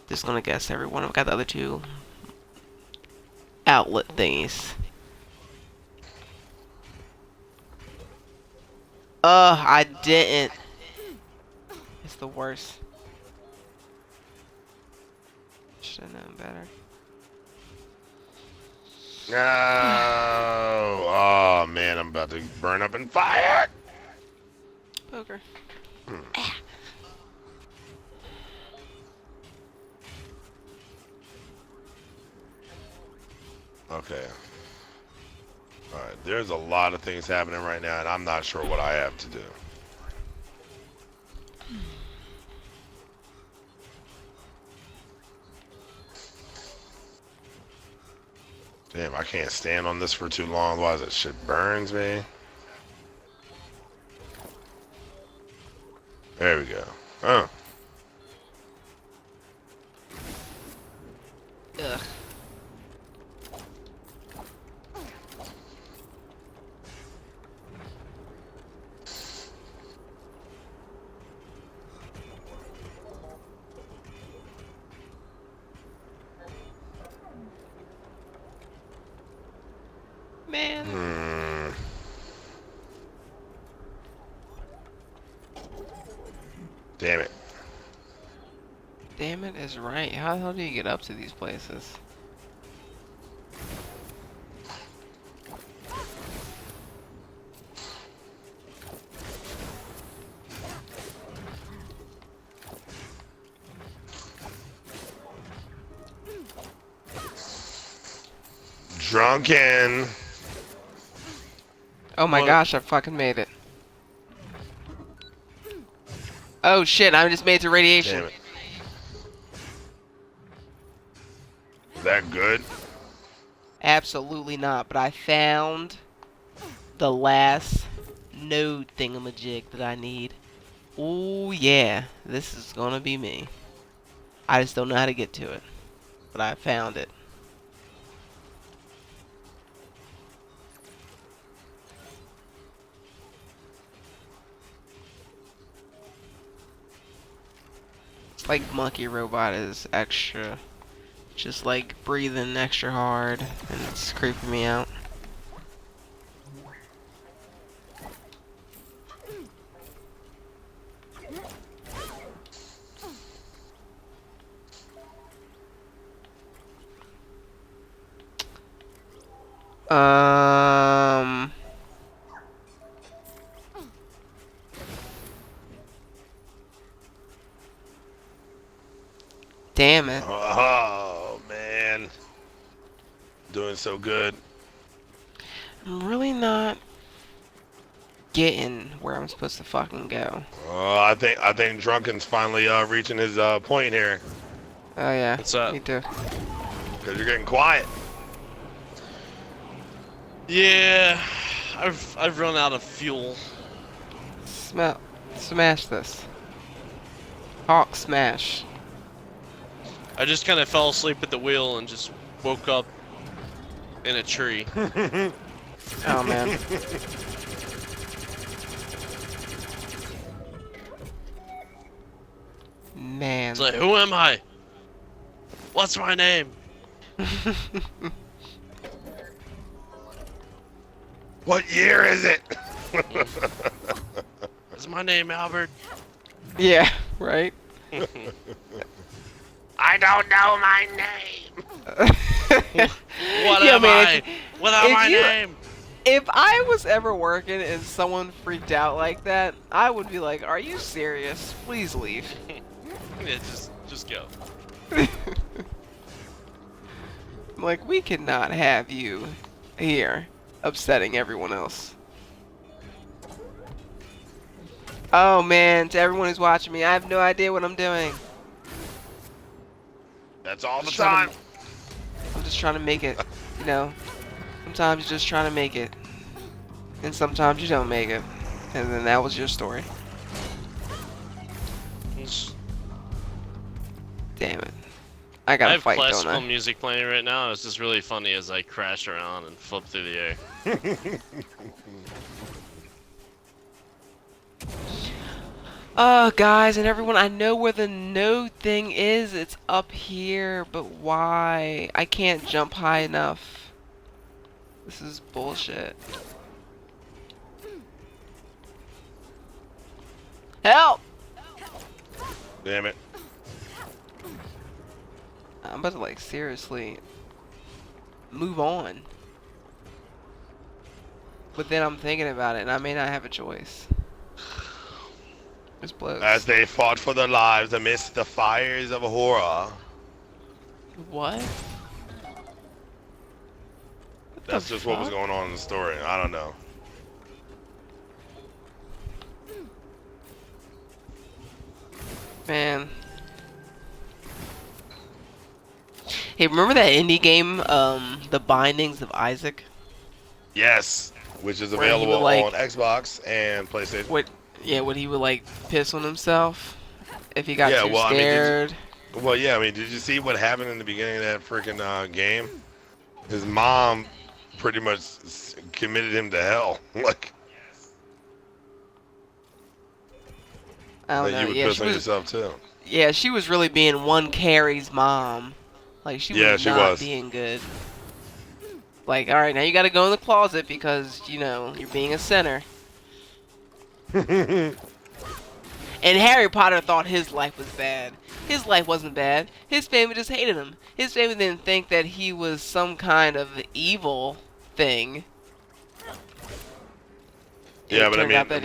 S1: Just gonna guess everyone. I've got the other two outlet thingies. I didn't. It's the worst. Should have known better.
S3: No! Oh man, I'm about to burn up in fire.
S1: Poker.
S3: Okay. Alright, there's a lot of things happening right now, and I'm not sure what I have to do. Damn, I can't stand on this for too long, otherwise that shit burns me. There we go. Oh.
S1: Ugh. Man.
S3: Damn it.
S1: Damn it is right. How the hell do you get up to these places?
S3: Drunken.
S1: Oh my
S2: What?
S1: gosh, I fucking made it. Oh shit, I just made it to radiation.
S3: Damn it. Is that good?
S1: Absolutely not, but I found the last node thingamajig that I need. Ooh yeah, this is gonna be me. I just don't know how to get to it, but I found it. It's like Monkey Robot is extra, just like breathing extra hard, and it's creeping me out. Um. Damn it.
S3: Oh man. Doing so good.
S1: I'm really not getting where I'm supposed to fucking go.
S3: I think Drunken's finally reaching his point here.
S1: Oh yeah.
S2: What's up?
S1: Me too.
S3: Because you're getting quiet.
S2: Yeah, I've run out of fuel.
S1: Smash this. Hawk smash.
S2: I just kind of fell asleep at the wheel and just woke up in a tree.
S1: Oh man. Man.
S2: It's like, who am I? What's my name?
S3: What year is it?
S2: Is my name Albert?
S1: Yeah, right?
S3: I don't know my name.
S2: What
S1: Yo,
S2: am
S1: man,
S2: I? Without
S1: if
S2: my
S1: you-
S2: name?
S1: If I was ever working and someone freaked out like that, I would be like, "Are you serious? Please leave."
S2: Yeah, just go.
S1: Like, we cannot have you here upsetting everyone else. Oh man, to everyone who's watching me, I have no idea what I'm doing.
S3: That's all the
S1: Just trying
S3: time.
S1: I'm just trying to make it, you know. Sometimes you're just trying to make it. And sometimes you don't make it. And then that was your story. Damn it. I
S2: I
S1: gotta
S2: have
S1: fight, don't
S2: classical
S1: I?
S2: music playing right now, and it's just really funny as I crash around and flip through the air.
S1: Guys and everyone, I know where the node thing is. It's up here, but why? I can't jump high enough. This is bullshit. Help!
S3: Damn it.
S1: I'm about to, like, seriously move on. But then I'm thinking about it, and I may not have a choice. This blows.
S3: As they fought for their lives amidst the fires of horror.
S1: What?
S3: That's just what was going on in the story. I don't know.
S1: Man. Hey, remember that indie game, The Bindings of Isaac?
S3: Yes, which is
S1: Where he would,
S3: available
S1: like-
S3: on Xbox and PlayStation.
S1: Would he would, like, piss on himself if he got
S3: Yeah,
S1: too
S3: well, I mean,
S1: scared?
S3: Well, yeah, I mean, did you see what happened in the beginning of that freaking game? His mom pretty much committed him to hell. Like,
S1: I don't
S3: that
S1: know.
S3: you would
S1: Yeah,
S3: piss
S1: she
S3: on
S1: was.
S3: yourself too.
S1: Yeah, she was really being one Carrie's mom. Like, she
S3: Yeah,
S1: was
S3: she
S1: not
S3: was.
S1: being good. Like, all right, now you got to go in the closet because you know you're being a sinner. And Harry Potter thought his life was bad. His life wasn't bad. His family just hated him. His family didn't think that he was some kind of evil thing.
S3: Yeah,
S1: It
S3: but I
S1: turned
S3: mean,
S1: out that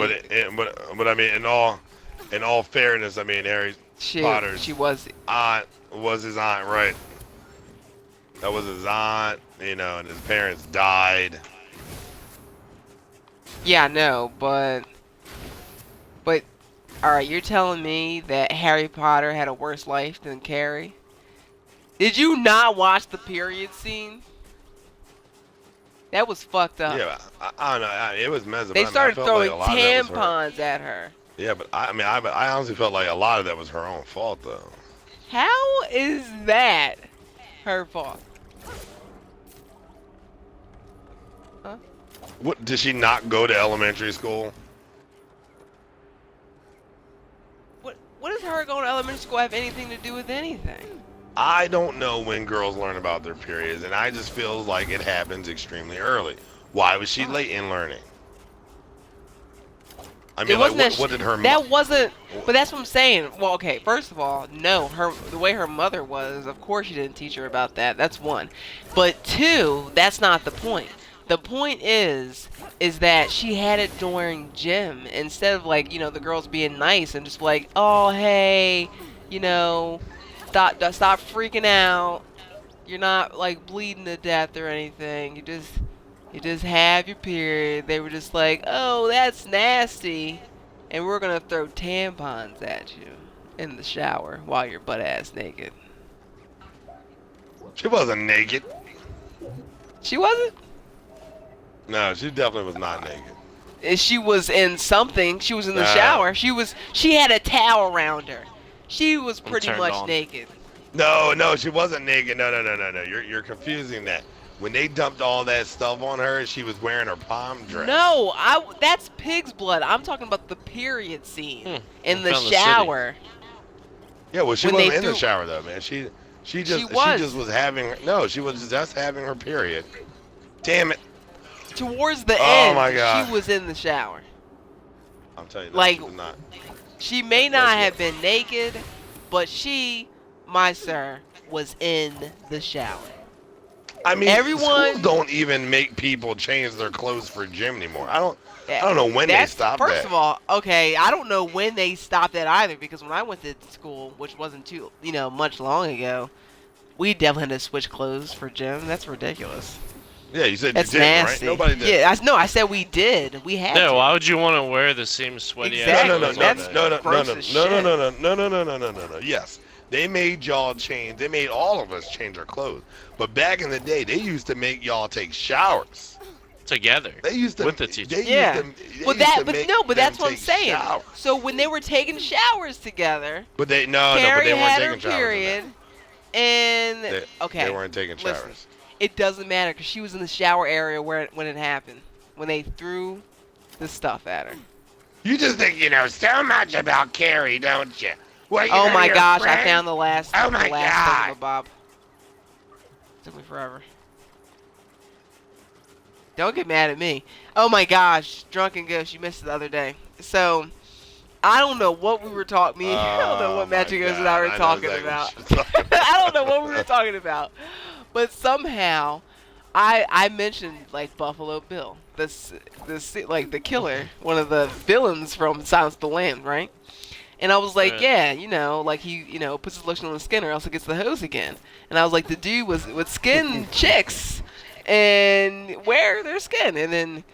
S3: but I mean, in all fairness, I mean, Harry Potter's
S1: she was.
S3: aunt was his aunt, right? That was his aunt, you know, and his parents died.
S1: Yeah, no, but all right, you're telling me that Harry Potter had a worse life than Carrie? Did you not watch the period scene? That was fucked up.
S3: Yeah, I don't know. It was messed up.
S1: They
S3: I
S1: started
S3: felt
S1: throwing
S3: like a lot of that was her.
S1: tampons at her.
S3: Yeah, but I honestly felt like a lot of that was her own fault, though.
S1: How is that her fault? Huh?
S3: What, did she not go to elementary school?
S1: What does her going to elementary school have anything to do with anything?
S3: I don't know when girls learn about their periods, and I just feel like it happens extremely early. Why was she late in learning? I mean,
S1: It
S3: like,
S1: wasn't
S3: what did her
S1: that wasn't, but that's what I'm saying. Well, okay, first of all, no, the way her mother was, of course she didn't teach her about that. That's one. But two, that's not the point. The point is that she had it during gym instead of, like, you know, the girls being nice and just like, oh hey, you know, stop freaking out. You're not like bleeding to death or anything. You just have your period. They were just like, oh, that's nasty, and we're gonna throw tampons at you in the shower while you're butt ass naked.
S3: She wasn't naked.
S1: She wasn't.
S3: No, she definitely was not naked.
S1: She was in something. She was in the
S3: Nah.
S1: shower. She had a towel around her. She was pretty
S2: turned
S1: much
S2: on.
S1: naked.
S3: No, she wasn't naked. No. You're confusing that. When they dumped all that stuff on her, she was wearing her prom dress.
S1: No, that's pig's blood. I'm talking about the period scene in the
S2: Found the city.
S1: shower.
S3: Yeah, well, she
S1: When they
S3: wasn't in the
S1: threw-
S3: shower though, man. She just was having she was just having her period. Damn it!
S1: Towards the
S3: Oh
S1: end,
S3: my God.
S1: she was in the shower.
S3: I'm telling you, no,
S1: Like,
S3: she was not.
S1: She may not
S3: That's
S1: have been naked, but she, my sir, was in the shower.
S3: I mean,
S1: Everyone.
S3: schools don't even make people change their clothes for gym anymore. I
S1: Yeah,
S3: don't know when they
S1: that's
S3: stopped
S1: first
S3: that.
S1: of all, okay. I don't know when they stopped that either, because when I went to school, which wasn't too, much long ago, we definitely had to switch clothes for gym. That's ridiculous.
S3: Yeah, you said you
S1: That's
S3: didn't, right?
S1: nasty.
S3: Nobody did.
S1: Yeah, I said we did. We had
S2: Yeah,
S1: to.
S2: why would you want to wear the same sweaty
S3: No,
S2: ass
S3: no, no,
S1: Exactly.
S2: clothes
S3: no,
S2: all
S1: That's
S2: day?
S3: no, no, no,
S1: gross
S3: no,
S1: as
S3: no, no,
S1: shit.
S3: no, no, no, no, no, no, no, no. Yes, they made y'all change. They made all of us change our clothes. But back in the day, they used to make y'all take showers.
S2: Together.
S3: They used to.
S2: With the teacher.
S3: They
S1: Yeah.
S3: used to make
S1: But
S3: them
S1: that's what I'm
S3: take
S1: saying.
S3: showers.
S1: So when they were taking showers together,
S3: But they but
S1: Carrie
S3: they weren't
S1: had her
S3: taking showers.
S1: period, and
S3: They weren't taking showers.
S1: listen, it doesn't matter because she was in the shower area when it happened, when they threw the stuff at her.
S3: You just think you know so much about Carrie, don't you? Well,
S1: Oh my gosh, I found the last
S3: Oh my
S1: thing
S3: God.
S1: of Bob. Took me forever. Don't get mad at me. Oh my gosh, Drunken Ghost, you missed it the other day. So, I don't know what we were talking. I don't know what Magic Ghost and I were talking about. I don't know what we were talking about. But somehow, I mentioned like Buffalo Bill, like the killer, one of the villains from Silence of the Lambs, right? And I was like,
S2: Right.
S1: yeah, like he, puts his lotion on the skin or else it gets the hose again. And I was like, the dude would skin chicks and wear their skin. And then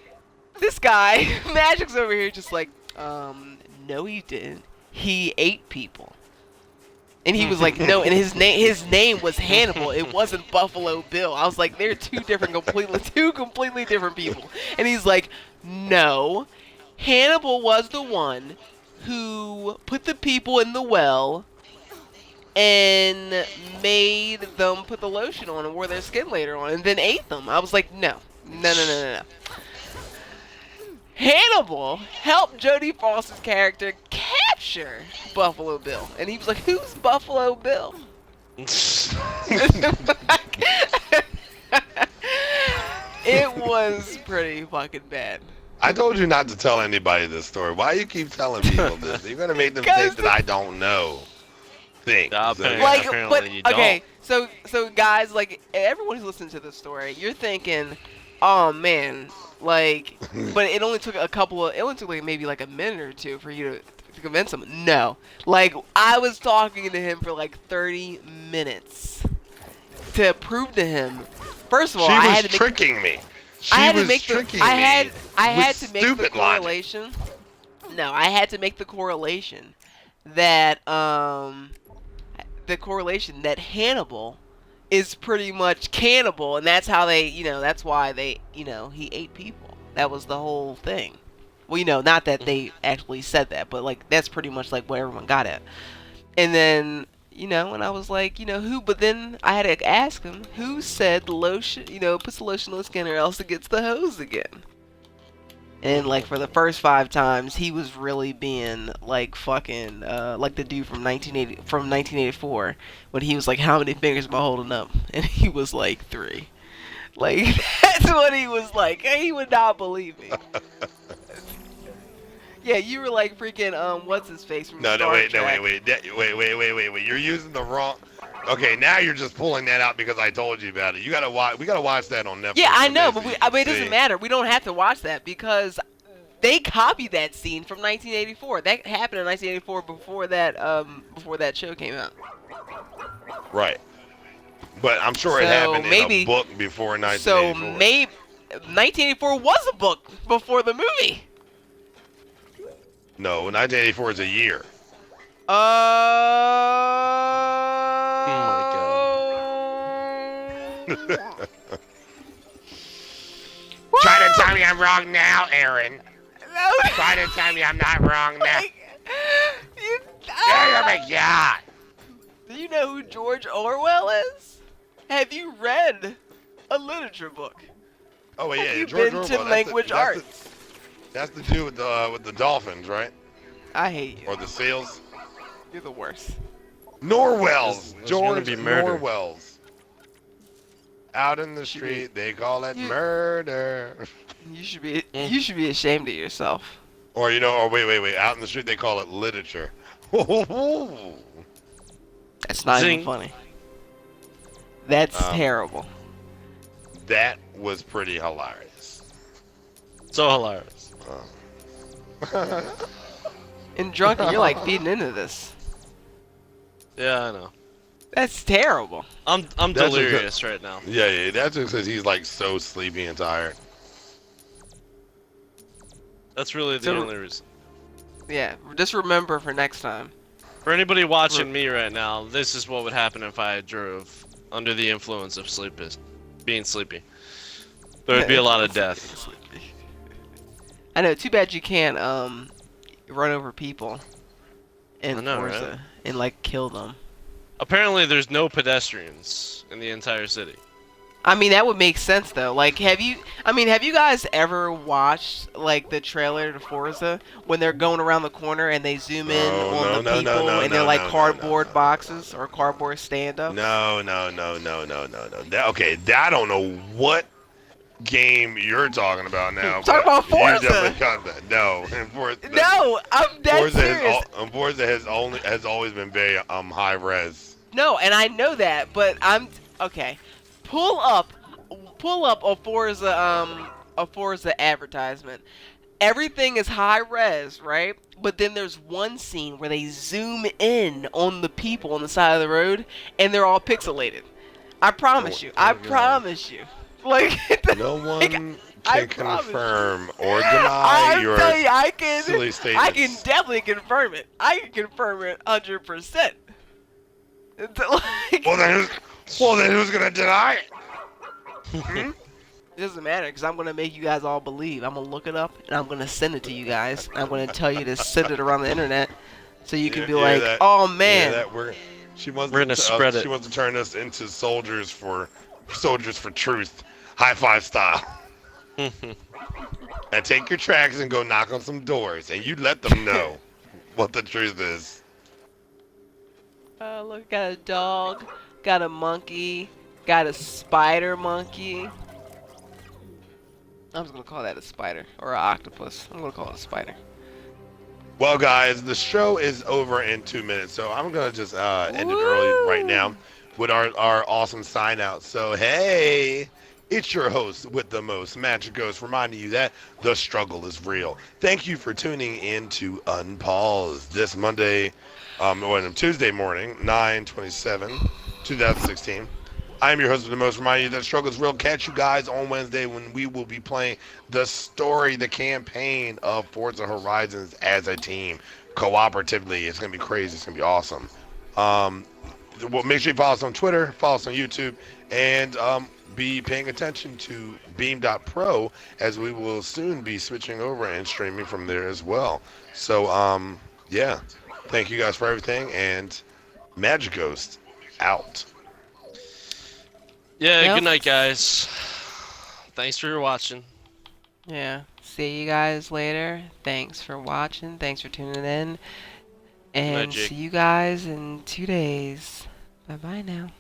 S1: this guy, Magic's over here just like, no he didn't. He ate people. And he was like, no, and his name was Hannibal. It wasn't Buffalo Bill. I was like, they're two completely different people. And he's like, no, Hannibal was the one who put the people in the well and made them put the lotion on and wore their skin later on and then ate them. I was like, no. Hannibal helped Jodie Foster's character capture Buffalo Bill. And he was like, who's Buffalo Bill? It was pretty fucking bad.
S3: I told you not to tell anybody this story. Why you keep telling people this? You're gonna make them think that I don't know things.
S2: Apparently.
S1: Like,
S2: Apparently
S1: but
S2: you don't.
S1: okay, so guys, like everyone who's listening to this story, you're thinking, oh man, like, but it only took like maybe like a minute or two for you to convince him. No, like I was talking to him for like 30 minutes to prove to him. First of all,
S3: She
S1: I
S3: was
S1: had to make
S3: tricking me. She
S1: I had
S3: was
S1: to make
S3: tricking
S1: the I had
S3: me
S1: I had
S3: with
S1: to make the
S3: stupid logic.
S1: correlation. No, I had to make the correlation that Hannibal is pretty much cannibal, and that's how they, that's why they, he ate people. That was the whole thing. Well, not that they actually said that, but like that's pretty much like what everyone got at. And then, and I was like, who? But then I had to ask him who said lotion, puts the lotion on the skin or else it gets the hose again. And like for the first 5 times, he was really being like fucking like the dude from 1984 when he was like, "How many fingers am I holding up?" And he was like 3. Like that's what he was like. He would not believe me. Yeah, you were like freaking what's his face from Star Trek.
S3: Wait. You're using the wrong. Okay, now you're just pulling that out because I told you about it. You gotta watch. We gotta watch that on Netflix.
S1: Yeah, I know, but it
S3: See?
S1: doesn't matter. We don't have to watch that because they copied that scene from 1984. That happened in 1984 before that show came out.
S3: Right. But I'm sure it happened in a book before 1984.
S1: So maybe 1984 was a book before the movie.
S3: No, 1984 is a year.
S1: Oh
S2: my
S1: god.
S3: Try to tell me I'm wrong now, Aaron.
S1: No.
S3: Try to tell me I'm not wrong now.
S1: Like,
S3: Oh my god.
S1: Do you know who George Orwell is? Have you read a literature book?
S3: Oh yeah,
S1: Have you
S3: George
S1: been
S3: Orwell.
S1: to
S3: That's
S1: language arts?
S3: That's the dude with the dolphins, right?
S1: I hate you.
S3: Or the seals.
S1: You're the worst.
S3: Norwells.
S2: There's gonna
S3: George
S2: be murder.
S3: Norwells. Out in the street, they call it murder.
S1: You should be ashamed of yourself.
S3: Or wait. Out in the street, they call it literature.
S1: That's not
S2: Zing.
S1: even funny. That's terrible.
S3: that was pretty hilarious.
S2: So hilarious.
S1: And Drunken, you're like feeding into this.
S2: Yeah, I know.
S1: That's terrible.
S2: I'm
S3: That's
S2: delirious right now.
S3: Yeah, that's just because he's like so sleepy and tired.
S2: That's really the
S1: So-
S2: only reason.
S1: Yeah, just remember for next time.
S2: For anybody watching me right now, this is what would happen if I drove under the influence of being sleepy. There would be a lot of death.
S1: I know. Too bad you can't run over people in
S2: I know,
S1: Forza
S2: right?
S1: and like kill them.
S2: Apparently, there's no pedestrians in the entire city.
S1: I mean, that would make sense though. Like, have you guys ever watched like the trailer to Forza when they're going around the corner and they zoom in on the people and they're like cardboard boxes or cardboard stand-ups?
S3: No. I don't know what game you're talking about now.
S1: Talking
S3: but
S1: about Forza.
S3: You definitely got that. No, and
S1: No, I'm dead
S3: Forza
S1: serious.
S3: Forza has always been very high res.
S1: No, and I know that, but I'm okay. Pull up a Forza advertisement. Everything is high res, right? But then there's one scene where they zoom in on the people on the side of the road, and they're all pixelated. I promise you. I promise you. Like
S3: No one
S1: I
S3: can
S1: promise
S3: confirm or deny
S1: I'm
S3: your
S1: telling you, I can.
S3: silly statements.
S1: I can definitely confirm it. I can confirm it 100%. Like,
S3: Well, then who's gonna deny it?
S1: it doesn't matter because I'm gonna make you guys all believe. I'm gonna look it up and I'm gonna send it to you guys. And I'm gonna tell you to send it around the internet so you can be like, "Oh man,
S3: We're
S2: We're gonna spread it.
S3: She wants to turn us into soldiers for truth, high five style. And take your tracks and go knock on some doors, and you let them know what the truth is.
S1: oh look, got a dog, got a monkey, got a spider monkey." I'm just gonna call that a spider or an octopus. I'm gonna call it a spider.
S3: Well, guys, the show is over in 2 minutes, so I'm gonna just end it early right now with our awesome sign out. So hey, it's your host with the most, Magic Ghost, reminding you that the struggle is real. Thank you for tuning in to Unpaused this Tuesday morning, 9/27/2016. I am your host with the most, reminding you that struggle is real. Catch you guys on Wednesday when we will be playing the campaign of Forza Horizons as a team, cooperatively. It's going to be crazy. It's going to be awesome. Well, make sure you follow us on Twitter, follow us on YouTube, and be paying attention to Beam.pro as we will soon be switching over and streaming from there as well. So, yeah. Thank you guys for everything, and Magic Ghost out.
S2: Yeah,
S1: Yep.
S2: good night, guys. Thanks for watching.
S1: Yeah. See you guys later. Thanks for watching. Thanks for tuning in. And
S2: Jake.
S1: see you guys in 2 days. Bye bye now.